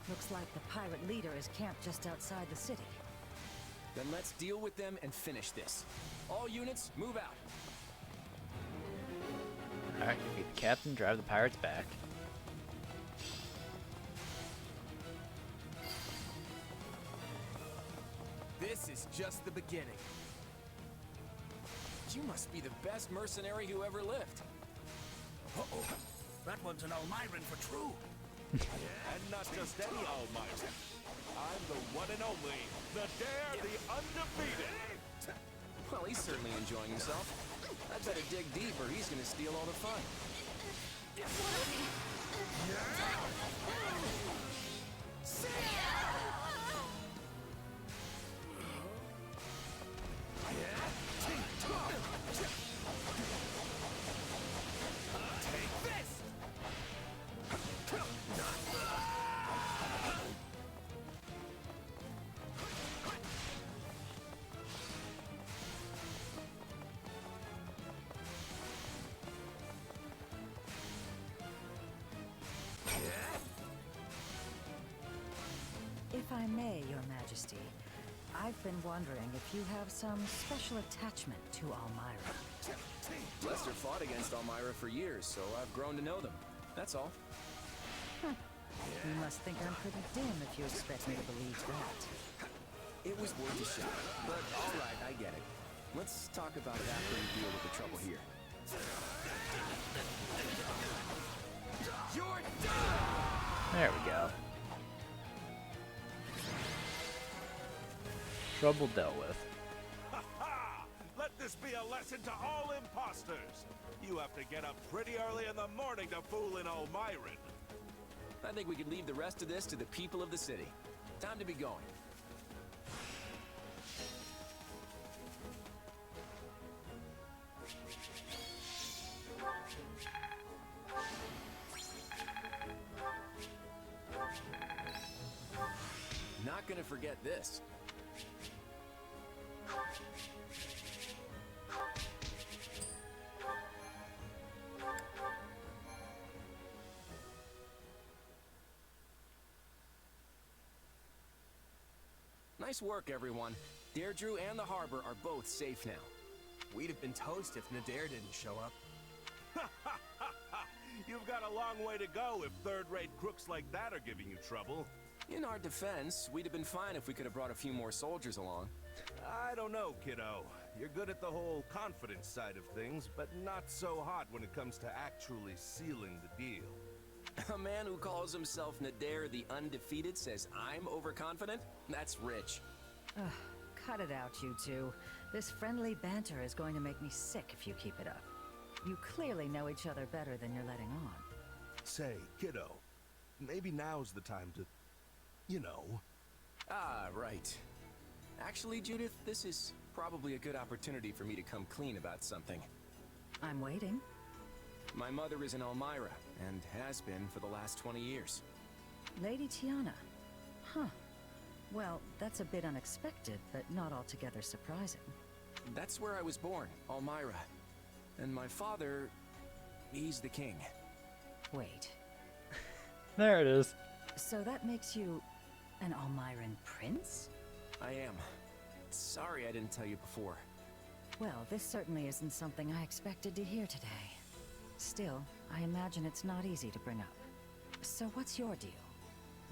Looks like the pirate leader is camped just outside the city. Then let's deal with them and finish this. All units, move out. Alright, defeat the captain, drive the pirates back. This is just the beginning. You must be the best mercenary who ever lived. Uh-oh. That one's an Elmiran for true. And not just any Almighty. I'm the one and only, the Dare, the Undefeated. Well, he's certainly enjoying himself. I'd better dig deep or he's gonna steal all the fun. Take this! If I may, Your Majesty, I've been wondering if you have some special attachment to Elmira. Lester fought against Elmira for years, so I've grown to know them. That's all. You must think I'm pretty dim if you expect me to believe that. It was worth a shot, but all right, I get it. Let's talk about it after we deal with the trouble here. You're done! There we go. Trouble dealt with. Ha ha! Let this be a lesson to all imposters. You have to get up pretty early in the morning to fool an Elmiran. I think we could leave the rest of this to the people of the city. Time to be going. Not gonna forget this. Nice work, everyone. Deirdre and the harbor are both safe now. We'd have been toast if Nadir didn't show up. You've got a long way to go if third-rate crooks like that are giving you trouble. In our defense, we'd have been fine if we could have brought a few more soldiers along. I don't know, kiddo. You're good at the whole confidence side of things, but not so hot when it comes to actually sealing the deal. A man who calls himself Nadir the Undefeated says I'm overconfident? That's rich. Ugh, cut it out, you two. This friendly banter is going to make me sick if you keep it up. You clearly know each other better than you're letting on. Say, kiddo, maybe now's the time to, you know. Ah, right. Actually, Judith, this is probably a good opportunity for me to come clean about something. I'm waiting. My mother is an Elmira, and has been for the last 20 years. Lady Tiana. Huh. Well, that's a bit unexpected, but not altogether surprising. That's where I was born, Elmira. And my father, he's the king. Wait. There it is. So that makes you an Almiran prince? I am. Sorry I didn't tell you before. Well, this certainly isn't something I expected to hear today. Still, I imagine it's not easy to bring up. So what's your deal?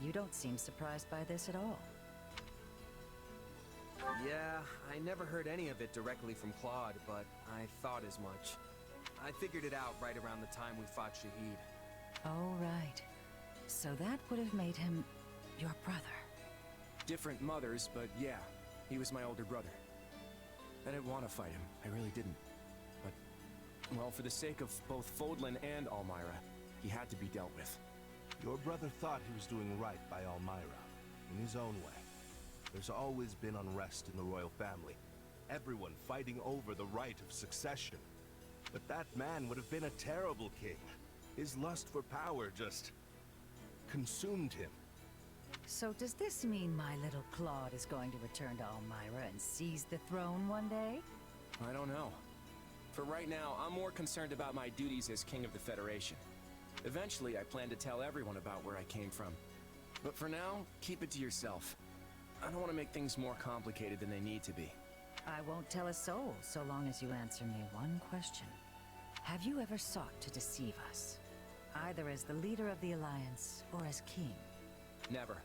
You don't seem surprised by this at all. Yeah, I never heard any of it directly from Claude, but I thought as much. I figured it out right around the time we fought Shahid. Oh, right. So that would have made him your brother. Different mothers, but yeah, he was my older brother. I didn't want to fight him, I really didn't. But, well, for the sake of both Fodlan and Elmira, he had to be dealt with. Your brother thought he was doing right by Elmira, in his own way. There's always been unrest in the royal family, everyone fighting over the right of succession. But that man would have been a terrible king. His lust for power just consumed him. So does this mean my little Claude is going to return to Elmira and seize the throne one day? I don't know. For right now, I'm more concerned about my duties as King of the Federation. Eventually, I plan to tell everyone about where I came from. But for now, keep it to yourself. I don't want to make things more complicated than they need to be. I won't tell a soul so long as you answer me one question. Have you ever sought to deceive us? Either as the leader of the Alliance or as king? Never.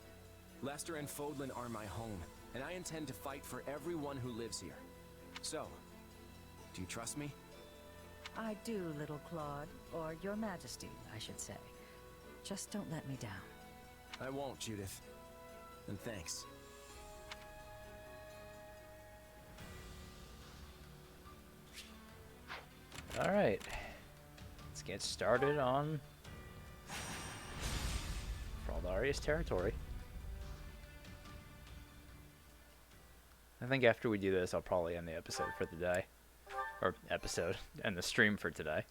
Lester and Fodlan are my home, and I intend to fight for everyone who lives here. So, do you trust me? I do, little Claude, or your majesty, I should say. Just don't let me down. I won't, Judith. And thanks. Alright. Let's get started on Froldarius Territory. I think after we do this, I'll probably end the episode for the day. Or episode, and the stream for today.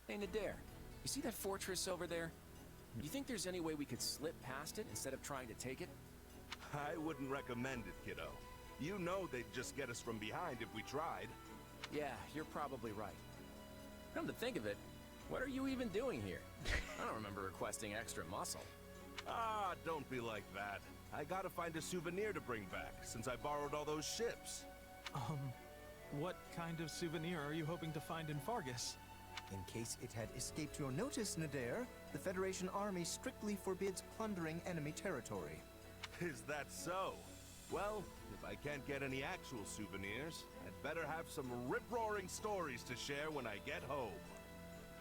Hey, Nadir, you see that fortress over there? You think there's any way we could slip past it instead of trying to take it? I wouldn't recommend it, kiddo. You know they'd just get us from behind if we tried. Yeah, you're probably right. Come to think of it, what are you even doing here? I don't remember requesting extra muscle. Ah, don't be like that. I gotta find a souvenir to bring back, since I borrowed all those ships. What kind of souvenir are you hoping to find in Fargus? In case it had escaped your notice, Nadir, the Federation Army strictly forbids plundering enemy territory. Is that so? Well, if I can't get any actual souvenirs, I'd better have some rip-roaring stories to share when I get home.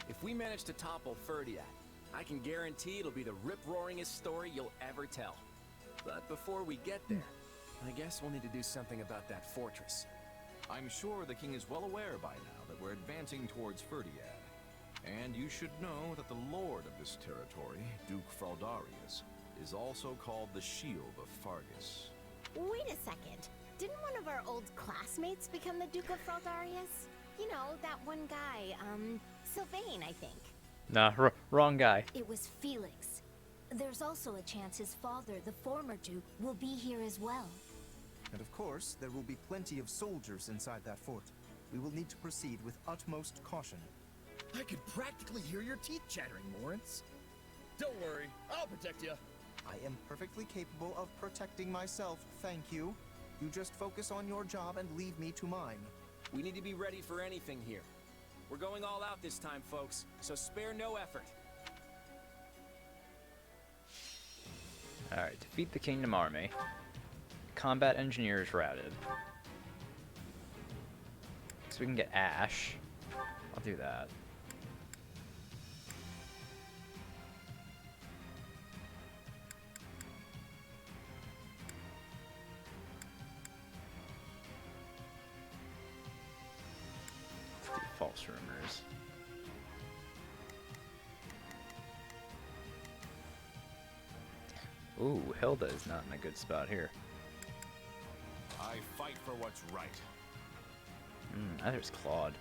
If we manage to topple Ferdiad, I can guarantee it'll be the rip-roaringest story you'll ever tell. But before we get there, I guess we'll need to do something about that fortress. I'm sure the king is well aware by now that we're advancing towards Ferdiad. And you should know that the lord of this territory, Duke Froldarius, is also called the Shield of Fargus. Wait a second. Didn't one of our old classmates become the Duke of Froldarius? You know, that one guy, Sylvain, I think. Nah, wrong guy. It was Felix. There's also a chance his father, the former Duke, will be here as well. And of course, there will be plenty of soldiers inside that fort. We will need to proceed with utmost caution. I could practically hear your teeth chattering, Lawrence. Don't worry, I'll protect you. I am perfectly capable of protecting myself, thank you. You just focus on your job and leave me to mine. We need to be ready for anything here. We're going all out this time, folks, so spare no effort. Alright, defeat the Kingdom Army. Combat engineers routed. So we can get Ash. I'll do that. Let's do false rumors. Ooh, Hilda is not in a good spot here. I fight for what's right. There's Claude.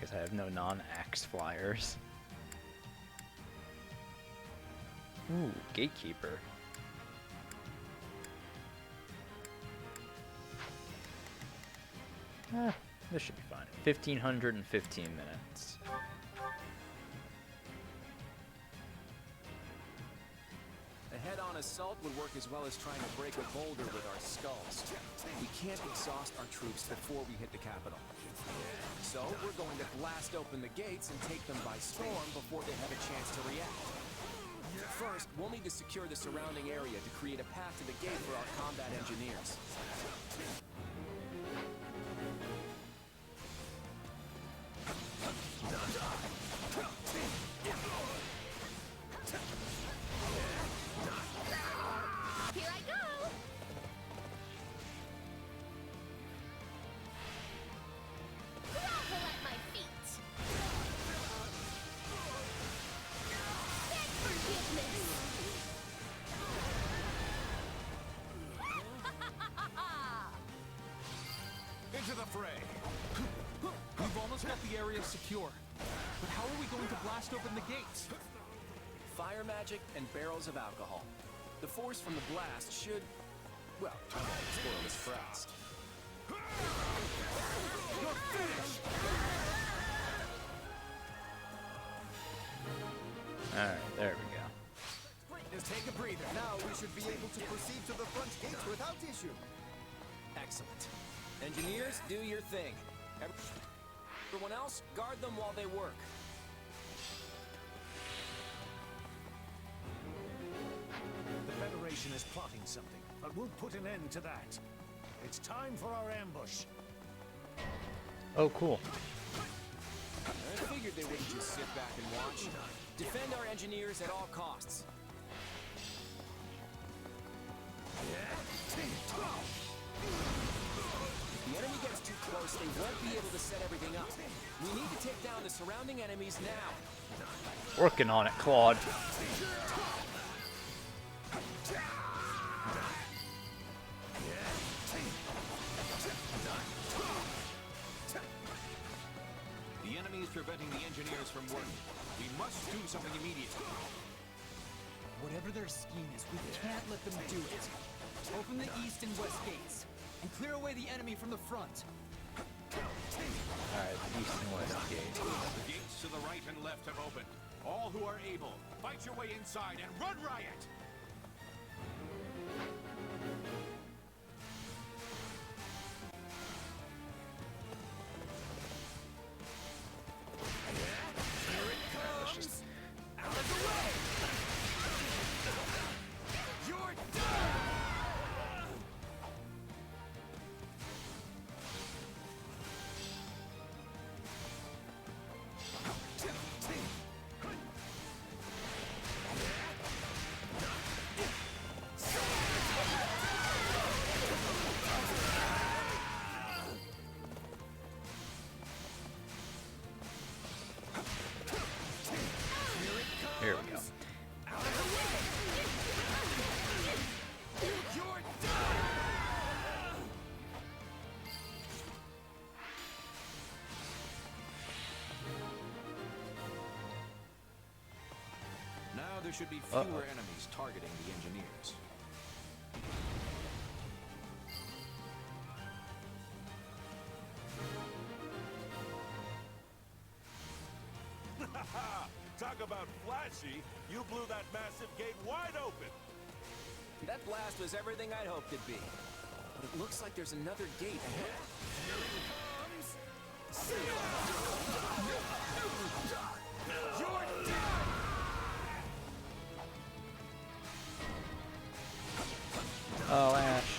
Because I have no non-axe flyers. Ooh, Gatekeeper. This should be fine. 1,515 minutes. A head-on assault would work as well as trying to break a boulder with our skulls. We can't exhaust our troops before we hit the capital. So we're going to blast open the gates and take them by storm before they have a chance to react. First, we'll need to secure the surrounding area to create a path to the gate for our combat engineers. Here I go! Grovel at my feet! Beg forgiveness! Into the fray! We've almost got the area secure. But how are we going to blast open the gates? Fire magic and barrels of alcohol. The force from the blast should, well, I won't spoil this frost. You're finished! Alright, there we go. Just take a breather. Now we should be able to proceed to the front gates without issue. Excellent. Engineers, do your thing. Everyone else, guard them while they work. The Federation is plotting something, but we'll put an end to that. It's time for our ambush. Oh, cool. I figured they wouldn't just sit back and watch. Defend our engineers at all costs. If the enemy gets too close, they won't be able to set everything up. We need to take down the surrounding enemies now. Working on it, Claude. The enemy is preventing the engineers from working. We must do something immediately. Whatever their scheme is, we can't let them do it. Open the east and west gates, and clear away the enemy from the front. Alright, east and west gate. The gates to the right and left have opened. All who are able, fight your way inside and run riot! Here it comes! Out of the way! You're done! Here we go. Now there should be fewer enemies targeting the engineers. Talk about flashy! You blew that massive gate wide open! That blast was everything I'd hoped it'd be. But it looks like there's another gate ahead. Here it comes! You're dead! Oh, Ash.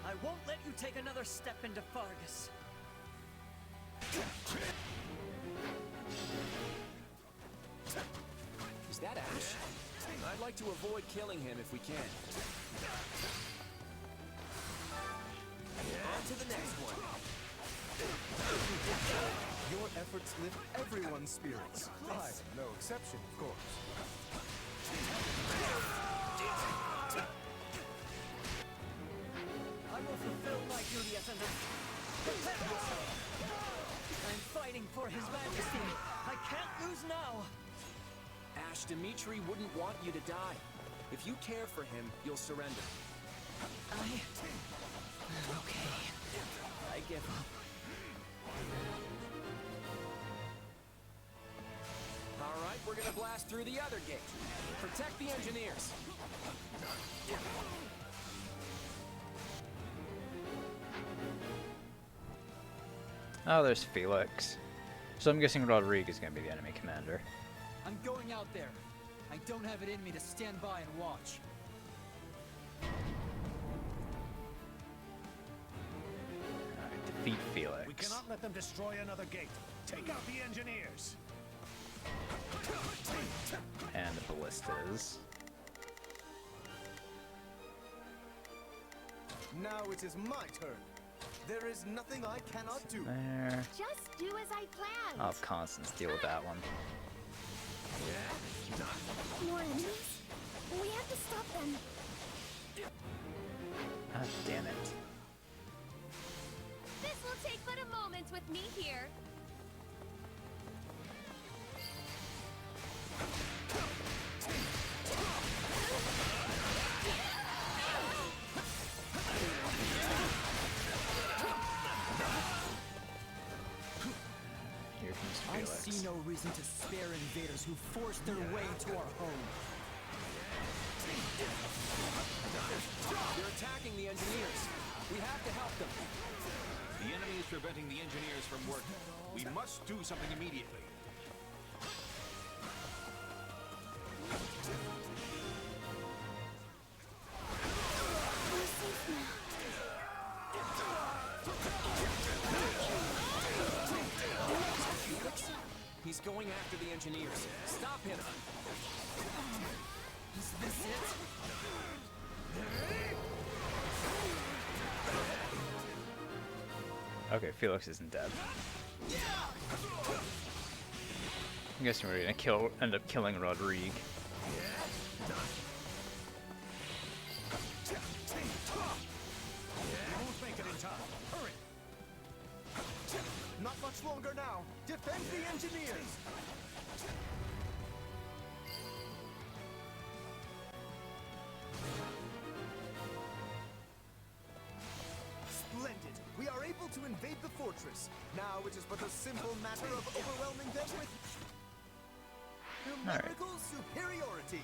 I won't let you take another step into Fargus. Is that Ash? I'd like to avoid killing him if we can. On to the next one. Your efforts lift everyone's spirits. I, no exception, of course. Dimitri wouldn't want you to die. If you care for him, you'll surrender. Okay. I give up. All right, we're gonna blast through the other gate. Protect the engineers. Oh, there's Felix. So I'm guessing Rodrigue is going to be the enemy commander. I'm going out there. I don't have it in me to stand by and watch. Alright, defeat Felix. We cannot let them destroy another gate. Take out the engineers. And the ballistas. Now it is my turn. There is nothing I cannot do. There. Just do as I planned. I'll have Constance deal with that one. More enemies? We have to stop them. Ah, damn it. This will take but a moment with me here. Here comes I Felix. see no reason to spare invaders who forced their way into our home. They're attacking the engineers. We have to help them. The enemy is preventing the engineers from working. We must do something immediately. We're safe now. Felix? He's going after the engineers. Stop him. Is this it? Okay, Felix isn't dead. I'm guessing we're gonna end up killing Rodrigue. Won't make it in time. Hurry. Not much longer now. Defend the engineers. Splendid. We are able to invade the fortress. Now it is but a simple matter of overwhelming them with numerical superiority.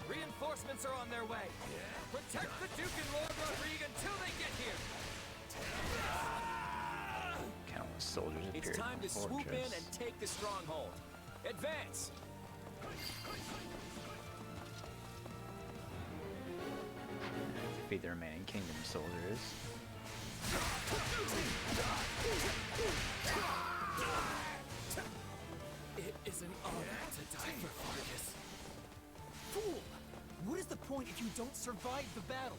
Reinforcements are on their way. Protect the Duke and Lord Rodrigue until they get here. Countless soldiers appeared It's time in the to swoop in fortress. and take the stronghold. Advance! Defeat the remaining kingdom soldiers. It is an honor to die for Fargus. Fool! What is the point if you don't survive the battle?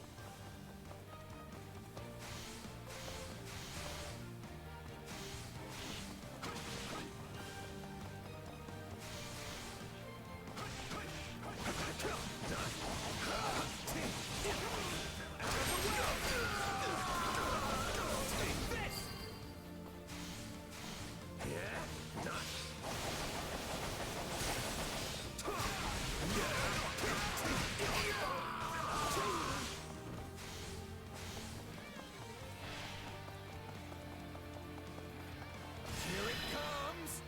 Here it comes!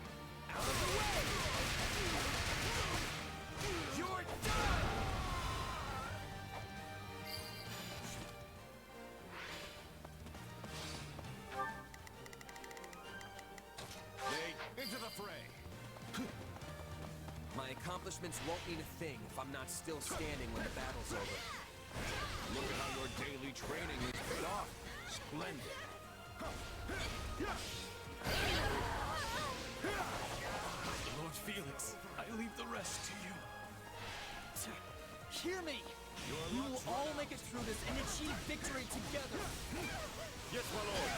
Out of the way! You're done! They into the fray. My accomplishments won't mean a thing if I'm not still standing when the battle's over. Look at how your daily training is paid off. Splendid. Lord Felix, I leave the rest to you. Hear me! We will all make it through this and achieve victory together! Yes, my lord.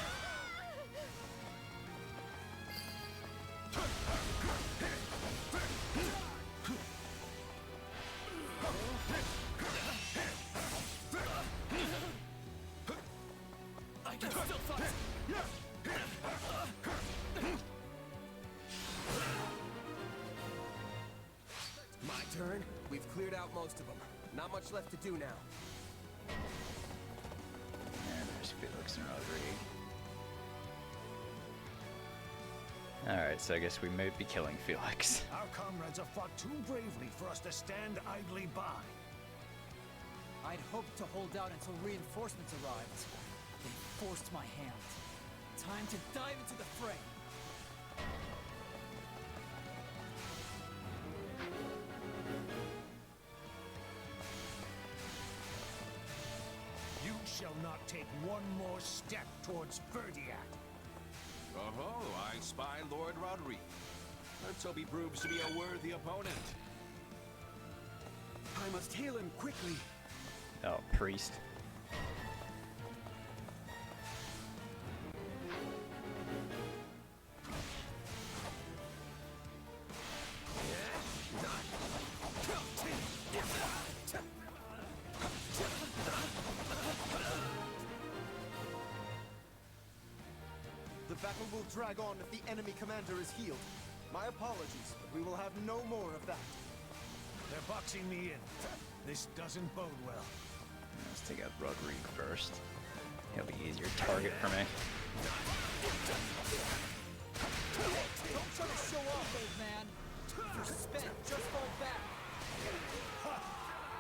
I can still fight! My turn. We've cleared out most of them. Not much left to do now. And there's Felix and Rodrigue. Alright, so I guess we may be killing Felix. Our comrades have fought too bravely for us to stand idly by. I'd hoped to hold out until reinforcements arrived. They forced my hand. Time to dive into the fray. You shall not take one more step towards Verdiat. Oh, I spy Lord Rodrigue. Let's hope he proves to be a worthy opponent. I must heal him quickly. Oh, priest. The battle will drag on if the enemy commander is healed. My apologies, but we will have no more of that. They're boxing me in. This doesn't bode well. Let's take out Rodrigue first. He'll be easier target for me. Don't try to show off, old man. You're spent. Just fall back.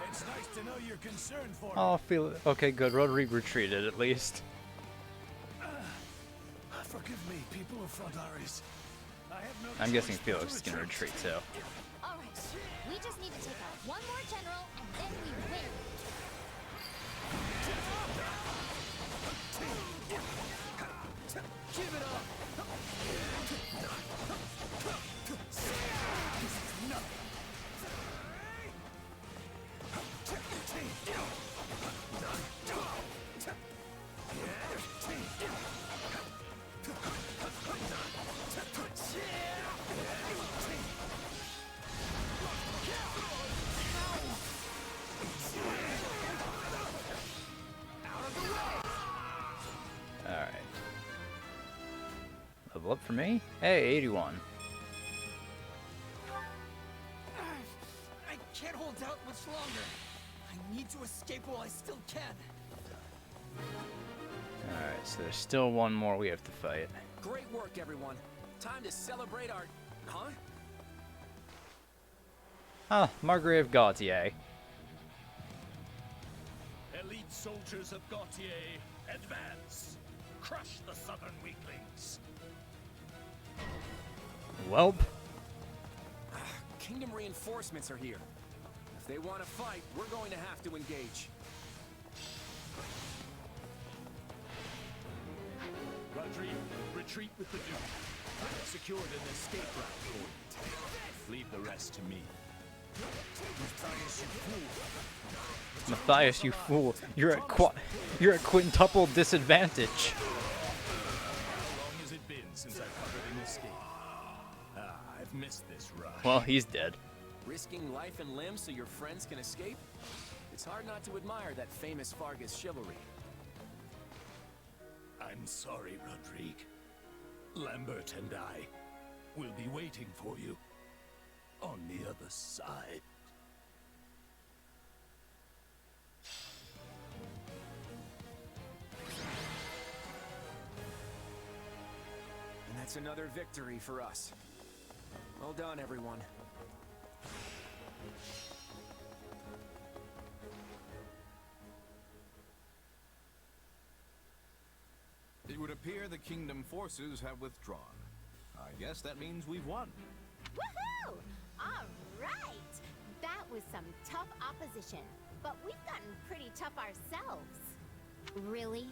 It's nice to know you're concerned for me. Oh, Felix. Okay, good. Rodrigue retreated at least. Forgive me, people of Froldarius. I have no I'm guessing choice but Felix is gonna retreat too. All right, we just need to take out one more general, and then we win. Give it up. This is nothing. Alright. Level up for me? Hey, 81. I can't hold out much longer. I need to escape while I still can. Alright, so there's still one more we have to fight. Great work, everyone. Time to celebrate our... Huh? Ah, Margrave Gautier. Elite soldiers of Gautier, advance! Crush the southern weaklings! Welp. Kingdom reinforcements are here. If they want to fight, we're going to have to engage. Rodrigue, retreat with the Duke. I have secured an escape route for you. Leave the rest to me. Matthias, you fool. You're at quintuple disadvantage. How long has it been since I've covered an escape? I've missed this rush. Well, he's dead. Risking life and limb so your friends can escape? It's hard not to admire that famous Fargus chivalry. I'm sorry, Rodrigue. Lambert and I will be waiting for you on the other side. And that's another victory for us. Well done, everyone. It would appear the kingdom forces have withdrawn. I guess that means we've won. Woohoo! All right! That was some tough opposition, but we've gotten pretty tough ourselves. Really?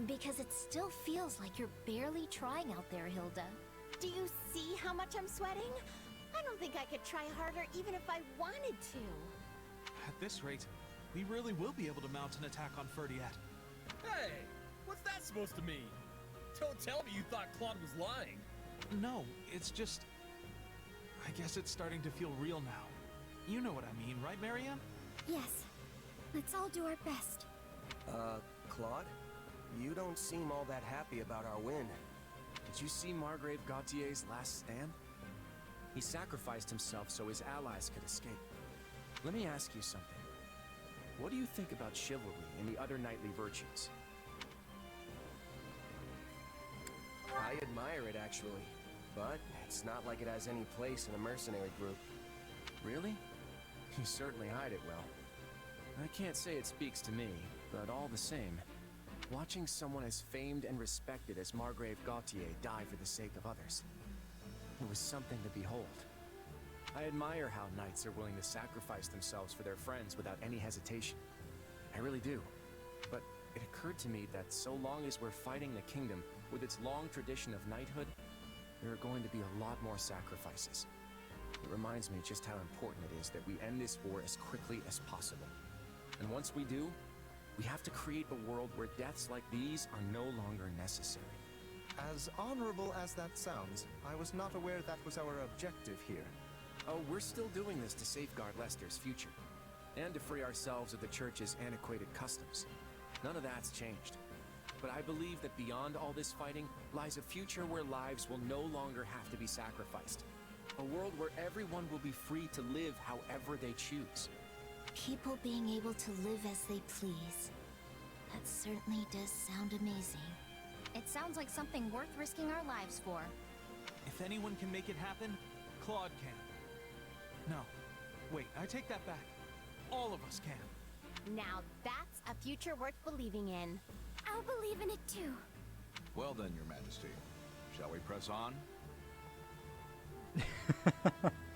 Because it still feels like you're barely trying out there, Hilda. Do you see how much I'm sweating? I don't think I could try harder even if I wanted to. At this rate, we really will be able to mount an attack on Verdiat. Hey! What's that supposed to mean? Don't tell me you thought Claude was lying. No, it's just... I guess it's starting to feel real now. You know what I mean, right, Marianne? Yes. Let's all do our best. Claude? You don't seem all that happy about our win. Did you see Margrave Gautier's last stand? He sacrificed himself so his allies could escape. Let me ask you something. What do you think about chivalry and the other knightly virtues? I admire it, actually. But it's not like it has any place in a mercenary group. Really? You certainly hide it well. I can't say it speaks to me, but all the same, watching someone as famed and respected as Margrave Gautier die for the sake of others, it was something to behold. I admire how knights are willing to sacrifice themselves for their friends without any hesitation. I really do. But it occurred to me that so long as we're fighting the kingdom with its long tradition of knighthood, there are going to be a lot more sacrifices. It reminds me just how important it is that we end this war as quickly as possible. And once we do, we have to create a world where deaths like these are no longer necessary. As honorable as that sounds, I was not aware that was our objective here. Oh, we're still doing this to safeguard Leicester's future, and to free ourselves of the Church's antiquated customs. None of that's changed. But I believe that beyond all this fighting lies a future where lives will no longer have to be sacrificed. A world where everyone will be free to live however they choose. People being able to live as they please. That certainly does sound amazing. It sounds like something worth risking our lives for. If anyone can make it happen, Claude can. No. Wait, I take that back. All of us can. Now that's a future worth believing in. I'll believe in it too. Well then, Your Majesty. Shall we press on?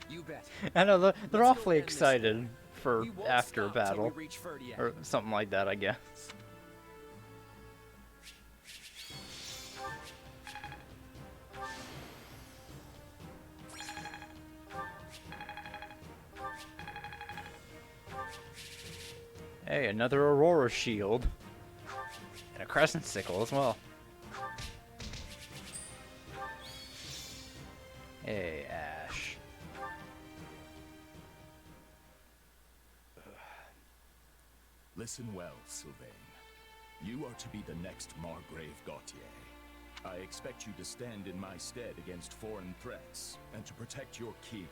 You bet. I know, they're awfully excited for after battle. Or something like that, I guess. Hey, another Aurora shield. And a crescent sickle as well. Hey, Ash. Listen well, Sylvain. You are to be the next Margrave Gautier. I expect you to stand in my stead against foreign threats, and to protect your king,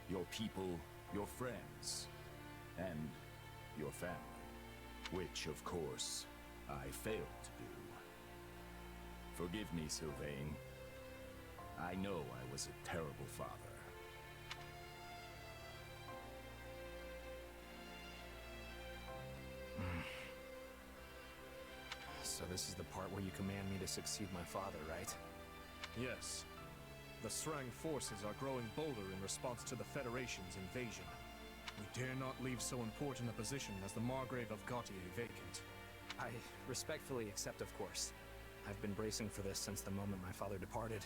your people, your friends, and your family. Which, of course, I failed to do. Forgive me, Sylvain. I know I was a terrible father. So this is the part where you command me to succeed my father, right? Yes. The Srang forces are growing bolder in response to the Federation's invasion. We dare not leave so important a position as the Margrave of Gautier vacant. I respectfully accept, of course. I've been bracing for this since the moment my father departed.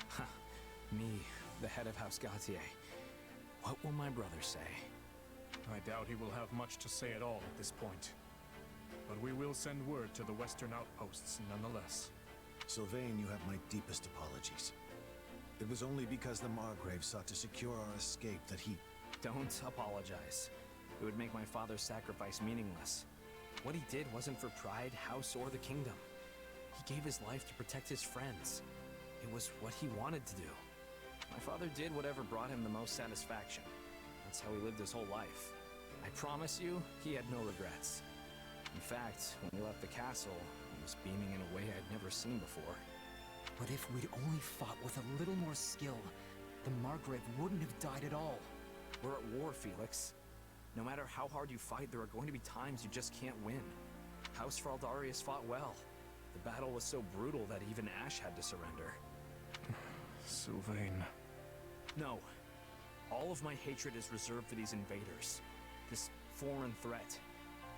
Huh. Me, the head of House Gautier. What will my brother say? I doubt he will have much to say at all at this point. But we will send word to the western outposts nonetheless. Sylvain, you have my deepest apologies. It was only because the Margrave sought to secure our escape that he... Don't apologize. It would make my father's sacrifice meaningless. What he did wasn't for pride, house, or the kingdom. He gave his life to protect his friends. It was what he wanted to do. My father did whatever brought him the most satisfaction. That's how he lived his whole life. I promise you, he had no regrets. In fact, when he left the castle, he was beaming in a way I'd never seen before. But if we'd only fought with a little more skill, the Margrave wouldn't have died at all. We're at war, Felix. No matter how hard you fight, there are going to be times you just can't win. House Froldarius fought well. The battle was so brutal that even Ash had to surrender. Sylvain. No. All of my hatred is reserved for these invaders. This foreign threat.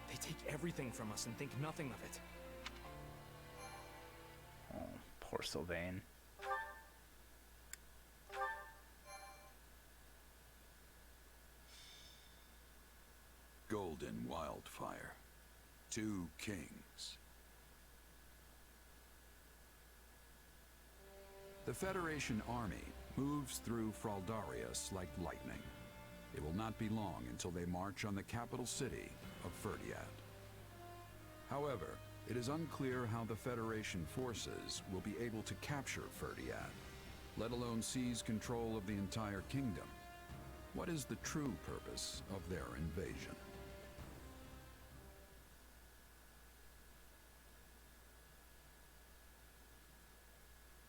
They take everything from us and think nothing of it. Oh, poor Sylvain. Golden wildfire. 2 kings. The Federation army moves through Froldarius like lightning. It will not be long until they march on the capital city of Ferdiad. However, it is unclear how the Federation forces will be able to capture Ferdiad, let alone seize control of the entire kingdom. What is the true purpose of their invasion?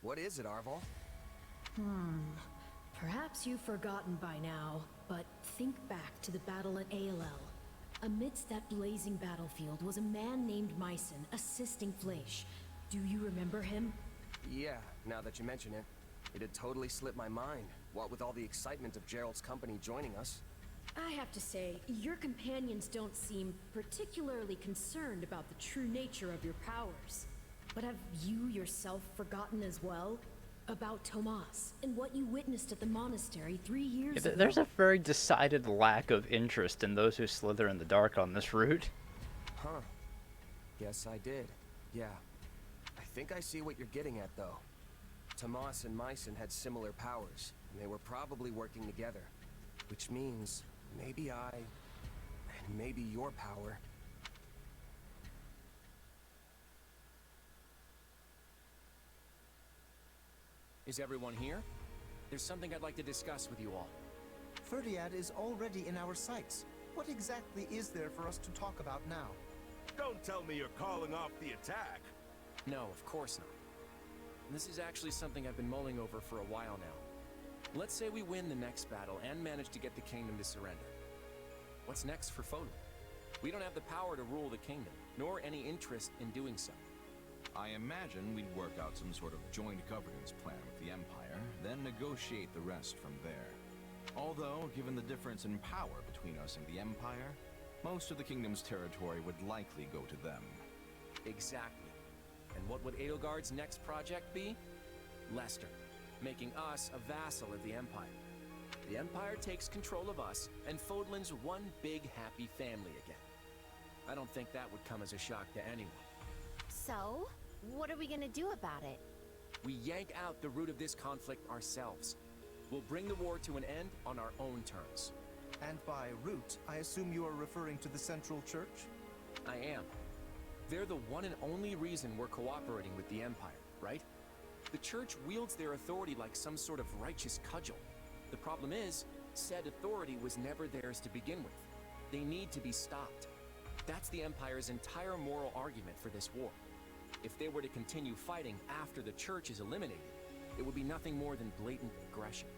What is it, Arval? Perhaps you've forgotten by now, but think back to the battle at ALL. Amidst that blazing battlefield was a man named Myson assisting Fleisch. Do you remember him? Yeah, now that you mention it. It had totally slipped my mind, what with all the excitement of Gerald's company joining us. I have to say, your companions don't seem particularly concerned about the true nature of your powers. But have you yourself forgotten as well? About Tomas, and what you witnessed at the monastery 3 years ago? There's a very decided lack of interest in those who slither in the dark on this route. Huh. Yes, I did. Yeah. I think I see what you're getting at, though. Tomas and Myson had similar powers, and they were probably working together. Which means, maybe I... and maybe your power... Is everyone here? There's something I'd like to discuss with you all. Ferdiad is already in our sights. What exactly is there for us to talk about now? Don't tell me you're calling off the attack. No, of course not. This is actually something I've been mulling over for a while now. Let's say we win the next battle and manage to get the kingdom to surrender. What's next for Fodlan? We don't have the power to rule the kingdom, nor any interest in doing so. I imagine we'd work out some sort of joint governance plan with the Empire, then negotiate the rest from there. Although, given the difference in power between us and the Empire, most of the kingdom's territory would likely go to them. Exactly. And what would Edelgard's next project be? Lester, making us a vassal of the Empire. The Empire takes control of us, and Fodlan's one big happy family again. I don't think that would come as a shock to anyone. So, what are we gonna do about it? We yank out the root of this conflict ourselves. We'll bring the war to an end on our own terms. And by root, I assume you are referring to the Central Church? I am. They're the one and only reason we're cooperating with the Empire, right? The Church wields their authority like some sort of righteous cudgel. The problem is, said authority was never theirs to begin with. They need to be stopped. That's the Empire's entire moral argument for this war. If they were to continue fighting after the Church is eliminated, it would be nothing more than blatant aggression.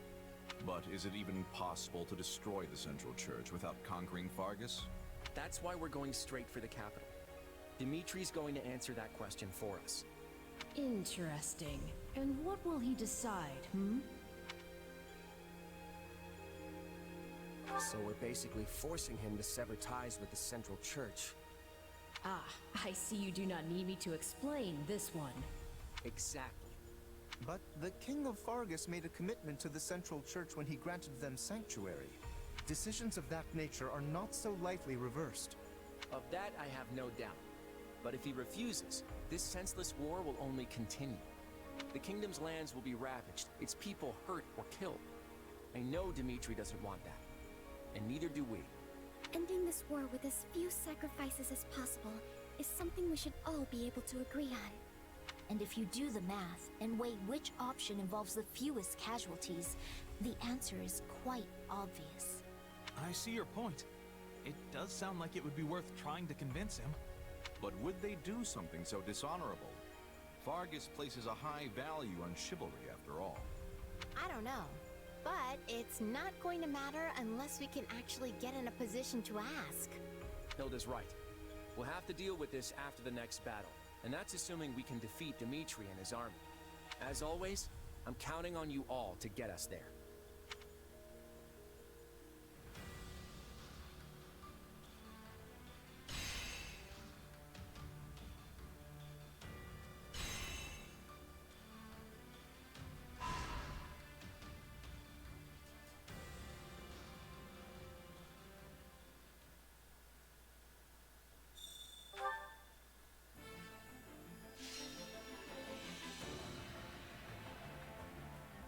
But is it even possible to destroy the Central Church without conquering Fargus? That's why we're going straight for the capital. Dimitri's going to answer that question for us. Interesting. And what will he decide, So we're basically forcing him to sever ties with the Central Church. Ah, I see you do not need me to explain this one. Exactly. But the King of Fargus made a commitment to the Central Church when he granted them sanctuary. Decisions of that nature are not so lightly reversed. Of that I have no doubt. But if he refuses, this senseless war will only continue. The kingdom's lands will be ravaged, its people hurt or killed. I know Dimitri doesn't want that. And neither do we. Ending this war with as few sacrifices as possible is something we should all be able to agree on. And if you do the math and weigh which option involves the fewest casualties, the answer is quite obvious. I see your point. It does sound like it would be worth trying to convince him. But would they do something so dishonorable? Fargus places a high value on chivalry, after all. I don't know. But it's not going to matter unless we can actually get in a position to ask. Hilda's right. We'll have to deal with this after the next battle. And that's assuming we can defeat Dimitri and his army. As always, I'm counting on you all to get us there.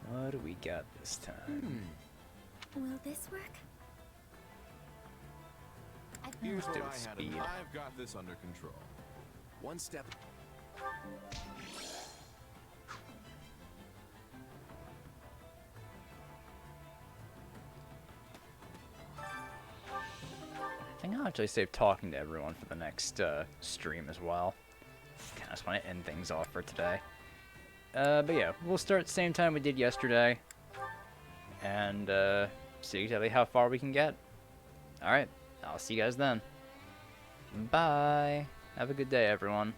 What do we got this time? Will this work? Here's what do I had in speed. mind. I've got this under control. One step. think I'll actually save talking to everyone for the next stream as well. Kind of just want to end things off for today. But yeah, we'll start the same time we did yesterday. And see exactly how far we can get. Alright, I'll see you guys then. Bye. Have a good day, everyone.